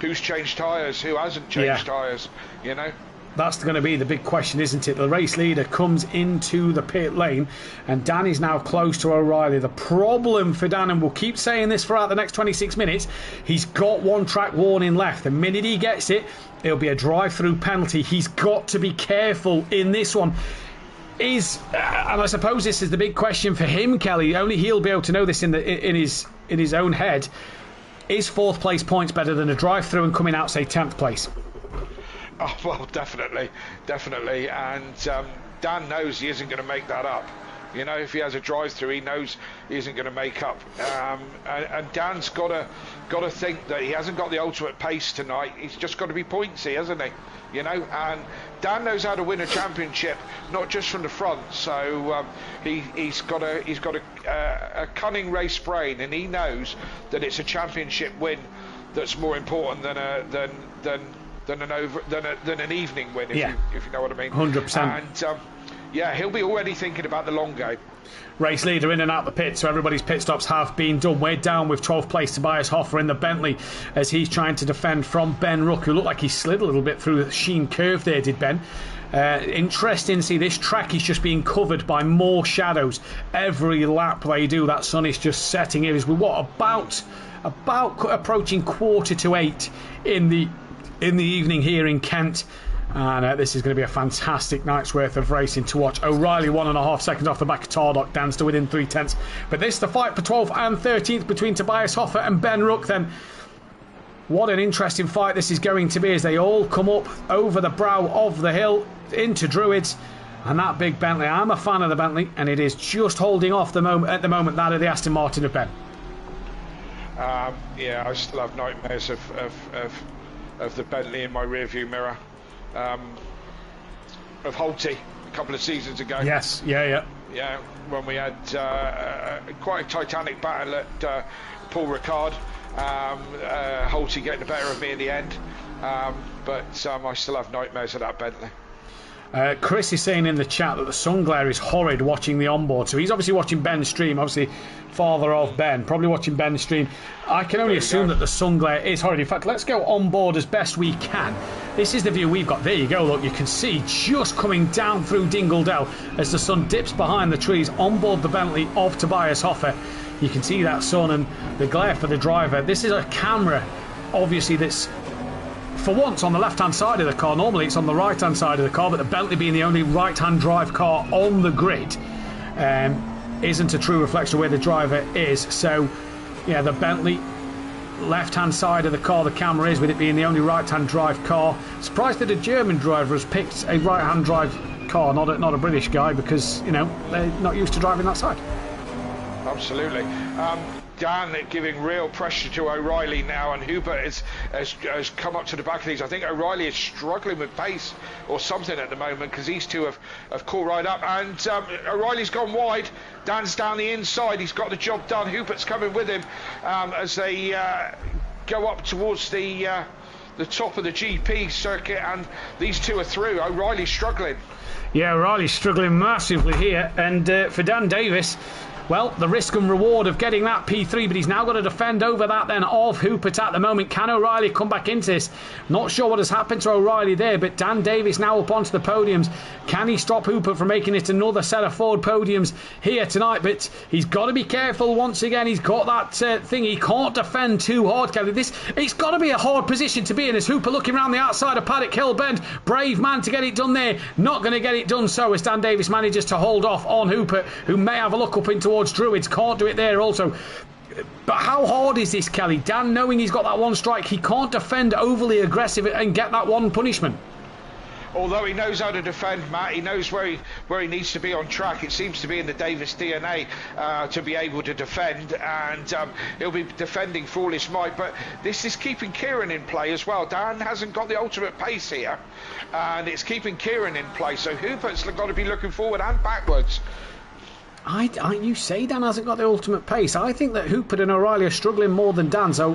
Who's changed tyres? Who hasn't changed tyres? You know? That's going to be the big question, isn't it? The race leader comes into the pit lane, and Dan is now close to O'Reilly. The problem for Dan, and we'll keep saying this throughout the next 26 minutes, he's got one track warning left. The minute he gets it, it'll be a drive-through penalty. He's got to be careful in this one. And I suppose this is the big question for him, Kelly. Only he'll be able to know this in his own head. Is 4th place points better than a drive-through and coming out, say, 10th place? Oh, well, definitely. And Dan knows he isn't going to make that up. You know, if he has a drive-through, he knows he isn't going to make up. And Dan's got to think that he hasn't got the ultimate pace tonight. He's just got to be pointsy, hasn't he? You know, and Dan knows how to win a championship, not just from the front. So he's got a cunning race brain, and he knows that it's a championship win that's more important than an evening win, if you know what I mean. 100%. And yeah, he'll be already thinking about the long game. Race leader in and out the pit, so everybody's pit stops have been done. We're down with 12th place Tobias Hoffer in the Bentley as he's trying to defend from Ben Ruck, who looked like he slid a little bit through the sheen curve there, did Ben. Interesting to see this track is just being covered by more shadows every lap they do. That sun is just setting here. Is what about approaching 7:45 in the evening here in Kent. And this is going to be a fantastic night's worth of racing to watch. O'Reilly 1.5 seconds off the back of Tardock, Dan still within 0.3. But this, the fight for 12th and 13th between Tobias Hoffer and Ben Ruck. Then what an interesting fight this is going to be as they all come up over the brow of the hill into Druids. And that big Bentley, I'm a fan of the Bentley, and it is just holding off at the moment that of the Aston Martin of Ben. Yeah, I still have nightmares of the Bentley in my rearview mirror. Of Holty a couple of seasons ago. Yes, yeah, when we had quite a titanic battle at Paul Ricard. Holty getting the better of me in the end, but I still have nightmares of that Bentley. Chris is saying in the chat that the sun glare is horrid watching the onboard, so he's obviously watching Ben's stream, obviously father of Ben, probably watching Ben's stream. I can only assume that the sun glare is horrid. In fact, let's go on board as best we can. This is the view we've got. There you go, look, you can see just coming down through Dingle Dell as the sun dips behind the trees on board the Bentley of Tobias Hoffer. You can see that sun and the glare for the driver. This is a camera, obviously, that's for once on the left-hand side of the car. Normally it's on the right-hand side of the car, but the Bentley being the only right-hand drive car on the grid isn't a true reflection of where the driver is. So yeah, the Bentley left-hand side of the car the camera is, with it being the only right-hand drive car. Surprised that a German driver has picked a right-hand drive car, not a British guy, because, you know, they're not used to driving that side. Absolutely. Dan giving real pressure to O'Reilly now, and Hubert has come up to the back of these. I think O'Reilly is struggling with pace or something at the moment, because these two have caught right up, and O'Reilly's gone wide. Dan's down the inside. He's got the job done. Hubert's coming with him as they go up towards the top of the GP circuit, and these two are through. O'Reilly's struggling. Yeah, O'Reilly's struggling massively here, and for Dan Davis, well, the risk and reward of getting that P3, but he's now got to defend over that then of Hubert at the moment. Can O'Reilly come back into this? Not sure what has happened to O'Reilly there, but Dan Davis now up onto the podiums. Can he stop Hubert from making it another set of forward podiums here tonight? But he's got to be careful once again. He's got that thing. He can't defend too hard, Kelly. It's got to be a hard position to be in as Hubert looking around the outside of Paddock Hill Bend. Brave man to get it done there. Not going to get it done so as Dan Davis manages to hold off on Hubert, who may have a look up in towards Druids. Can't do it there also. But how hard is this, Kelly? Dan, knowing he's got that one strike, he can't defend overly aggressive and get that one punishment. Although he knows how to defend, Matt, he knows where where he needs to be on track. It seems to be in the Davis DNA to be able to defend, and he'll be defending for all his might. But this is keeping Kieran in play as well. Dan hasn't got the ultimate pace here, and it's keeping Kieran in play. So Hupert's got to be looking forward and backwards. You say Dan hasn't got the ultimate pace. I think that Hupert and O'Reilly are struggling more than Dan. So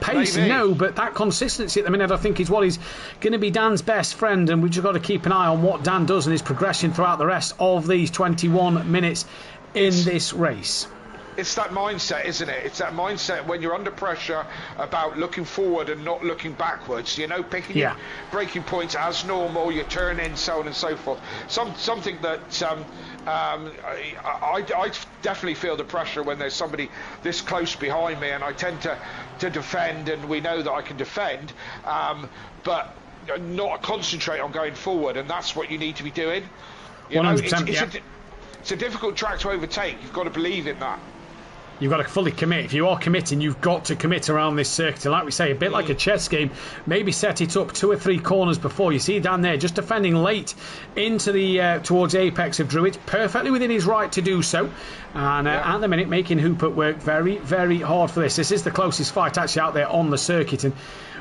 pace, Maybe. no, but that consistency at the minute, I think, is what is going to be Dan's best friend. And we've just got to keep an eye on what Dan does and his progression throughout the rest of these 21 minutes in this race. It's that mindset, isn't it? It's that mindset when you're under pressure about looking forward and not looking backwards. You know, picking your braking points as normal, your turn in, so on and so forth. Something that I definitely feel the pressure when there's somebody this close behind me, and I tend to defend, and we know that I can defend, but not concentrate on going forward, and that's what you need to be doing. You know, it's a difficult track to overtake. You've got to believe in that. You've got to fully commit. If you are committing, you've got to commit around this circuit. And like we say, a bit like a chess game, maybe set it up 2 or 3 corners before. You see Dan there just defending late into the towards the apex of Druids, perfectly within his right to do so. And at the minute, making Hupert work very, very hard for this. This is the closest fight actually out there on the circuit. And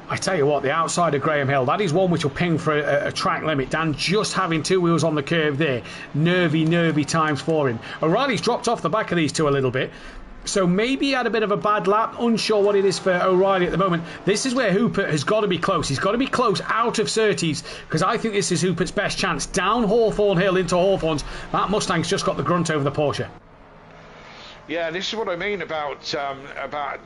I tell you what, the outside of Graham Hill, that is one which will ping for a track limit. Dan just having 2 wheels on the curve there. Nervy times for him. O'Reilly's dropped off the back of these 2 a little bit. So maybe he had a bit of a bad lap. Unsure what it is for O'Reilly at the moment. This is where Hupert has got to be close. He's got to be close out of Surtees, because I think this is Hupert's best chance. Down Hawthorne Hill into Hawthorne's. That Mustang's just got the grunt over the Porsche. Yeah, this is what I mean about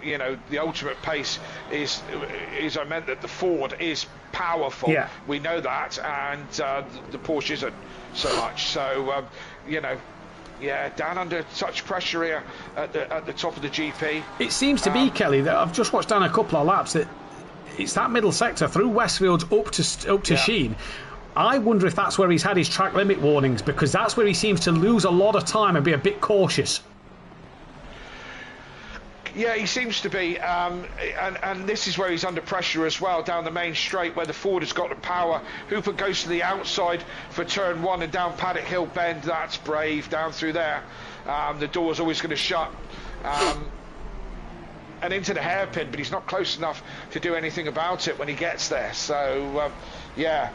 you know, the ultimate pace is I meant that the Ford is powerful. Yeah. We know that, and the Porsche isn't so much. So you know. Yeah, Dan under such pressure here at the top of the GP. It seems to be, Kelly, that I've just watched Dan a couple of laps, that it's that middle sector through Westfields up to Sheen. I wonder if that's where he's had his track limit warnings, because that's where he seems to lose a lot of time and be a bit cautious. Yeah, he seems to be, and this is where he's under pressure as well, down the main straight where the Ford has got the power. Hupert goes to the outside for turn 1 and down Paddock Hill Bend. That's brave, down through there. The door's always going to shut. And into the hairpin, but he's not close enough to do anything about it when he gets there. So, yeah.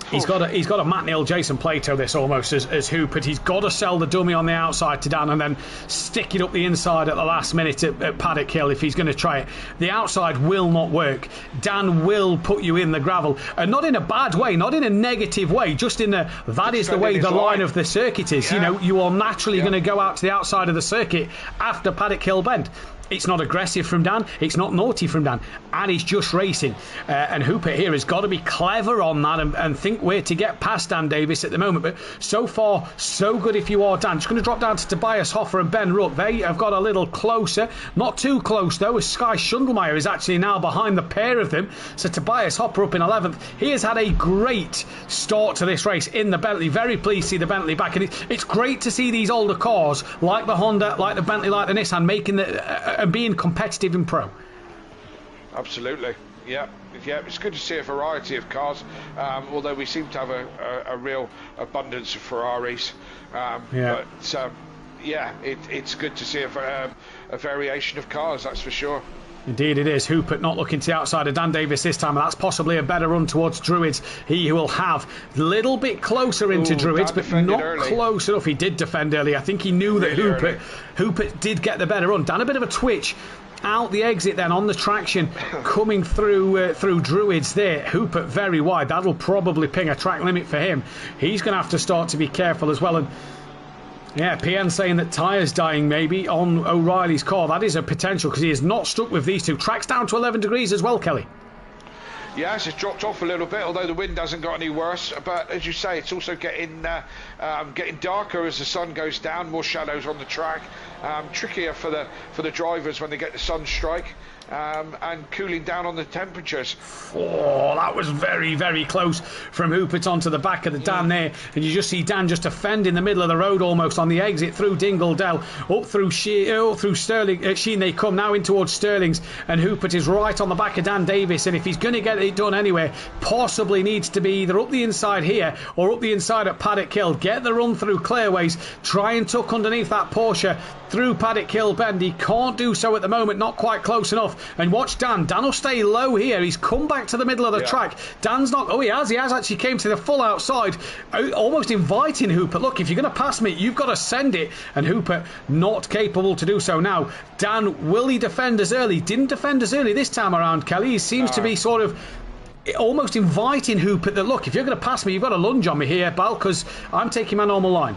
He's got a Matt Neal, Jason Plato this almost as Hupert. He's got to sell the dummy on the outside to Dan and then stick it up the inside at the last minute at Paddock Hill if he's going to try it. The outside will not work. Dan will put you in the gravel, and not in a bad way, not in a negative way, just in a that is the way the line of the circuit is. You know, you are naturally going to go out to the outside of the circuit after Paddock Hill Bend. It's not aggressive from Dan, it's not naughty from Dan, and he's just racing. And Hupert here has got to be clever on that and think where to get past Dan Davis at the moment. But so far, so good if you are Dan. Just going to drop down to Tobias Hoffer and Ben Rook. They have got a little closer. Not too close, though, as Sky Schundelmeyer is actually now behind the pair of them. So Tobias Hoffer up in 11th. He has had a great start to this race in the Bentley. Very pleased to see the Bentley back. And it's great to see these older cars, like the Honda, like the Bentley, like the Nissan, making the... and being competitive in pro. Absolutely, yeah. It's good to see a variety of cars, although we seem to have a real abundance of Ferraris. But it's good to see a variation of cars, that's for sure. Indeed it is. Hupert not looking to the outside of Dan Davis this time, and that's possibly a better run towards Druids. He will have a little bit closer into Druids, but not close enough. He did defend early. I think he knew that Hupert did get the better run. Dan a bit of a twitch out the exit then on the traction coming through Druids there. Hupert very wide. That'll probably ping a track limit for him. He's going to have to start to be careful as well. And yeah, PN saying that tyres dying maybe on O'Reilly's car. That is a potential, because he is not stuck with these two. Track's down to 11 degrees as well, Kelly. Yes, it's dropped off a little bit, although the wind hasn't got any worse. But as you say, it's also getting darker as the sun goes down, more shadows on the track. trickier for the drivers when they get the sunstrike. And cooling down on the temperatures. Oh, that was very, very close from Hupert onto the back of the Dan there, and you just see Dan just defend in the middle of the road almost on the exit through Dingledell, up through Stirling, Sheen they come now in towards Stirling's, and Hupert is right on the back of Dan Davis, and if he's going to get it done anyway, possibly needs to be either up the inside here or up the inside at Paddock Hill, get the run through clearways, try and tuck underneath that Porsche through Paddock Hill bend. He can't do so at the moment, not quite close enough. And watch Dan will stay low here. He's come back to the middle of the track. Dan's not, he has actually came to the full outside, almost inviting Hupert, look, if you're going to pass me, you've got to send it, and Hupert not capable to do so now. Dan, will he defend as early? Didn't defend as early this time around, Kelly. He seems to be sort of almost inviting Hupert that, look, if you're going to pass me, you've got to lunge on me here, Bal, because I'm taking my normal line.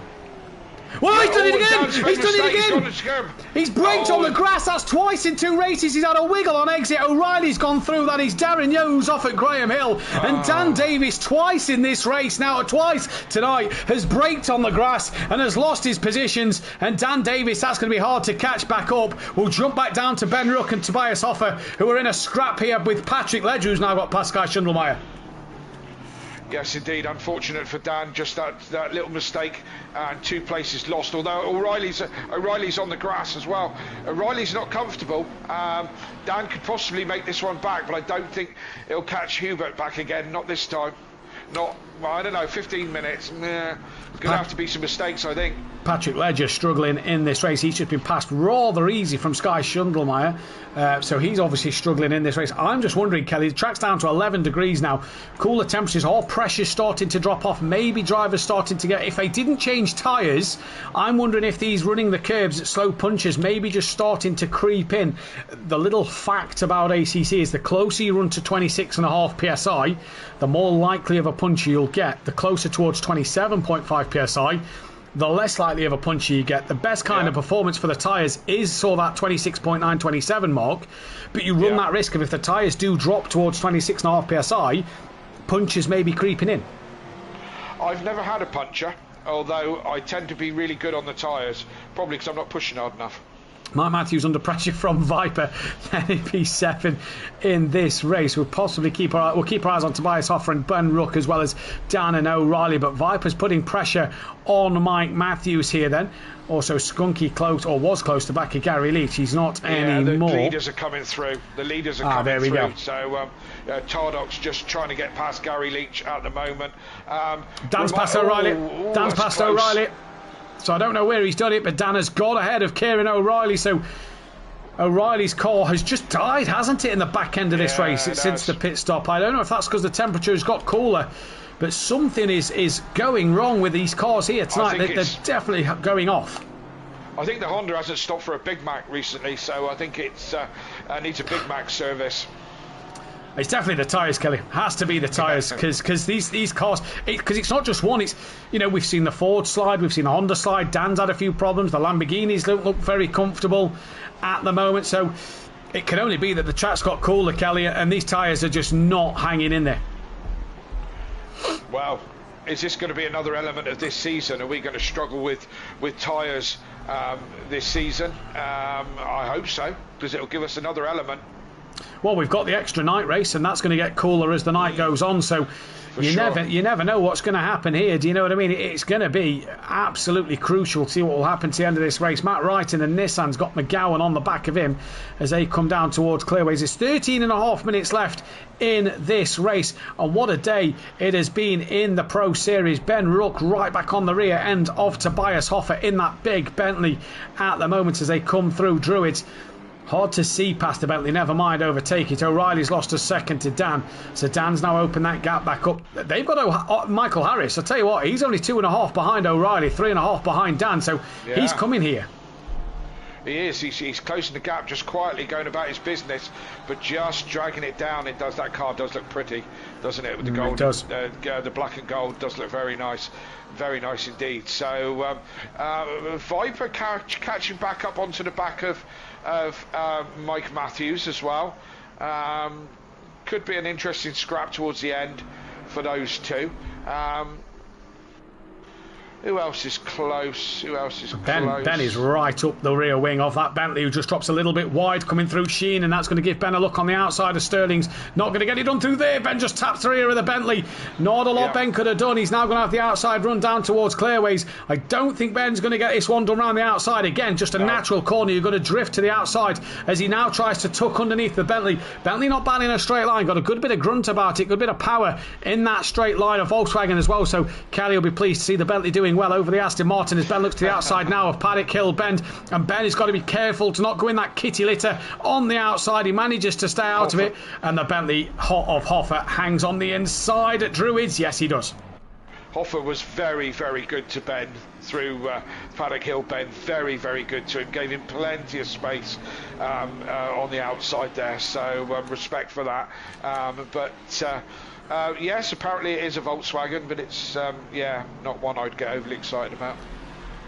Well, he's done it again! He's done it again! He's braked on the grass. That's twice in 2 races. He's had a wiggle on exit. O'Reilly's gone through that. He's Darren Yo's off at Graham Hill. And Dan Davis, twice in this race now, twice tonight, has braked on the grass and has lost his positions. And Dan Davis, that's going to be hard to catch back up. We'll jump back down to Ben Rook and Tobias Hoffer, who are in a scrap here with Patrick Ledger, who's now got past Guy Schundelmeyer. Yes, indeed. Unfortunate for Dan, just that little mistake and 2 places lost. Although O'Reilly's on the grass as well. O'Reilly's not comfortable. Dan could possibly make this one back, but I don't think he'll catch Hubert back again. Not this time. Not, well, I don't know, 15 minutes. Going to have to be some mistakes, I think. Patrick Ledger struggling in this race. He's just been passed rather easy from Sky Schundelmeyer, so he's obviously struggling in this race. I'm just wondering, Kelly, the track's down to 11 degrees now, cooler temperatures, all pressure starting to drop off, maybe drivers starting to get, if they didn't change tyres, I'm wondering if these running the curbs at slow punches maybe just starting to creep in. The little fact about ACC is the closer you run to 26.5 psi, the more likely of a puncher you'll get. The closer towards 27.5 psi, the less likely of a puncher you get. The best kind of performance for the tyres is sort of that 26.9, 27 mark, but you run that risk of, if the tyres do drop towards 26.5 psi, punches may be creeping in. I've never had a puncher, although I tend to be really good on the tyres, probably because I'm not pushing hard enough. Mark Matthews under pressure from Viper, P7 in this race. We'll possibly keep our eyes on Tobias Hoffer and Ben Rook, as well as Dan and O'Reilly, but Viper's putting pressure on Mike Matthews here then. Also Skunky close, or was close to back of Gary Leach. He's not anymore. The leaders are coming through. There we go. So Tardoc's just trying to get past Gary Leach at the moment. Dan's past O'Reilly. Dan's past O'Reilly. So I don't know where he's done it, but Dan has got ahead of Kieran O'Reilly. So O'Reilly's car has just died, hasn't it, in the back end of this race since the pit stop. I don't know if that's because the temperature has got cooler, but something is going wrong with these cars here tonight. They're definitely going off. I think the Honda hasn't stopped for a Big Mac recently, so I think it needs a Big Mac service. It's definitely the tyres, Kelly. Has to be the tyres, because these cars, because it's not just one. It's, you know, we've seen the Ford slide, we've seen the Honda slide. Dan's had a few problems. The Lamborghinis don't look very comfortable at the moment, so it can only be that the track's got cooler, Kelly, and these tyres are just not hanging in there. Well, is this going to be another element of this season? Are we going to struggle with tyres this season? I hope so, because it'll give us another element. Well, we've got the extra night race, and that's going to get cooler as the night goes on, so you never know what's going to happen here. Do you know what I mean? It's going to be absolutely crucial to see what will happen to the end of this race. Matt Wright in the Nissan's got McGowan on the back of him as they come down towards clearways. It's 13.5 minutes left in this race, and what a day it has been in the Pro Series. Ben Rook right back on the rear end of Tobias Hoffer in that big Bentley at the moment as they come through Druids. Hard to see past the Bentley, never mind overtake it. O'Reilly's lost a second to Dan, so Dan's now opened that gap back up. They've got Michael Harris. I'll tell you what, he's only 2.5 behind O'Reilly, 3.5 behind Dan, so he's coming here. He is. He's closing the gap, just quietly going about his business, but just dragging it down. That car does look pretty, doesn't it? With the gold, it does. The black and gold does look very nice indeed. So Viper catching back up onto the back of Mike Matthews as well. Could be an interesting scrap towards the end for those two. Who else is close? Who else is close? Ben is right up the rear wing of that Bentley, who just drops a little bit wide coming through Sheen, and that's going to give Ben a look on the outside of Sterling's. Not going to get it done through there. Ben just taps the rear of the Bentley. Not a lot Ben could have done. He's now going to have the outside run down towards Clearways. I don't think Ben's going to get this one done around the outside. Again, just a natural corner. You're going to drift to the outside as he now tries to tuck underneath the Bentley. Bentley not bad in a straight line. Got a good bit of grunt about it. Good bit of power in that straight line of Volkswagen as well. So Kelly will be pleased to see the Bentley doing well over the Aston Martin as Ben looks to the outside now of Paddock Hill Bend, and Ben has got to be careful to not go in that kitty litter on the outside. He manages to stay out of it, and the Bentley of Hoffer hangs on the inside at Druids. Yes, he does. Hoffer was very, very good to Ben through Paddock Hill Bend. Very, very good to him. Gave him plenty of space on the outside there. So respect for that. Yes, apparently it is a Volkswagen, but it's not one I'd get overly excited about.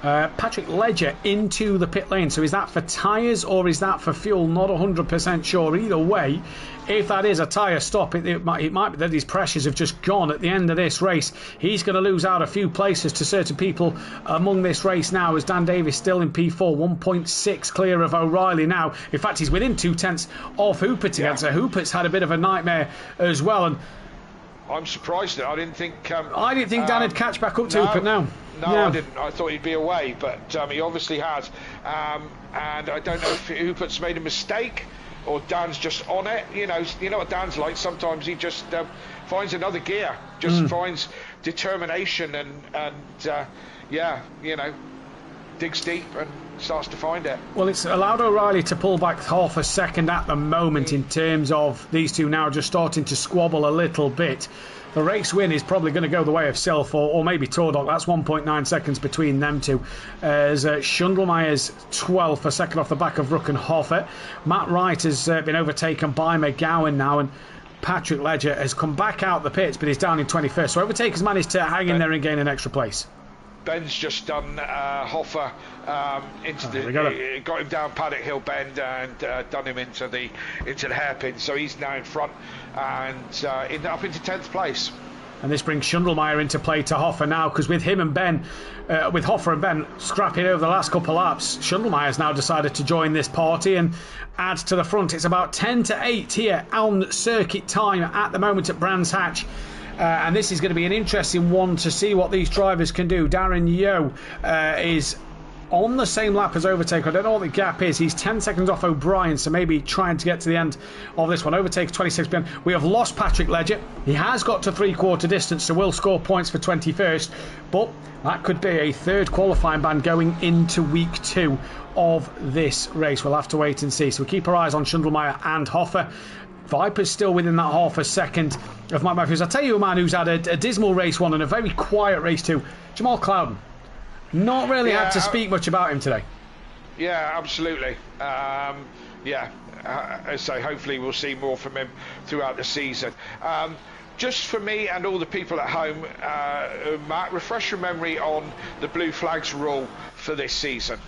Patrick Ledger into the pit lane. So is that for tyres or is that for fuel? Not 100% sure. Either way, if that is a tyre stop, it might be that his pressures have just gone at the end of this race. He's going to lose out a few places to certain people among this race now, as Dan Davis still in P4, 1.6 clear of O'Reilly now. In fact, he's within 2/10 of Hoopert's again. So Hoopert's had a bit of a nightmare as well. And I'm surprised that I didn't think Dan would catch back up to Hooper now. No, I didn't. I thought he'd be away, but he obviously has. And I don't know if Hoopert's made a mistake or Dan's just on it. You know what Dan's like. Sometimes he just finds another gear, finds determination and digs deep and starts to find it. Well, it's allowed O'Reilly to pull back half a second at the moment in terms of these two now just starting to squabble a little bit. The race win is probably going to go the way of Self or maybe Tordok. That's 1.9 seconds between them two. As Schundelmeyer's 12th, a second off the back of Ruck and Hoffer. Matt Wright has been overtaken by McGowan now, and Patrick Ledger has come back out the pits, but he's down in 21st. So Overtaker's managed to hang in there and gain an extra place. Ben's just done Hoffer got him down Paddock Hill Bend and done him into the hairpin. So he's now in front and up into 10th place. And this brings Schundelmeyer into play to Hoffer now, because with him and Ben, with Hoffer and Ben scrapping over the last couple of laps, Schundelmeyer's now decided to join this party and add to the front. It's about 10-8 here on circuit time at the moment at Brands Hatch. And this is going to be an interesting one to see what these drivers can do. Darren Yeo is on the same lap as Overtaker. I don't know what the gap is. He's 10 seconds off O'Brien, so maybe trying to get to the end of this one. Overtaker 26 behind. We have lost Patrick Ledger. He has got to three-quarter distance, so will score points for 21st. But that could be a third qualifying ban going into week 2 of this race. We'll have to wait and see. So we keep our eyes on Schundelmeyer and Hoffer. Viper's still within that half a second of Mike Matthews. I'll tell you a man who's had a dismal race one and a very quiet race two, Jamal Clouden. Not really had to speak much about him today. Yeah, absolutely. I say hopefully we'll see more from him throughout the season. Just for me and all the people at home, Matt, refresh your memory on the blue flags rule for this season.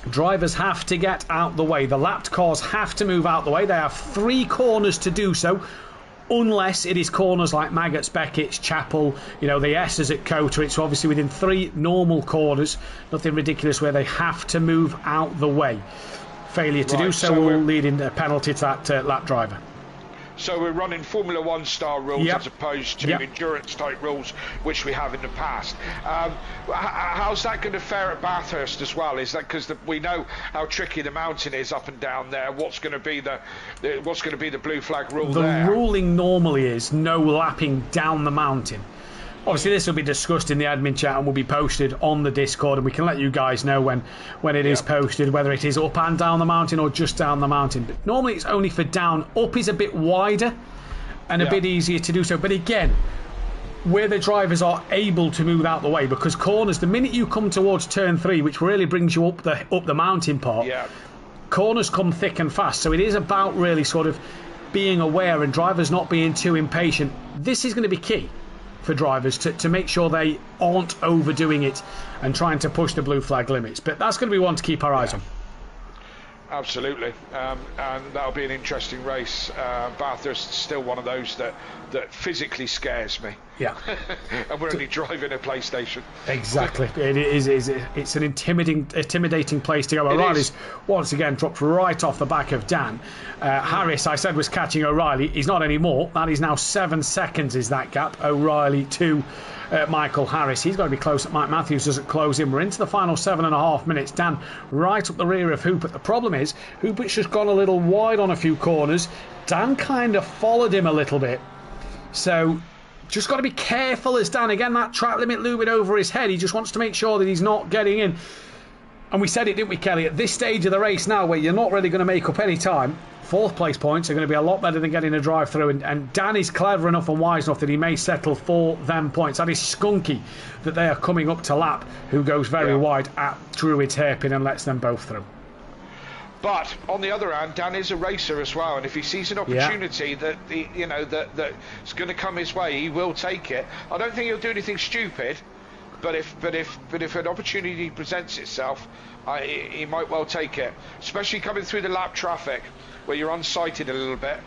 Drivers have to get out the way. The lapped cars have to move out the way. They have 3 corners to do so, unless it is corners like Maggots, Beckett's, Chapel, the S's at Cota. It's obviously within 3 normal corners. Nothing ridiculous where they have to move out the way. Failure to do so will lead in a penalty to that lap driver. So we're running Formula 1 style rules as opposed to endurance type rules, which we have in the past. How's that going to fare at Bathurst as well? Is that because we know how tricky the mountain is up and down there? What's going to be the blue flag rule there? The ruling normally is no lapping down the mountain. Obviously, this will be discussed in the admin chat and will be posted on the Discord, and we can let you guys know when it is posted, whether it is up and down the mountain or just down the mountain. But normally it's only for down. Up is a bit wider and a bit easier to do so. But again, where the drivers are able to move out the way, because corners, the minute you come towards turn 3, which really brings you up the mountain part, corners come thick and fast. So it is about really sort of being aware and drivers not being too impatient. This is going to be key for drivers to make sure they aren't overdoing it and trying to push the blue flag limits. But that's going to be one to keep our eyes on. Absolutely. And that'll be an interesting race. Bathurst is still one of those that physically scares me. Yeah. And we're only driving a PlayStation. Exactly. It's an intimidating place to go. O'Reilly's once again dropped right off the back of Dan. Harris, I said, was catching O'Reilly. He's not anymore. That is now 7 seconds is that gap. O'Reilly to Michael Harris. He's got to be close at Mike Matthews doesn't close in. We're into the final 7.5 minutes. Dan right up the rear of Hupert. The problem is Hupert's just gone a little wide on a few corners. Dan kind of followed him a little bit. So just got to be careful as Dan. Again, that track limit looming over his head. He just wants to make sure that he's not getting in. And we said it, didn't we, Kelly? At this stage of the race now, where you're not really going to make up any time, 4th place points are going to be a lot better than getting a drive through. And Dan is clever enough and wise enough that he may settle for them points. That is skunky that they are coming up to lap, who goes very wide at Druid's hairpin and lets them both through. But on the other hand, Dan is a racer as well, and if he sees an opportunity that's going to come his way, he will take it. I don't think he'll do anything stupid, but if an opportunity presents itself, he might well take it, especially coming through the lap traffic where you're unsighted a little bit.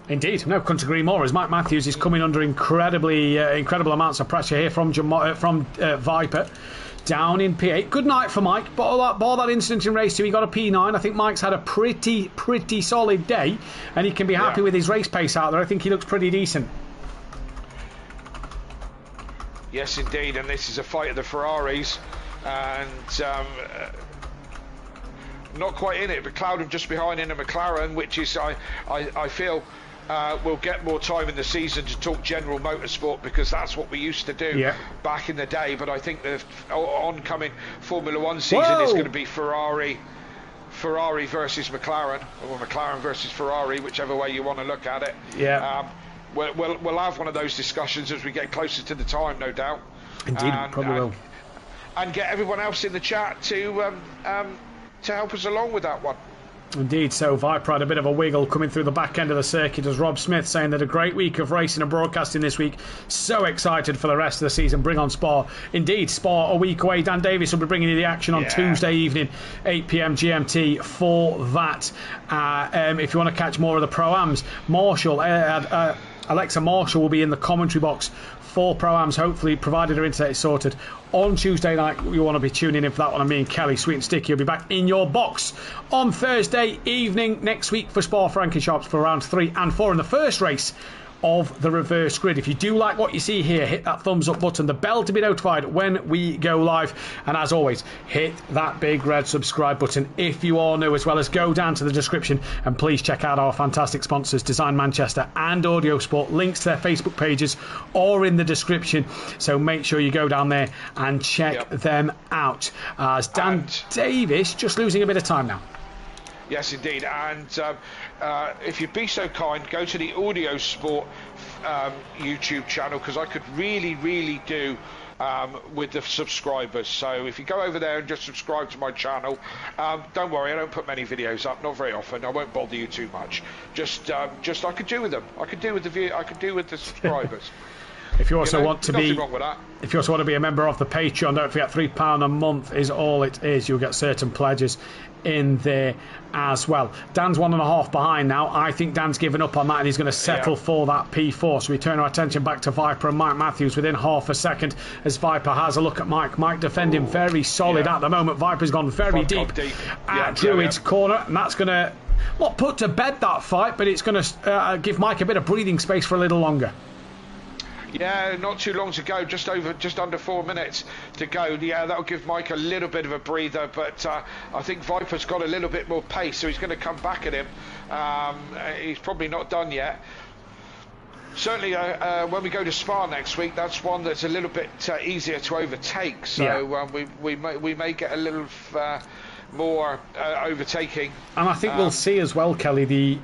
Indeed, no, couldn't agree more. As Mike Matthews is coming under incredible amounts of pressure here from Viper. Down in P8. Good night for Mike. Bar that incident in race 2, he got a P9. I think Mike's had a pretty solid day, and he can be happy with his race pace out there. I think he looks pretty decent. Yes, indeed, and this is a fight of the Ferraris, and not quite in it, but Cloudham just behind in a McLaren, which is, I feel, we'll get more time in the season to talk general motorsport, because that's what we used to do back in the day. But I think the oncoming Formula 1 season is going to be Ferrari versus McLaren, or McLaren versus Ferrari, whichever way you want to look at it. We'll have one of those discussions as we get closer to the time, no doubt. Indeed, probably will. And get everyone else in the chat to help us along with that one. Indeed, so Viper had a bit of a wiggle coming through the back end of the circuit, as Rob Smith saying that a great week of racing and broadcasting this week. So excited for the rest of the season. Bring on Spa. Indeed, Spa a week away. Dan Davis will be bringing you the action on Tuesday evening, 8 p.m. GMT for that. If you want to catch more of the Pro-Ams, Alexa Marshall will be in the commentary box for Pro-Ams, hopefully, provided her internet is sorted. On Tuesday night, you want to be tuning in for that one. And me and Kelly, Sweet and Sticky, will be back in your box on Thursday evening next week for Spa-Francorchamps for rounds 3 and 4 in the first race of the reverse grid. If you do like what you see here, hit that thumbs up button, the bell to be notified when we go live, and as always, hit that big red subscribe button if you are new, as well as go down to the description and please check out our fantastic sponsors Design Manchester and Audio Sport. Links to their Facebook pages are in the description, so make sure you go down there and check them out. As Dan Davis just losing a bit of time now. Yes, indeed. And if you'd be so kind, go to the Audio Sport YouTube channel, because I could really do with the subscribers. So if you go over there and just subscribe to my channel, don't worry, I don't put many videos up, not very often. I won't bother you too much. Just I could do with them. I could do with the subscribers. If you also want to be, wrong with that. If you also want to be a member of the Patreon, don't forget £3 a month is all it is. You'll get certain pledges in there as well. Dan's 1.5 behind now. I think Dan's given up on that and he's going to settle for that P4. So we turn our attention back to Viper and Mike Matthews within half a second as Viper has a look at Mike. Mike defending very solid at the moment. Viper's gone very deep at Druid's corner, and that's going to not put to bed that fight, but it's going to give Mike a bit of breathing space for a little longer. Yeah, not too long to go, just under 4 minutes to go. Yeah, that'll give Mike a little bit of a breather, but I think Viper's got a little bit more pace, so he's going to come back at him. He's probably not done yet. Certainly, when we go to Spa next week, that's one that's a little bit easier to overtake. So we may get a little more overtaking. And I think we'll see as well, Kelly, the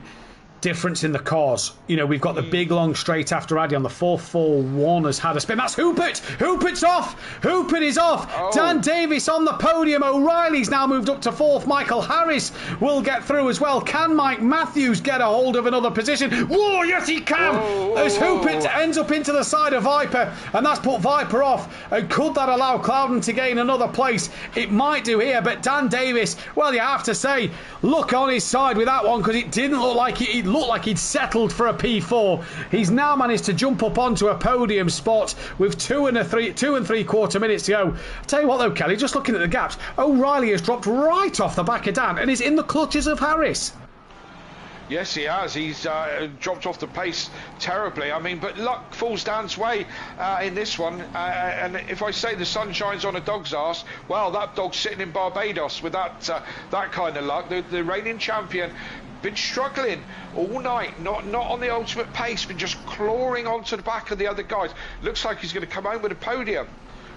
difference in the cars. You know, we've got the big long straight after Addy on the 441 has had a spin. That's Hupert. Hupert's off. Hupert is off. Dan Davis on the podium. O'Reilly's now moved up to 4th. Michael Harris will get through as well. Can Mike Matthews get a hold of another position? Whoa, yes he can. As Hupert ends up into the side of Viper, and that's put Viper off. And could that allow Cloudham to gain another place? It might do here, but Dan Davis, well, you have to say, look on his side with that one, because it didn't look like it looked like he'd settled for a P4. He's now managed to jump up onto a podium spot with 2 and 3/4 minutes to go. I'll tell you what though, Kelly, just looking at the gaps, O'Reilly has dropped right off the back of Dan and is in the clutches of Harris. Yes, he has. He's dropped off the pace terribly. I mean, but luck falls Dan's way in this one. And if I say the sun shines on a dog's arse, well, that dog's sitting in Barbados with that kind of luck. The reigning champion been struggling all night, not on the ultimate pace, but just clawing onto the back of the other guys. Looks like he's going to come home with a podium.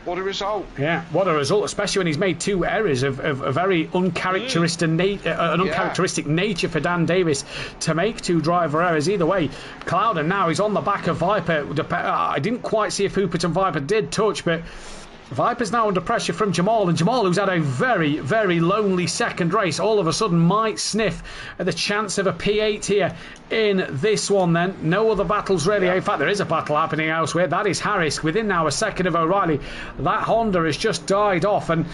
What a result. Yeah, what a result, especially when he's made 2 errors of a very uncharacteristic nature for Dan Davis to make 2 driver errors. Either way, Clouden now is on the back of Viper. I didn't quite see if Hoopert and Viper did touch, but Viper's now under pressure from Jamal, and Jamal, who's had a very, very lonely second race, all of a sudden might sniff at the chance of a P8 here in this one then. No other battles really. In fact, there is a battle happening elsewhere. That is Harris within now a second of O'Reilly. That Honda has just died off, and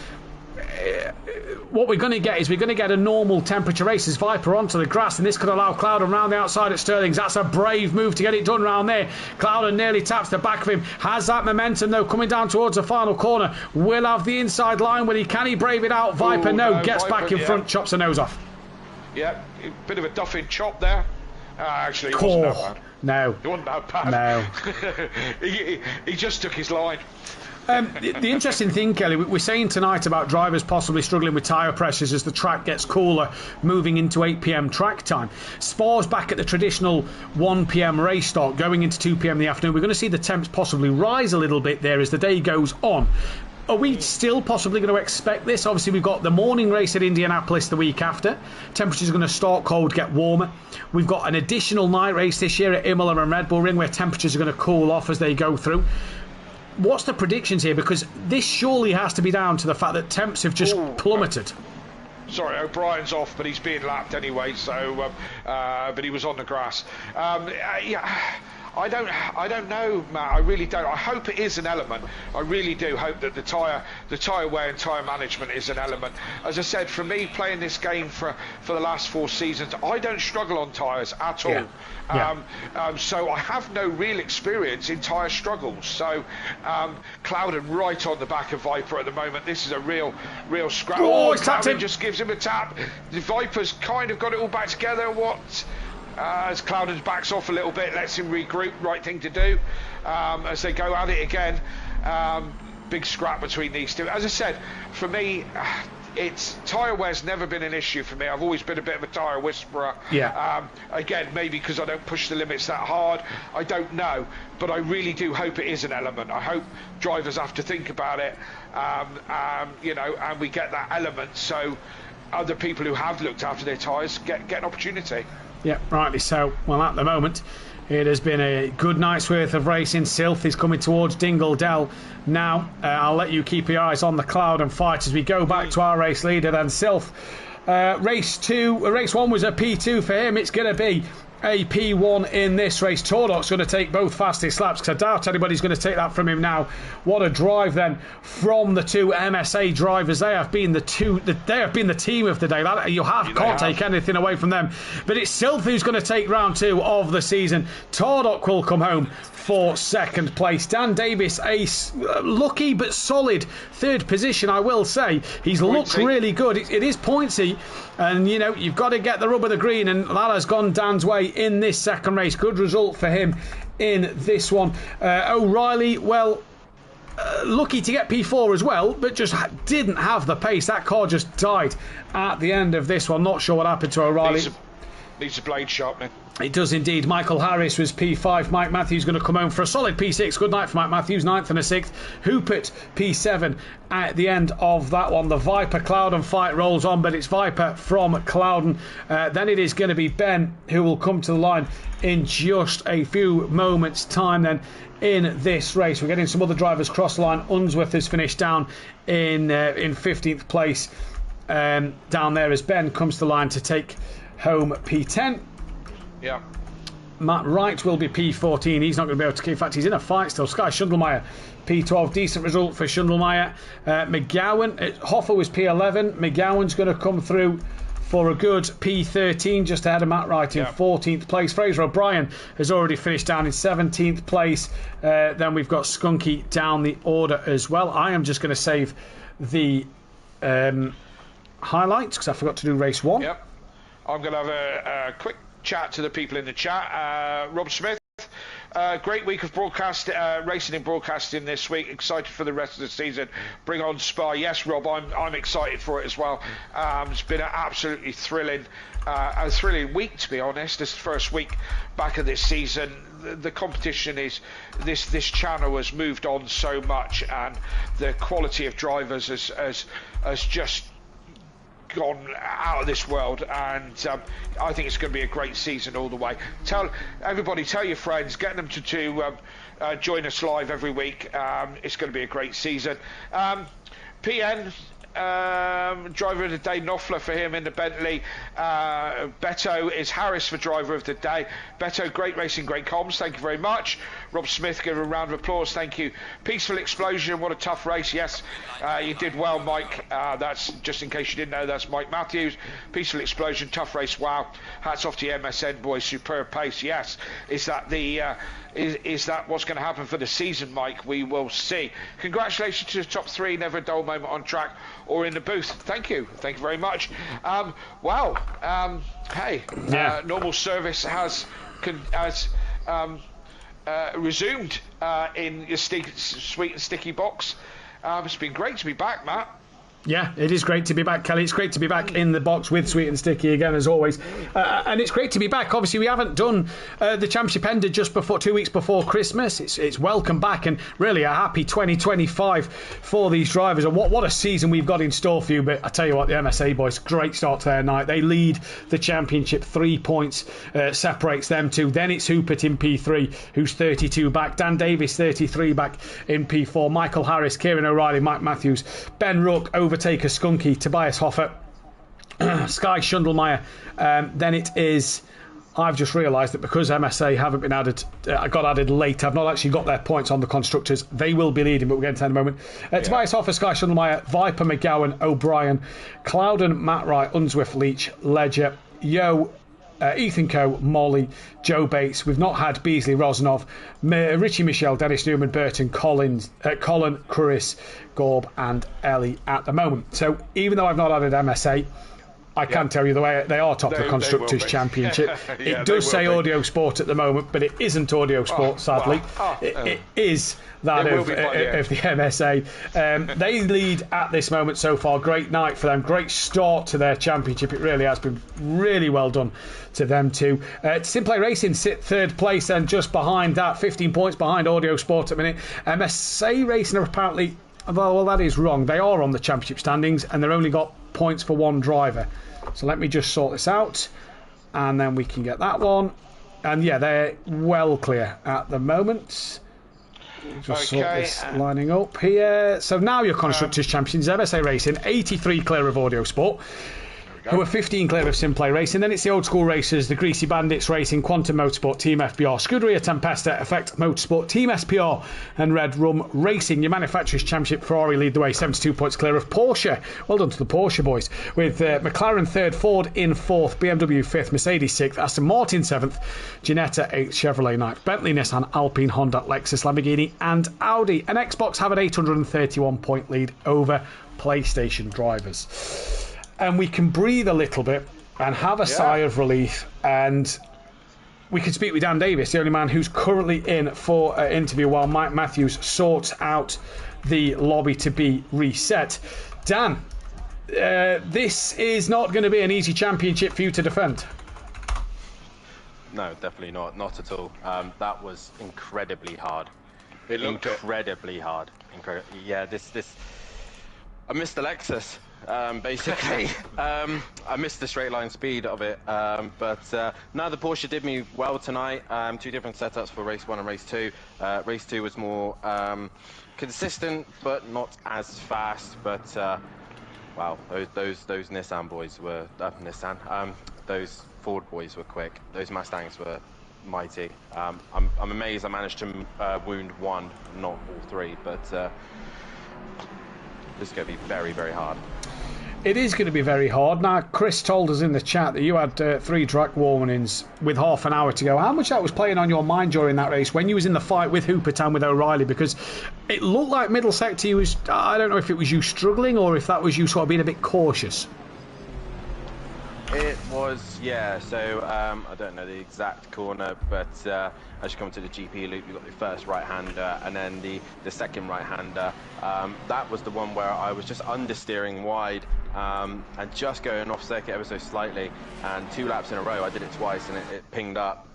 what we're going to get is we're going to get a normal temperature race as Viper onto the grass, and this could allow Clouden round the outside at Sterling's. That's a brave move to get it done round there. Clouden nearly taps the back of him, has that momentum though coming down towards the final corner. Will have the inside line when he can. He brave it out. Viper no, gets Viper, back in front, chops the nose off. Yeah, a bit of a Duffin chop there. Actually, it wasn't that bad. No. It wasn't that bad. No. he just took his line. The interesting thing, Kelly, we're saying tonight about drivers possibly struggling with tyre pressures as the track gets cooler, moving into 8 p.m. track time. Spa's back at the traditional 1 p.m. race start, going into 2 p.m. in the afternoon. We're going to see the temps possibly rise a little bit there as the day goes on. Are we still possibly going to expect this? Obviously, we've got the morning race at Indianapolis the week after. Temperatures are going to start cold, get warmer. We've got an additional night race this year at Imola and Red Bull Ring where temperatures are going to cool off as they go through. What's the predictions here? Because this surely has to be down to the fact that temps have just plummeted. Sorry, O'Brien's off, but he's being lapped anyway. So, but he was on the grass. Yeah. I don't know, Matt. I really don't. I hope it is an element. I really do hope that the tyre wear and tyre management is an element. As I said, for me, playing this game for the last 4 seasons, I don't struggle on tyres at all. So I have no real experience in tyre struggles. So Clouden right on the back of Viper at the moment. This is a real scrap. Clouden just gives him a tap. The Viper's kind of got it all back together. As Clouden backs off a little bit, lets him regroup, right thing to do as they go at it again. Big scrap between these two. As I said, for me, tyre wear's never been an issue for me. I've always been a bit of a tyre whisperer. Again, maybe because I don't push the limits that hard. I don't know, but I really do hope it is an element. I hope drivers have to think about it, and we get that element so other people who have looked after their tyres get an opportunity. Yeah, rightly so. Well, at the moment, it has been a good night's worth of racing. Sylph is coming towards Dingle Dell now. I'll let you keep your eyes on the Clouden fight as we go back to our race leader then, Sylph. Race 1 was a P2 for him. It's going to be a P1 in this race. Tordok's going to take both fastest laps because I doubt anybody's going to take that from him now. What a drive then from the 2 MSA drivers. They have been the team of the day. Can't take anything away from them. But it's Sylph who's going to take round 2 of the season. Tordok will come home for second place. Dan Davis, lucky but solid 3rd position, I will say. He's looked really good. It is pointy, and you've got to get the rub of the green, and that has gone Dan's way in this second race. Good result for him in this one. O'Reilly, lucky to get P4 as well, but just didn't have the pace. That car just died at the end of this one. Not sure what happened to O'Reilly. Needs a blade sharpening. It does indeed. Michael Harris was P5. Mike Matthews going to come home for a solid P6. Good night for Mike Matthews, 9th and a 6th. Hoopert P7 at the end of that one. The Viper Clouden fight rolls on, but it's Viper from Clouden. Then it is going to be Ben who will come to the line in just a few moments' time then in this race. We're getting some other drivers cross the line. Unsworth has finished down in 15th place down there as Ben comes to the line to take home P10. Yeah. Matt Wright will be P14. He's not going to be able to keep. In fact, he's in a fight still. Sky Schundelmeyer, P12. Decent result for Schundelmeyer. McGowan. Hoffer was P11. McGowan's going to come through for a good P13, just ahead of Matt Wright in 14th place. Fraser O'Brien has already finished down in 17th place. Then we've got Skunky down the order as well. I am just going to save the highlights because I forgot to do race 1. Yep. I'm going to have a quick chat to the people in the chat. Rob Smith. Great week of broadcast, racing and broadcasting this week. Excited for the rest of the season. Bring on Spa. Yes, Rob, I'm excited for it as well. It's been an absolutely thrilling week, to be honest. This first week back of this season. The competition is this channel has moved on so much, and the quality of drivers has just gone out of this world, and I think it's going to be a great season all the way. Tell your friends, get them to join us live every week. It's going to be a great season. PN driver of the day, Knopfler for him in the Bentley. Beto is Harris for driver of the day. Beto, great racing, great comms, thank you very much. Rob Smith, give a round of applause, thank you. Peaceful Explosion, what a tough race. Yes, you did well, Mike. That's just in case you didn't know, that's Mike Matthews. Peaceful Explosion, tough race, wow. Hats off to the MSN boys, superb pace. Yes, is that what's going to happen for the season, Mike? We will see. Congratulations to the top 3, never a dull moment on track or in the booth. Thank you very much. Normal service has resumed in your sweet and sticky box. It's been great to be back, Matt. Yeah, it is great to be back, Kelly. It's great to be back in the box with Sweet and Sticky again, as always. And it's great to be back. Obviously, we haven't done the Championship ended just before 2 weeks before Christmas. It's welcome back, and really a happy 2025 for these drivers. And what a season we've got in store for you. But I tell you what, the MSA boys, great start to their night. They lead the Championship, 3 points separates them two. Then it's Hoopert in P3, who's 32 back. Dan Davis, 33 back in P4. Michael Harris, Kieran O'Reilly, Mike Matthews, Ben Rook, overtaker Skunky, Tobias Hoffer, Sky Schundelmeyer. Then it is, I've just realised that because MSA haven't been added, got added late, I've not actually got their points on the constructors. They will be leading, but we'll get into that in a moment. Tobias Hoffer, Sky Schundelmeyer, Viper, McGowan, O'Brien, Clouden, Matt Wright, Unsworth, Leach, Ledger, Yo, Ethan Coe, Molly, Joe Bates. We've not had Beasley, Rosnov, Richie Michelle, Dennis Newman, Burton, Colin, Chris, Gorb and Ellie at the moment. So even though I've not added MSA, I can tell you the way they are top of the Constructors' Championship. It does say Audio Sport at the moment, but it isn't Audio Sport, sadly. It is that of the MSA. They lead at this moment so far. Great night for them. Great start to their championship. It really has been really well done to them too. SimPlay Racing sit 3rd place, and just behind that, 15 points behind Audio Sport at the minute. MSA Racing are apparently, well, that is wrong. They are on the championship standings, and they've only got points for 1 driver. So let me just sort this out, and then we can get that one. And yeah, they're well clear at the moment. Just sort this lining up here. So now your Constructors' Champions, MSA Racing, 83 clear of Audio Sport, who are 15 clear of SimPlay Racing. Then it's the Old School Racers, the Greasy Bandits Racing, Quantum Motorsport, Team FBR, Scuderia Tempesta, Effect Motorsport, Team SPR and Red Rum Racing. Your Manufacturers' Championship, Ferrari lead the way, 72 points clear of Porsche. Well done to the Porsche boys, with McLaren 3rd, Ford in 4th, BMW 5th, Mercedes 6th, Aston Martin 7th, Ginetta 8th, Chevrolet 9th, Bentley, Nissan, Alpine, Honda, Lexus, Lamborghini and Audi. And Xbox have an 831 point lead over PlayStation drivers. And we can breathe a little bit and have a sigh of relief, and we can speak with Dan Davis, the only man who's currently in for an interview while Mike Matthews sorts out the lobby to be reset. Dan, this is not going to be an easy championship for you to defend. No, definitely not at all. That was incredibly hard. Incredibly hard. Yeah, this I missed the Lexus. Basically, I missed the straight line speed of it, but no, the Porsche did me well tonight. 2 different setups for race 1 and race 2. Race 2 was more consistent, but not as fast. But wow, those Nissan boys were those Ford boys were quick. Those Mustangs were mighty. I'm amazed I managed to wound 1, not all 3, but this is going to be very, very hard. It is going to be very hard. Now, Chris told us in the chat that you had 3 track warnings with half an hour to go. How much that was playing on your mind during that race when you was in the fight with Hooper and with O'Reilly? Because it looked like middle sector, you was, I don't know if it was you struggling or if that was you sort of being a bit cautious. It was, yeah, so I don't know the exact corner, but as you come to the GP loop, you've got the first right-hander and then the second right-hander. That was the one where I was just understeering wide and just going off circuit ever so slightly, and 2 laps in a row I did it twice and it pinged up,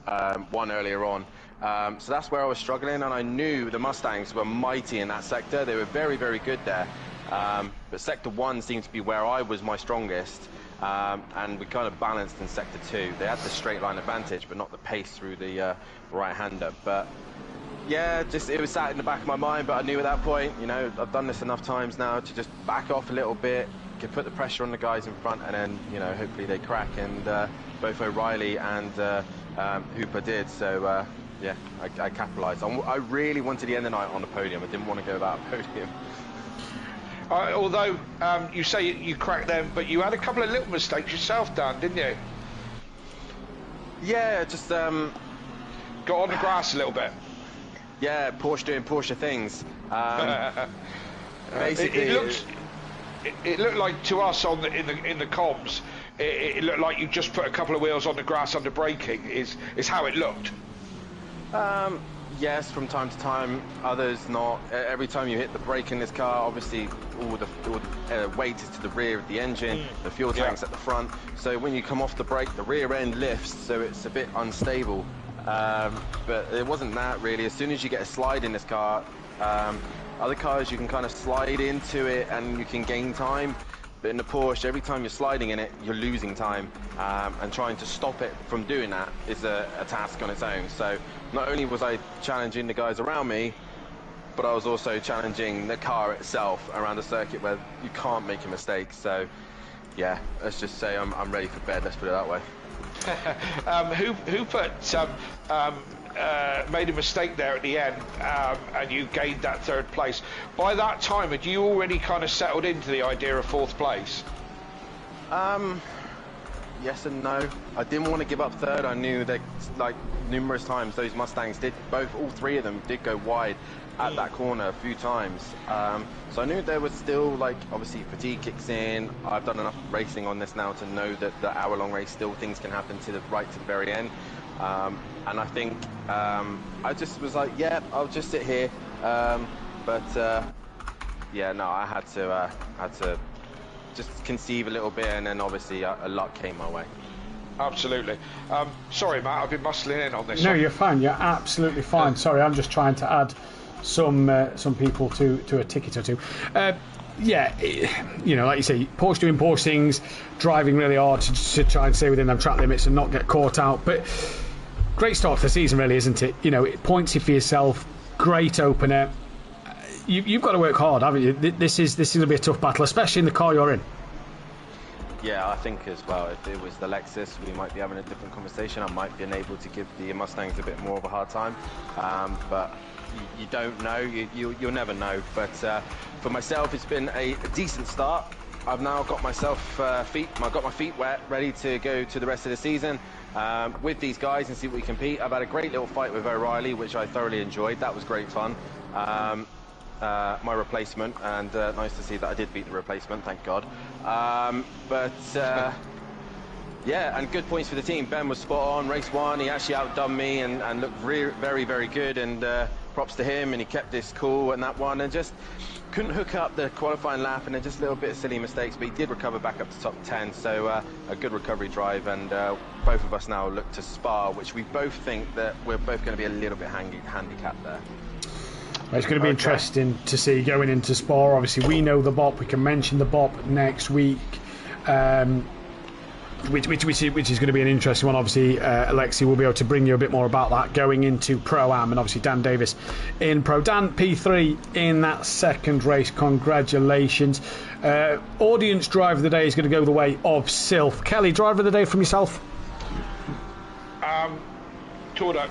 one earlier on. So that's where I was struggling, and I knew the Mustangs were mighty in that sector. They were very, very good there, but sector 1 seemed to be where I was my strongest. And we kind of balanced in sector 2. They had the straight line advantage, but not the pace through the right-hander. But yeah, just it was sat in the back of my mind. But I knew at that point, you know, I've done this enough times now to just back off a little bit, can put the pressure on the guys in front, and then, you know, hopefully they crack. And both O'Reilly and Hooper did. So yeah, I capitalised. I really wanted the end of the night on the podium. I didn't want to go without a podium. Although you say you cracked them, but you had a couple of little mistakes yourself, Dan, didn't you? Yeah, just got on the grass a little bit. Yeah, Porsche doing Porsche things. Basically, it looked like to us on in the comms, it looked like you just put a couple of wheels on the grass under braking. Is how it looked. Yes, from time to time, others not. Every time you hit the brake in this car, obviously all the weight is to the rear of the engine, the fuel tank's at the front. So when you come off the brake, the rear end lifts, so it's a bit unstable. But it wasn't that really. As soon as you get a slide in this car, other cars you can kind of slide into it and you can gain time. But in the Porsche, every time you're sliding in it, you're losing time, and trying to stop it from doing that is a task on its own. So not only was I challenging the guys around me, but I was also challenging the car itself around a circuit where you can't make a mistake. So yeah, let's just say I'm ready for bed, let's put it that way. Hooper made a mistake there at the end, and you gained that 3rd place. By that time, had you already kind of settled into the idea of 4th place? Yes and no. I didn't want to give up 3rd. I knew that, like, numerous times those Mustangs did, all 3 of them did go wide at that corner a few times. So I knew there was still, like, obviously fatigue kicks in. I've done enough racing on this now to know that the hour-long race, still things can happen to the very end. And I think I just was like, yeah, I'll just sit here. Yeah, no, I had to just conceive a little bit, and then obviously a luck came my way. Absolutely. Sorry, Matt, I've been muscling in on this. No, you're fine. You're absolutely fine. Sorry, I'm just trying to add some people to a ticket or two. Yeah, you know, like you say, Porsche doing Porsche things, driving really hard to try and stay within them track limits and not get caught out. But great start to the season, really, isn't it? You know, it points you for yourself. Great opener. You've got to work hard, haven't you? This is going to be a tough battle, especially in the car you're in. Yeah, I think as well, if it was the Lexus, we might be having a different conversation. I might be able to give the Mustangs a bit more of a hard time. But you don't know. You'll never know. But for myself, it's been a decent start. I've now got myself I've got my feet wet, ready to go to the rest of the season with these guys and see what we compete. I've had a great little fight with O'Reilly, which I thoroughly enjoyed. That was great fun. My replacement, and nice to see that I did beat the replacement, thank God. Yeah, and good points for the team. Ben was spot on, race 1, he actually outdone me and looked very, very good, and props to him, and he kept this cool and that one, and just couldn't hook up the qualifying lap, and then just a little bit of silly mistakes, but he did recover back up to top 10, so a good recovery drive, and both of us now look to Spa, which we both think that we're both going to be a little bit handicapped there. It's going to be interesting to see going into Spa. Obviously, we know the BOP. We can mention the BOP next week, which is going to be an interesting one. Obviously, Alexi will be able to bring you a bit more about that going into Pro-Am, and obviously Dan Davis in Pro. Dan, P3 in that 2nd race. Congratulations. Audience driver of the day is going to go the way of Sylph. Kelly, driver of the day from yourself? Tordo.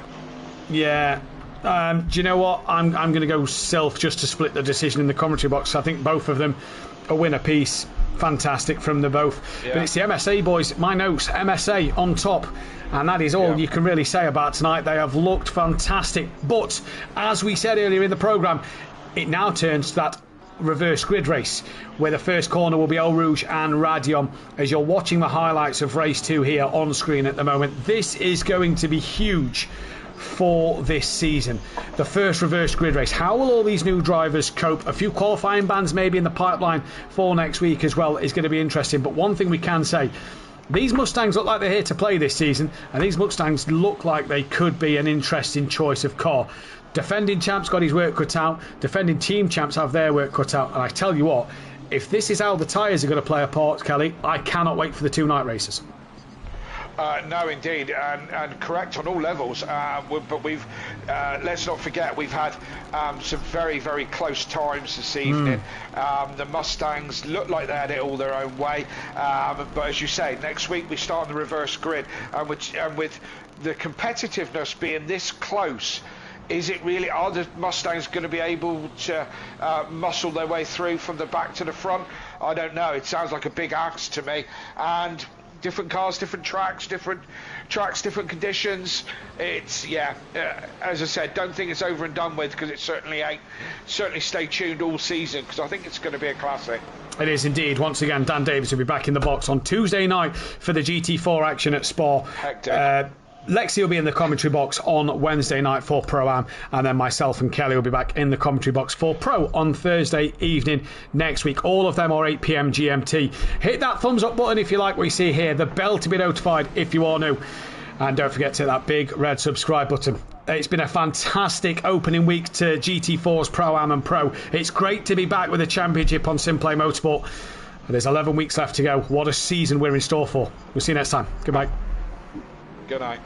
Yeah. Do you know what? I'm going to go Sylph just to split the decision in the commentary box. I think both of them a win apiece. fantastic from them both. Yeah. But it's the MSA boys, my notes, MSA on top. And that is all you can really say about tonight. They have looked fantastic. But, as we said earlier in the programme, it now turns to that reverse grid race, where the first corner will be Eau Rouge and Radion. As you're watching the highlights of race 2 here on screen at the moment, this is going to be huge for this season. The first reverse grid race. How will all these new drivers cope? A few qualifying bans maybe in the pipeline for next week as well is going to be interesting. But one thing we can say, these Mustangs look like they're here to play this season, and these Mustangs look like they could be an interesting choice of car. Defending champs got his work cut out, defending team champs have their work cut out, and I tell you what, if this is how the tyres are going to play a part, Kelly, I cannot wait for the 2 night races. No, indeed, and correct on all levels. But we've let's not forget we've had some very, very close times this evening. The Mustangs look like they had it all their own way, but as you say, next week we start on the reverse grid, and with the competitiveness being this close. Is it really, are the Mustangs going to be able to muscle their way through from the back to the front? I don't know. It sounds like a big ask to me. And different cars, different tracks, different conditions. It's, as I said, don't think it's over and done with, because it certainly ain't. Certainly stay tuned all season, because I think it's going to be a classic. It is indeed. Once again, Dan Davis will be back in the box on Tuesday night for the GT4 action at Spa. Hectic. Lexi will be in the commentary box on Wednesday night for Pro-Am, and then myself and Kelly will be back in the commentary box for Pro on Thursday evening next week. All of them are 8 PM GMT. Hit that thumbs up button if you like what you see here, the bell to be notified if you are new, and don't forget to hit that big red subscribe button. It's been a fantastic opening week to GT4's Pro-Am and Pro. It's great to be back with a championship on SimPlay Motorsport. There's 11 weeks left to go. What a season we're in store for. We'll see you next time. Goodbye. Good night.